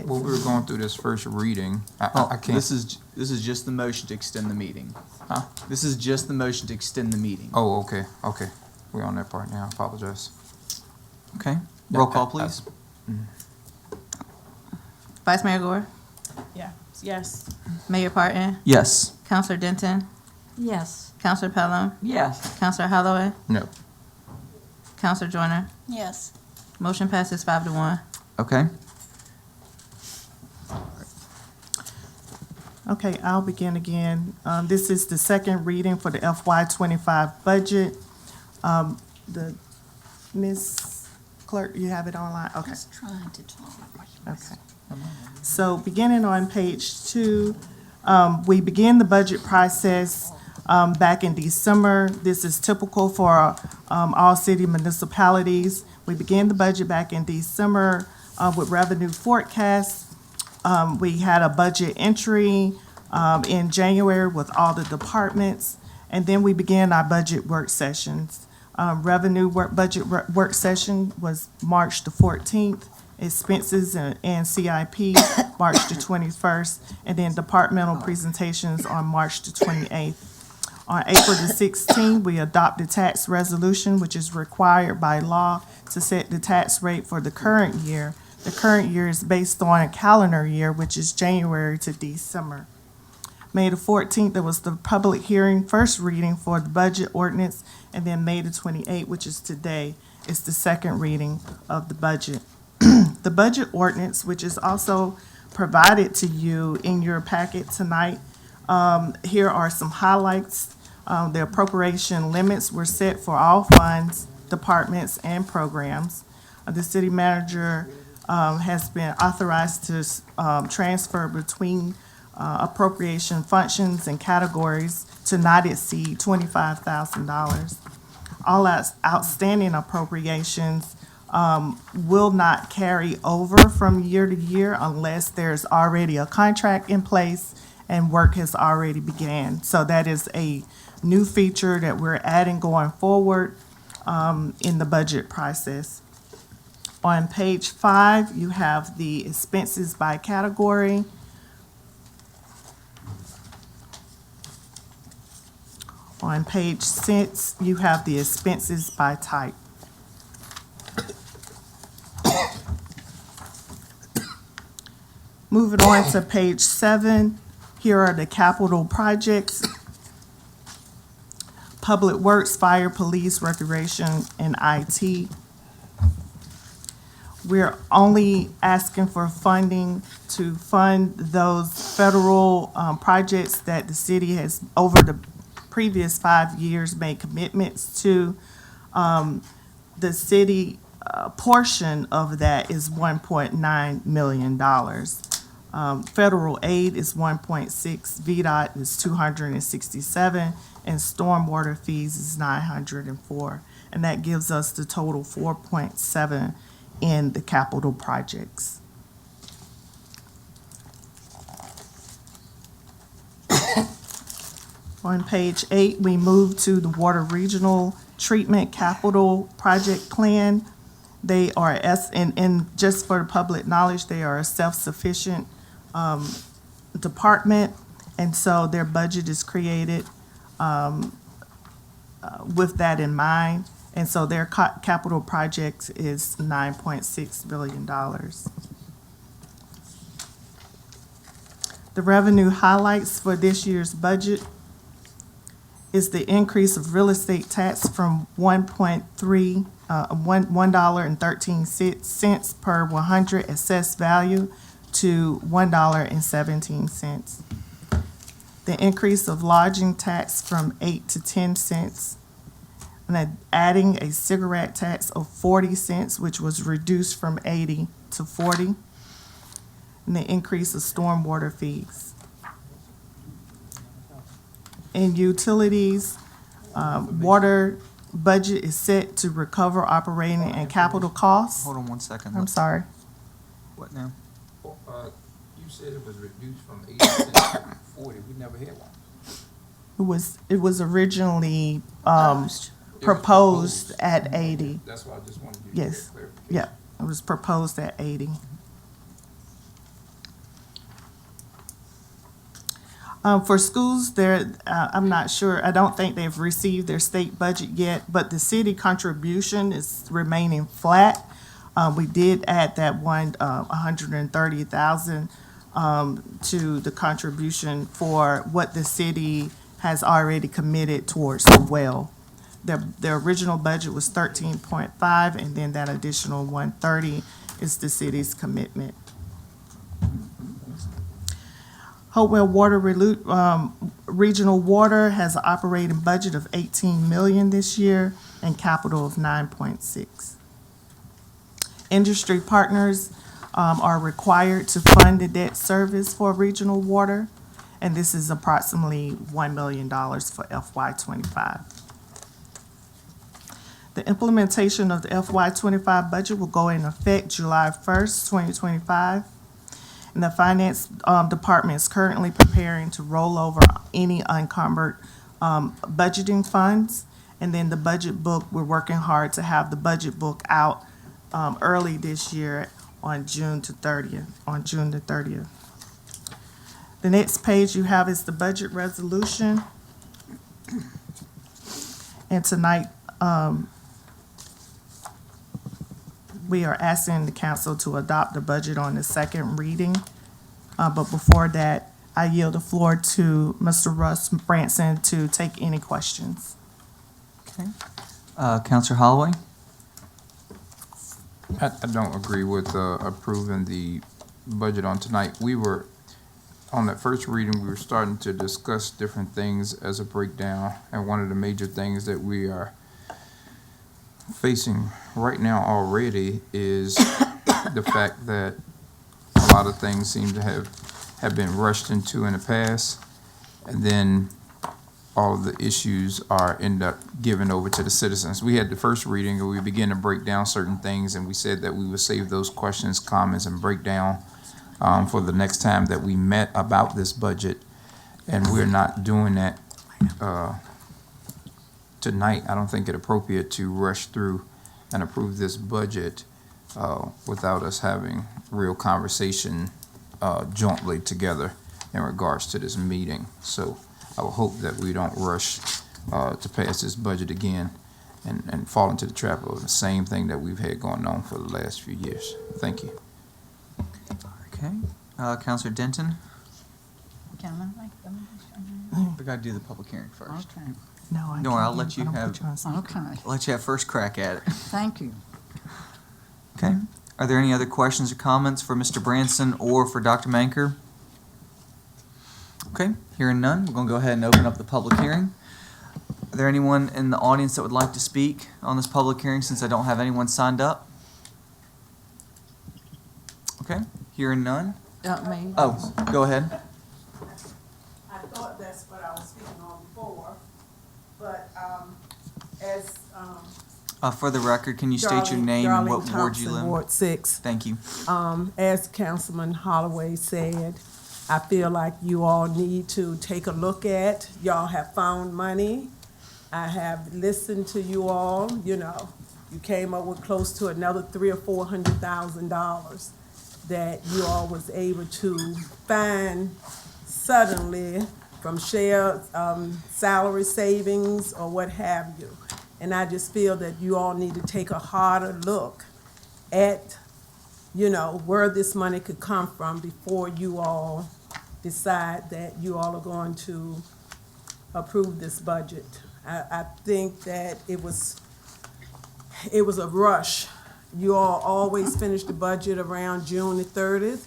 when we were going through this first reading, I can't. This is just the motion to extend the meeting. Huh? This is just the motion to extend the meeting. Oh, okay, okay. We're on that part now. I apologize. Okay. Roll call, please. Vice Mayor Gore, Yes. Mayor Parton, Yes. Counselor Denton, Yes. Counselor Pelham, Yes. Counselor Holloway, No. Counselor Joyner. Yes. Motion passes 5-1. Okay. Okay, I'll begin again. This is the second reading for the FY25 budget. The Ms. Clerk, you have it online? Okay. Just trying to talk. Okay. So beginning on page 2, we began the budget process back in December. This is typical for all city municipalities. We began the budget back in December with revenue forecasts. We had a budget entry in January with all the departments, and then we began our budget work sessions. Budget work session was March the 14th. Expenses and CIP, March the 21st, and then departmental presentations on March the 28th. On April the 16th, we adopted tax resolution, which is required by law to set the tax rate for the current year. The current year is based on a calendar year, which is January to December. May the 14th, there was the public hearing, first reading for the budget ordinance, and then May the 28th, which is today, is the second reading of the budget. The budget ordinance, which is also provided to you in your packet tonight, here are some highlights. The appropriation limits were set for all funds, departments, and programs. The city manager has been authorized to transfer between appropriation functions and categories to not exceed $25,000. All outstanding appropriations will not carry over from year to year unless there's already a contract in place and work has already began. So that is a new feature that we're adding going forward in the budget process. On page 5, you have the expenses by category. On page 6, you have the expenses by type. Moving on to page 7, here are the capital projects. Public Works, Fire, Police, Recreation, and IT. We're only asking for funding to fund those federal projects that the city has, over the previous 5 years, made commitments to. The city portion of that is $1.9 million. Federal aid is 1.6, VDOT is 267, and stormwater fees is 904. And that gives us the total 4.7 in the capital projects. On page 8, we move to the Water Regional Treatment Capital Project Plan. They are, and just for the public knowledge, they are a self-sufficient department, and so their budget is created with that in mind, and so their capital project is $9.6 billion. The revenue highlights for this year's budget is the increase of real estate tax from $1.13 per 100 assessed value to $1.17. The increase of lodging tax from 8 to 10 cents, and then adding a cigarette tax of 40 cents, which was reduced from 80 to 40, and the increase of stormwater fees. In utilities, water budget is set to recover operating and capital costs. Hold on 1 second. I'm sorry. What now? You said it was reduced from 80 to 40. We never had one. It was originally, proposed at 80. That's why I just wanted you to Yes, yeah, it was proposed at 80. For schools, I'm not sure, I don't think they've received their state budget yet, but the city contribution is remaining flat. We did add that 130,000 to the contribution for what the city has already committed towards the well. The original budget was 13.5, and then that additional 130 is the city's commitment. Hopewell Water Regional Water has an operating budget of 18 million this year and capital of 9.6. Industry partners are required to fund the debt service for regional water, and this is approximately $1 million for FY25. The implementation of the FY25 budget will go in effect July 1st, 2025. And the finance department is currently preparing to roll over any encumbered budgeting funds. And then the budget book, we're working hard to have the budget book out early this year on June the 30th. The next page you have is the budget resolution. And tonight, we are asking the council to adopt the budget on the second reading. But before that, I yield the floor to Mr. Russ Branson to take any questions. Okay. Counselor Holloway? I don't agree with approving the budget on tonight. We were, on that first reading, we were starting to discuss different things as a breakdown. And one of the major things that we are facing right now already is the fact that a lot of things seem to have been rushed into in the past, and then all of the issues end up given over to the citizens. We had the first reading and we began to break down certain things, and we said that we would save those questions, comments, and breakdown for the next time that we met about this budget, and we're not doing that tonight. I don't think it appropriate to rush through and approve this budget without us having real conversation jointly together in regards to this meeting. So I will hope that we don't rush to pass this budget again and fall into the trap of the same thing that we've had going on for the last few years. Thank you. Okay. Counselor Denton? Can I make the motion? We gotta do the public hearing first. Okay. No, I No, I'll can't. let you I don't have- put you on speaker. Okay, I'll let you have first crack at it. thank you. Okay. Are there any other questions or comments for Mr. Branson or for Dr. Manker? Okay, hearing none, we're gonna go ahead and open up the public hearing. Are there anyone in the audience that would like to speak on this public hearing since I don't have anyone signed up? Okay, hearing none. Me. Oh, go ahead. I thought that's what I was speaking on before, but, as, For the record, can you state your name and what ward you live in? Ward 6. Thank you. As Councilman Holloway said, I feel like you all need to take a look at, y'all have found money. I have listened to you all, you know, you came up with close to another $300,000 or $400,000 that you all was able to find suddenly from share, salary savings or what have you. And I just feel that you all need to take a harder look at, you know, where this money could come from before you all decide that you all are going to approve this budget. I think that it was a rush. You all always finish the budget around June the 30th.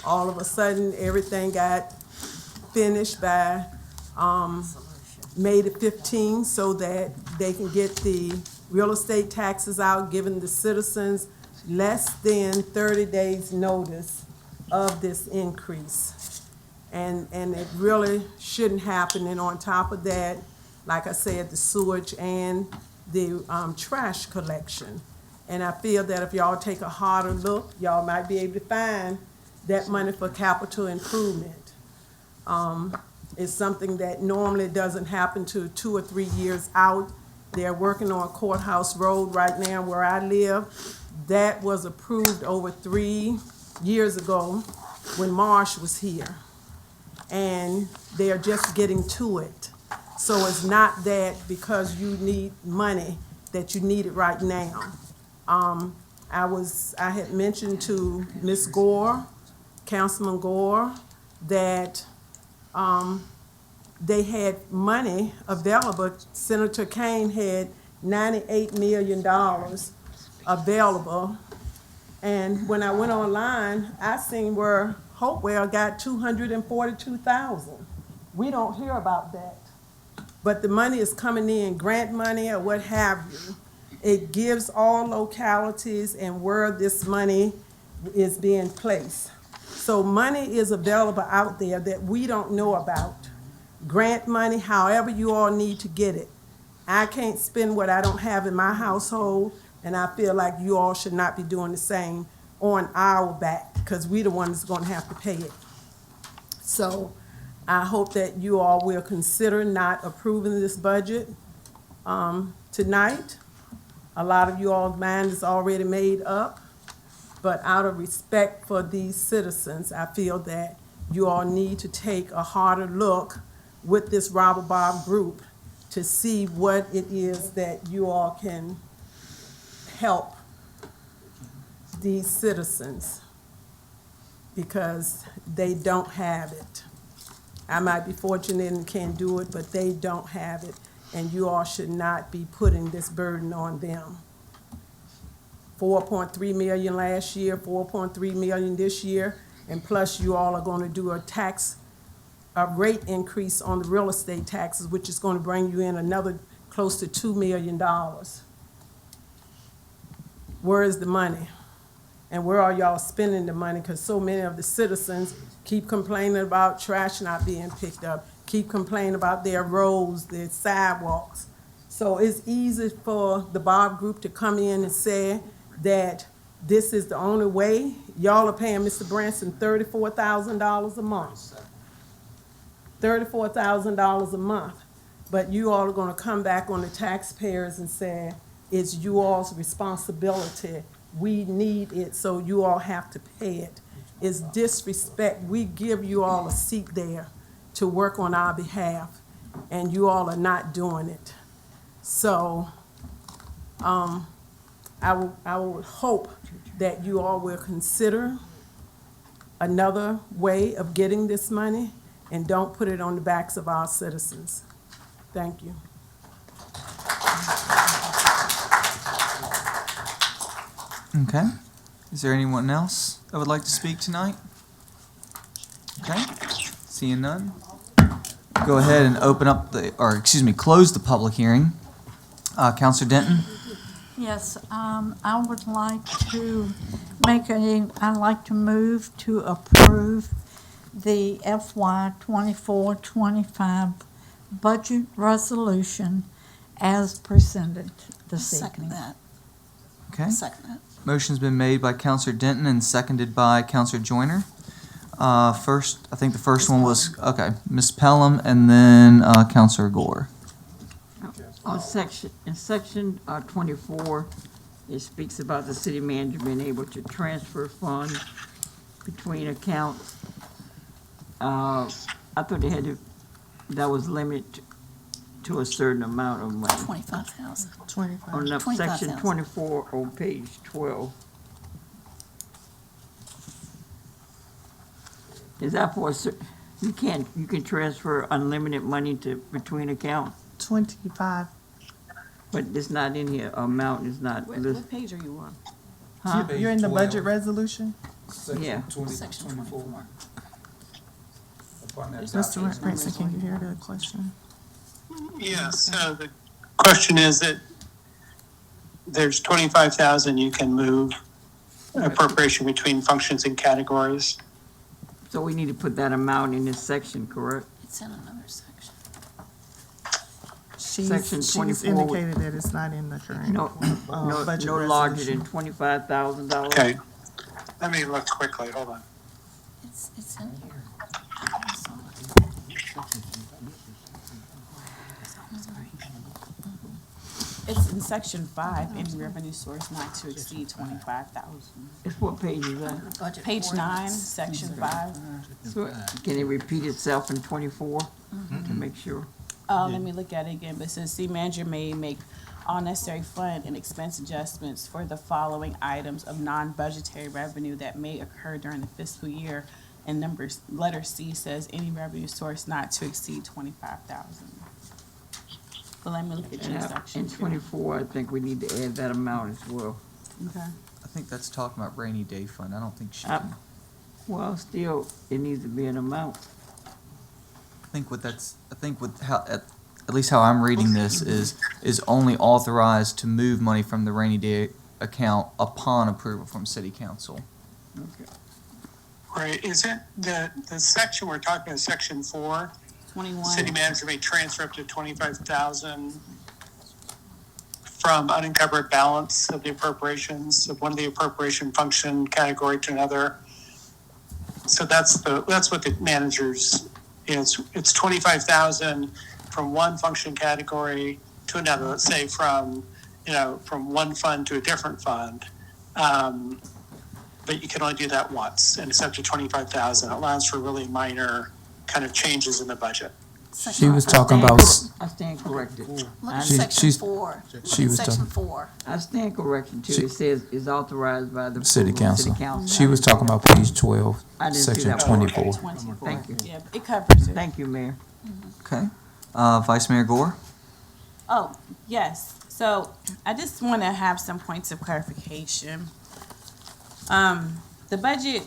All of a sudden, everything got finished by May the 15th so that they can get the real estate taxes out, giving the citizens less than 30 days' notice of this increase. And it really shouldn't happen. And on top of that, like I said, the sewage and the trash collection. And I feel that if y'all take a harder look, y'all might be able to find that money for capital improvement. It's something that normally doesn't happen to 2 or 3 years out, They're working on Courthouse Road right now where I live. That was approved over 3 years ago when Marsh was here. And they're just getting to it. So it's not that because you need money that you need it right now. I had mentioned to Ms. Gore, Councilman Gore, that they had money available. Senator Kane had $98 million available. And when I went online, I seen where Hopewell got $242,000. We don't hear about that. But the money is coming in, grant money or what have you. It gives all localities and where this money is being placed. So money is available out there that we don't know about. Grant money, however you all need to get it. I can't spend what I don't have in my household, and I feel like you all should not be doing the same on our back, because we the ones going to have to pay it. So I hope that you all will consider not approving this budget tonight. A lot of you all's mind is already made up, but out of respect for these citizens, I feel that you all need to take a harder look with this Robert Bob group to see what it is that you all can help these citizens, because they don't have it. I might be fortunate and can do it, but they don't have it, and you all should not be putting this burden on them. 4.3 million last year, 4.3 million this year, and plus you all are going to do a rate increase on the real estate taxes, which is going to bring you in another close to $2 million. Where is the money? And where are y'all spending the money? Because so many of the citizens keep complaining about trash not being picked up, keep complaining about their roads, their sidewalks. So it's easy for the Bob group to come in and say that this is the only way. Y'all are paying Mr. Branson $34,000 a month. $34,000 a month. But you all are going to come back on the taxpayers and say, it's you all's responsibility. We need it, so you all have to pay it. It's disrespect. We give you all a seat there to work on our behalf, and you all are not doing it. So I would hope that you all will consider another way of getting this money and don't put it on the backs of our citizens. Thank you. Okay. Is there anyone else that would like to speak tonight? Okay. Seeing none. Go ahead and close the public hearing. Counselor Denton? Yes, I would like to I'd like to move to approve the FY 24-25 budget resolution as presented this evening. Second that. Okay. Second that. Motion's been made by Counselor Denton and seconded by Counselor Joyner. I think the first one was, Ms. Pelham and then Counselor Gore. In section 24, it speaks about the city manager being able to transfer funds between accounts. I thought that was limited to a certain amount of money. 25,000. On section 24 on page 12. Is that for you can transfer unlimited money between accounts? 25. But it's not in here, amount is not listed. What page are you on? Huh? You're in the budget resolution? Yeah. Section 24. Mr. Branson, can you hear the question? Yes, the question is that there's 25,000 you can move appropriation between functions and categories. So we need to put that amount in this section, correct? It's in another section. Section She's 24 indicated that it's not in the current budget no larger resolution. than $25,000. Okay, let me look quickly, hold on. It's in here. It's in section 5, any revenue source not to exceed 25,000. It's what page is that? Page 9, section 5. So, can it repeat itself in 24 to make sure? Let me look at it again, but it says, city manager may make all necessary fund and expense adjustments for the following items of non-budgetary revenue that may occur during the fiscal year. And letter C says, any revenue source not to exceed 25,000. But let me look at your section. In 24, I think we need to add that amount as well. Okay. I think that's talking about rainy day fund. I don't think she. Well, still, it needs to be an amount. I think with how, at least how I'm reading this is only authorized to move money from the rainy day account upon approval from city council. Okay. Right, is it the section we're talking about, section 4? 21. City manager may transfer up to 25,000 from unencumbered balance of the appropriations of one of the appropriation function category to another. So that's what the managers is. It's 25,000 from one function category to another. Let's say from one fund to a different fund. But you can only do that once, and it's up to 25,000. It allows for really minor kind of changes in the budget. She was talking about. I stand corrected. Look at She- section she's- 4. she was Section talking- 4. I stand corrected too. It says is authorized by the City approval of council. City council. She was talking about page 12, I didn't see section that. 24. 24. Thank you. Yeah, it covers it. Thank you, Mayor. Okay. Vice Mayor Gore? Oh, yes. So I just want to have some points of clarification. The budget,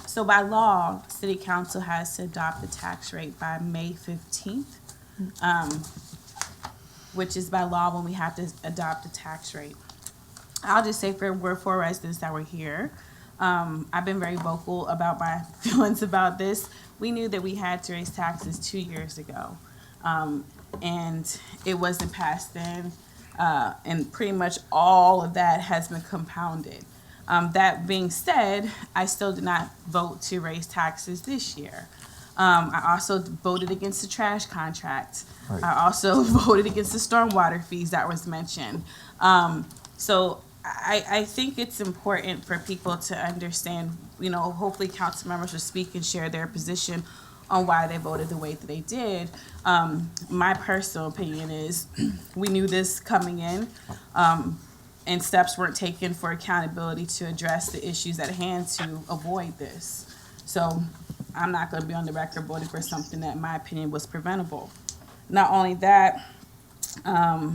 so by law, city council has to adopt the tax rate by May 15th, which is by law when we have to adopt the tax rate. I'll just say we're four residents that were here. I've been very vocal about my feelings about this. We knew that we had to raise taxes 2 years ago. And it wasn't passed then. And pretty much all of that has been compounded. That being said, I still did not vote to raise taxes this year. I also voted against the trash contract. Right. I also voted against the stormwater fees that was mentioned. So I think it's important for people to understand, hopefully council members will speak and share their position on why they voted the way that they did. My personal opinion is we knew this coming in, and steps weren't taken for accountability to address the issues at hand to avoid this. So I'm not going to be on the record voting for something that, in my opinion, was preventable. Not only that, I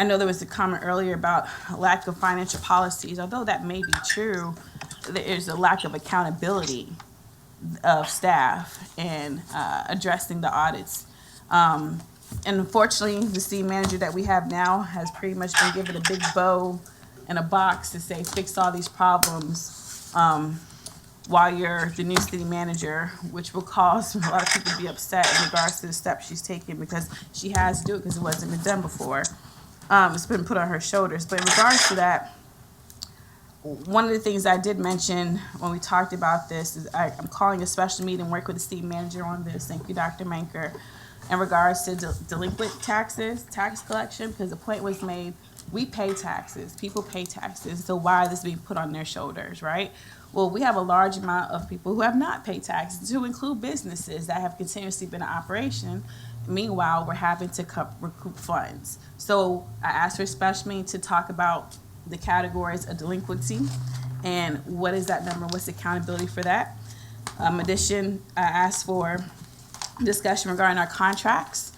know there was a comment earlier about lack of financial policies. Although that may be true, there is a lack of accountability of staff and addressing the audits. And unfortunately, the city manager that we have now has pretty much been given a big bow and a box to say, fix all these problems while you're the new city manager, which will cause a lot of people to be upset in regards to the steps she's taking because she has to do it because it wasn't been done before. It's been put on her shoulders. But in regards to that, one of the things I did mention when we talked about this is I'm calling a special meeting, work with the city manager on this. Thank you, Dr. Manker. In regards to delinquent taxes, tax collection, because the point was made, we pay taxes, people pay taxes, so why is this being put on their shoulders, right? Well, we have a large amount of people who have not paid taxes, to include businesses that have continuously been in operation. Meanwhile, we're having to recoup funds. So I asked for a special meeting to talk about the categories of delinquency and what is that number, what's the accountability for that. In addition, I asked for discussion regarding our contracts.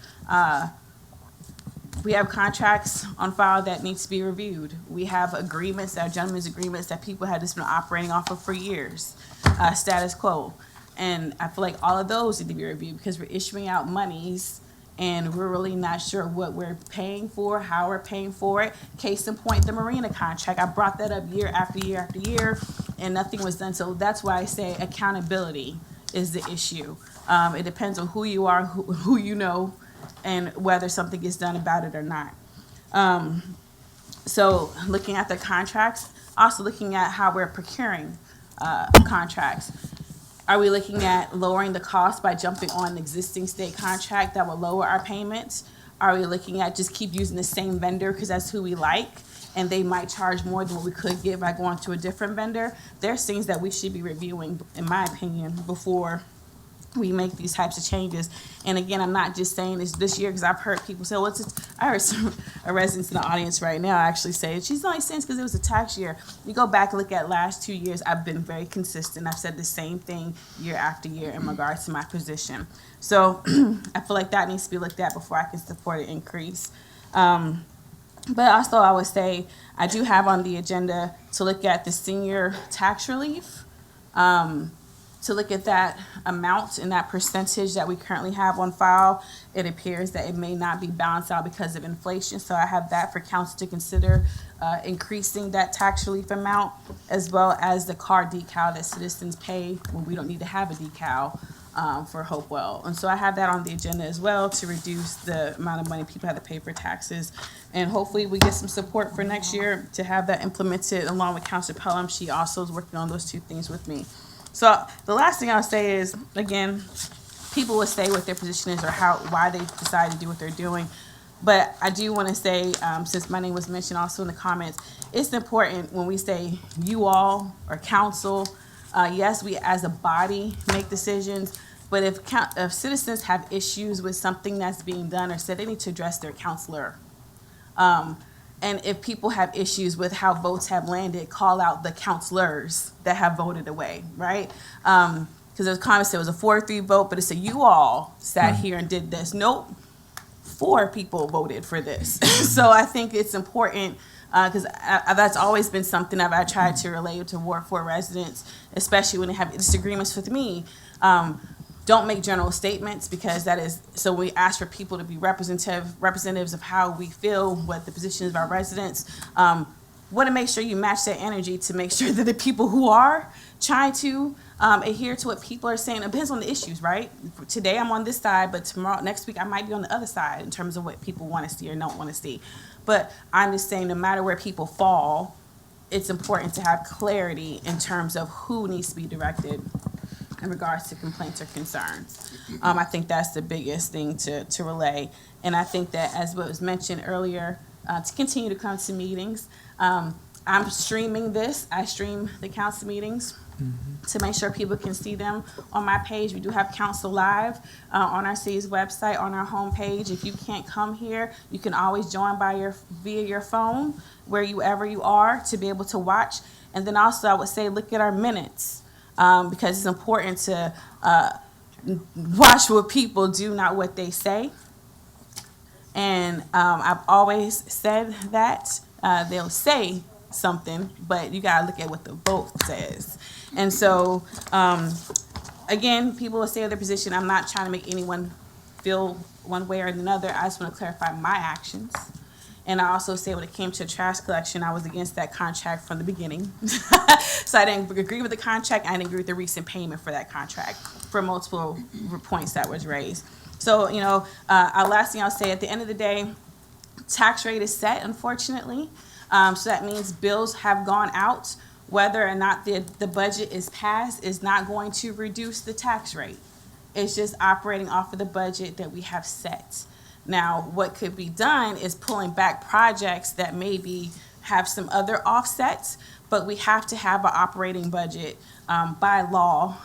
We have contracts on file that needs to be reviewed. We have agreements that are gentlemen's agreements that people have just been operating off of for years, status quo. And I feel like all of those need to be reviewed because we're issuing out monies and we're really not sure what we're paying for, how we're paying for it. Case in point, the marina contract. I brought that up year after year after year and nothing was done. So that's why I say accountability is the issue. It depends on who you are, who you know, and whether something gets done about it or not. So looking at the contracts, also looking at how we're procuring contracts. Are we looking at lowering the cost by jumping on an existing state contract that will lower our payments? are we looking at just keep using the same vendor because that's who we like, and they might charge more than what we could get by going to a different vendor? There's things that we should be reviewing, in my opinion, before we make these types of changes. And again, I'm not just saying this year because I've heard people say, well, I heard a resident in the audience right now actually say, she's only saying because it was a tax year. You go back and look at last 2 years, I've been very consistent. I've said the same thing year after year in regards to my position. So I feel like that needs to be looked at before I can support an increase. But also I would say I do have on the agenda to look at the senior tax relief, to look at that amount and that percentage that we currently have on file. It appears that it may not be balanced out because of inflation. So I have that for council to consider, increasing that tax relief amount, as well as the car decal that citizens pay when we don't need to have a decal for Hopewell. And so I have that on the agenda as well to reduce the amount of money people have to pay for taxes. And hopefully we get some support for next year to have that implemented along with Councilor Pelham. She also is working on those two things with me. So the last thing I'll say is, again, people will say what their position is or why they decide to do what they're doing. But I do want to say, since my name was mentioned also in the comments, it's important when we say you all or council, yes, we as a body make decisions, but if citizens have issues with something that's being done or said, they need to address their counselor. And if people have issues with how votes have landed, call out the counselors that have voted away, right? Because there's comments, there was a 4-3 vote, but it's a you all sat here and did this. Nope, 4 people voted for this. So I think it's important, because that's always been something I've tried to relay to Ward 4 residents, especially when they have disagreements with me. Don't make general statements, because that is, so we ask for people to be representatives of how we feel, what the positions of our residents. Want to make sure you match that energy to make sure that the people who are trying to adhere to what people are saying, it depends on the issues, right? Today I'm on this side, but next week I might be on the other side in terms of what people want to see or don't want to see. But I'm just saying, no matter where people fall, it's important to have clarity in terms of who needs to be directed in regards to complaints or concerns. I think that's the biggest thing to relay. And I think that, as what was mentioned earlier, to continue to come to meetings. I'm streaming this. I stream the council meetings to make sure people can see them on my page. We do have Council Live on our city's website, on our homepage. If you can't come here, you can always join via your phone, wherever you are, to be able to watch. And then also, I would say, look at our minutes. Because it's important to watch what people do, not what they say. And I've always said that they'll say something, but you gotta look at what the vote says. And so, again, people will say their position. I'm not trying to make anyone feel one way or another. I just want to clarify my actions. And I also say when it came to trash collection, I was against that contract from the beginning. So I didn't agree with the contract. I didn't agree with the recent payment for that contract for multiple points that was raised. So, last thing I'll say, at the end of the day, tax rate is set, unfortunately. So that means bills have gone out. Whether or not the budget is passed is not going to reduce the tax rate. It's just operating off of the budget that we have set. Now, what could be done is pulling back projects that maybe have some other offsets, but we have to have an operating budget by law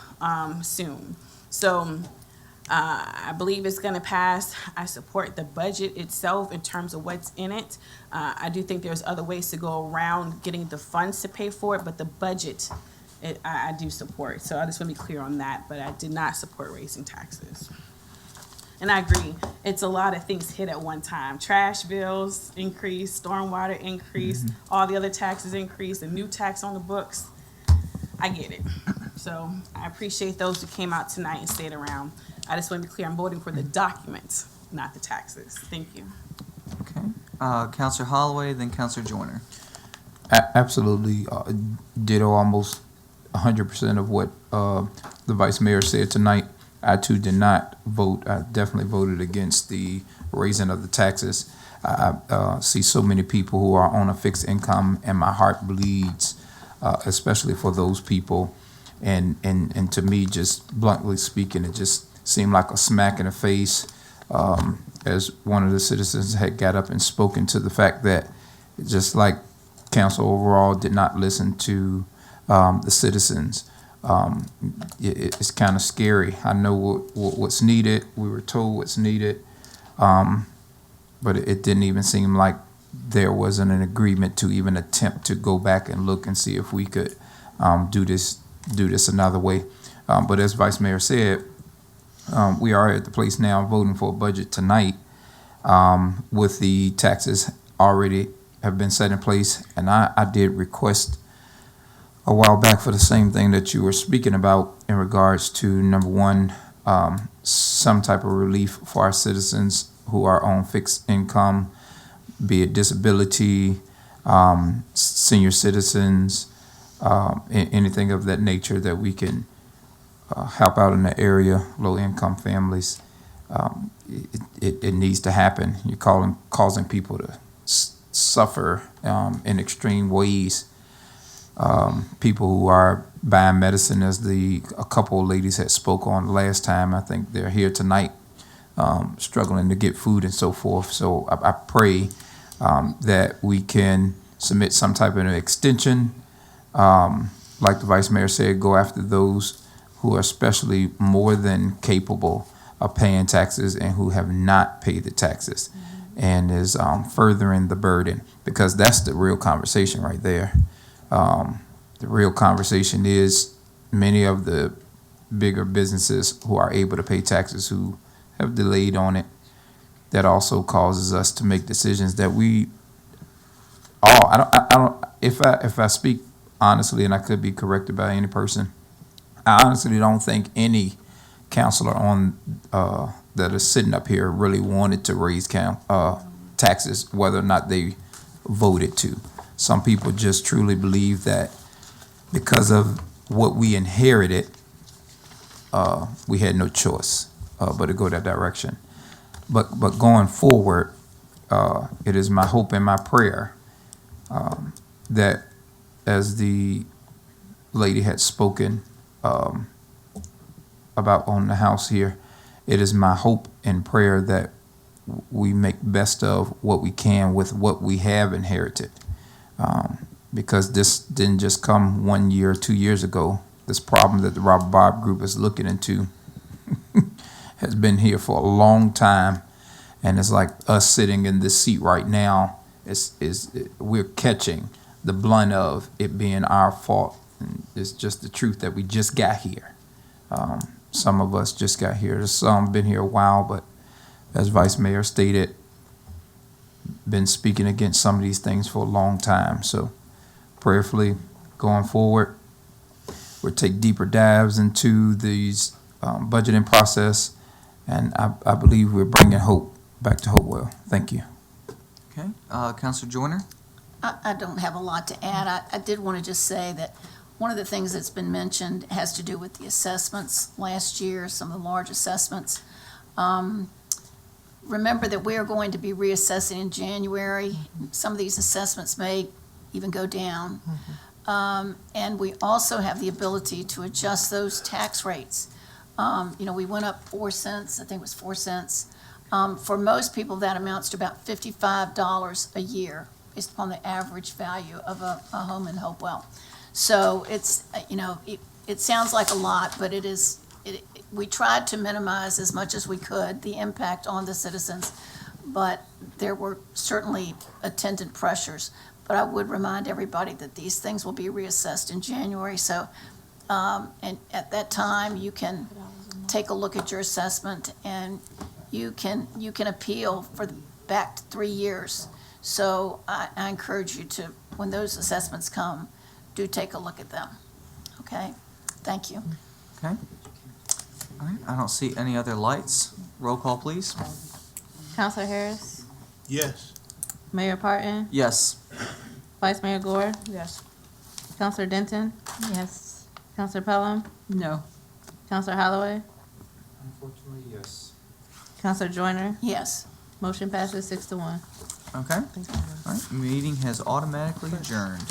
soon. So I believe it's going to pass. I support the budget itself in terms of what's in it. I do think there's other ways to go around getting the funds to pay for it, but the budget, I do support. So I just want to be clear on that, but I did not support raising taxes. And I agree, it's a lot of things hit at one time. Trash bills increase, stormwater increase, all the other taxes increase, a new tax on the books. I get it. So I appreciate those who came out tonight and stayed around. I just want to be clear, I'm voting for the documents, not the taxes. Thank you. Okay. Counselor Holloway, then Counselor Joyner. Absolutely. Ditto almost 100% of what the Vice Mayor said tonight. I too did not vote. I definitely voted against the raising of the taxes. I see so many people who are on a fixed income, and my heart bleeds, especially for those people. And to me, just bluntly speaking, it just seemed like a smack in the face. as one of the citizens had got up and spoken to the fact that just like council overall did not listen to the citizens, it's kind of scary. I know what's needed. We were told what's needed, but it didn't even seem like there wasn't an agreement to even attempt to go back and look and see if we could do this another way. But as Vice Mayor said, we are at the place now voting for a budget tonight with the taxes already have been set in place. And I did request a while back for the same thing that you were speaking about in regards to, number one, some type of relief for our citizens who are on fixed income, be it disability, senior citizens, anything of that nature that we can help out in the area, low-income families. It needs to happen. You're causing people to suffer in extreme ways. People who are buying medicine, as a couple of ladies had spoke on last time, I think they're here tonight, struggling to get food and so forth. So I pray that we can submit some type of an extension. Like the Vice Mayor said, go after those who are especially more than capable of paying taxes and who have not paid the taxes, and is furthering the burden, because that's the real conversation right there. The real conversation is many of the bigger businesses who are able to pay taxes who have delayed on it. That also causes us to make decisions that we all, I don't, if I speak honestly, and I could be corrected by any person, I honestly don't think any counselor on that is sitting up here really wanted to raise taxes, whether or not they voted to. Some people just truly believe that because of what we inherited, we had no choice but to go that direction. But going forward, it is my hope and my prayer that, as the lady had spoken about on the house here, it is my hope and prayer that we make best of what we can with what we have inherited. Because this didn't just come 1 year, 2 years ago. This problem that the Robert Bob Group is looking into has been here for a long time, and it's like us sitting in this seat right now we're catching the blunt of it being our fault. And it's just the truth that we just got here. Some of us just got here. There's some been here a while, but as Vice Mayor stated, been speaking against some of these things for a long time. So prayerfully going forward, we'll take deeper dives into these budgeting process, and I believe we're bringing hope back to Hopewell. Thank you. Okay, Councilor Joyner? I don't have a lot to add. I did want to just say that one of the things that's been mentioned has to do with the assessments last year, some of the large assessments. Remember that we are going to be reassessing in January. Some of these assessments may even go down. And we also have the ability to adjust those tax rates. We went up 4 cents, I think it was 4 cents. For most people, that amounts to about $55 a year, based upon the average value of a home in Hopewell. So it's, it sounds like a lot, but we tried to minimize as much as we could the impact on the citizens, but there were certainly attendant pressures. But I would remind everybody that these things will be reassessed in January. So, and at that time, you can take a look at your assessment, and you can appeal for back to 3 years. So I encourage you to, when those assessments come, do take a look at them. Okay? Thank you. Okay. All right, I don't see any other lights. Roll call, please. Counselor Harris? Yes. Mayor Parton? Yes. Vice Mayor Gore? Yes. Counselor Denton? Yes. Counselor Pelham? No. Counselor Holloway? Unfortunately, yes. Counselor Joyner? Yes. Motion passes 6-1. Okay. All right, meeting has automatically adjourned.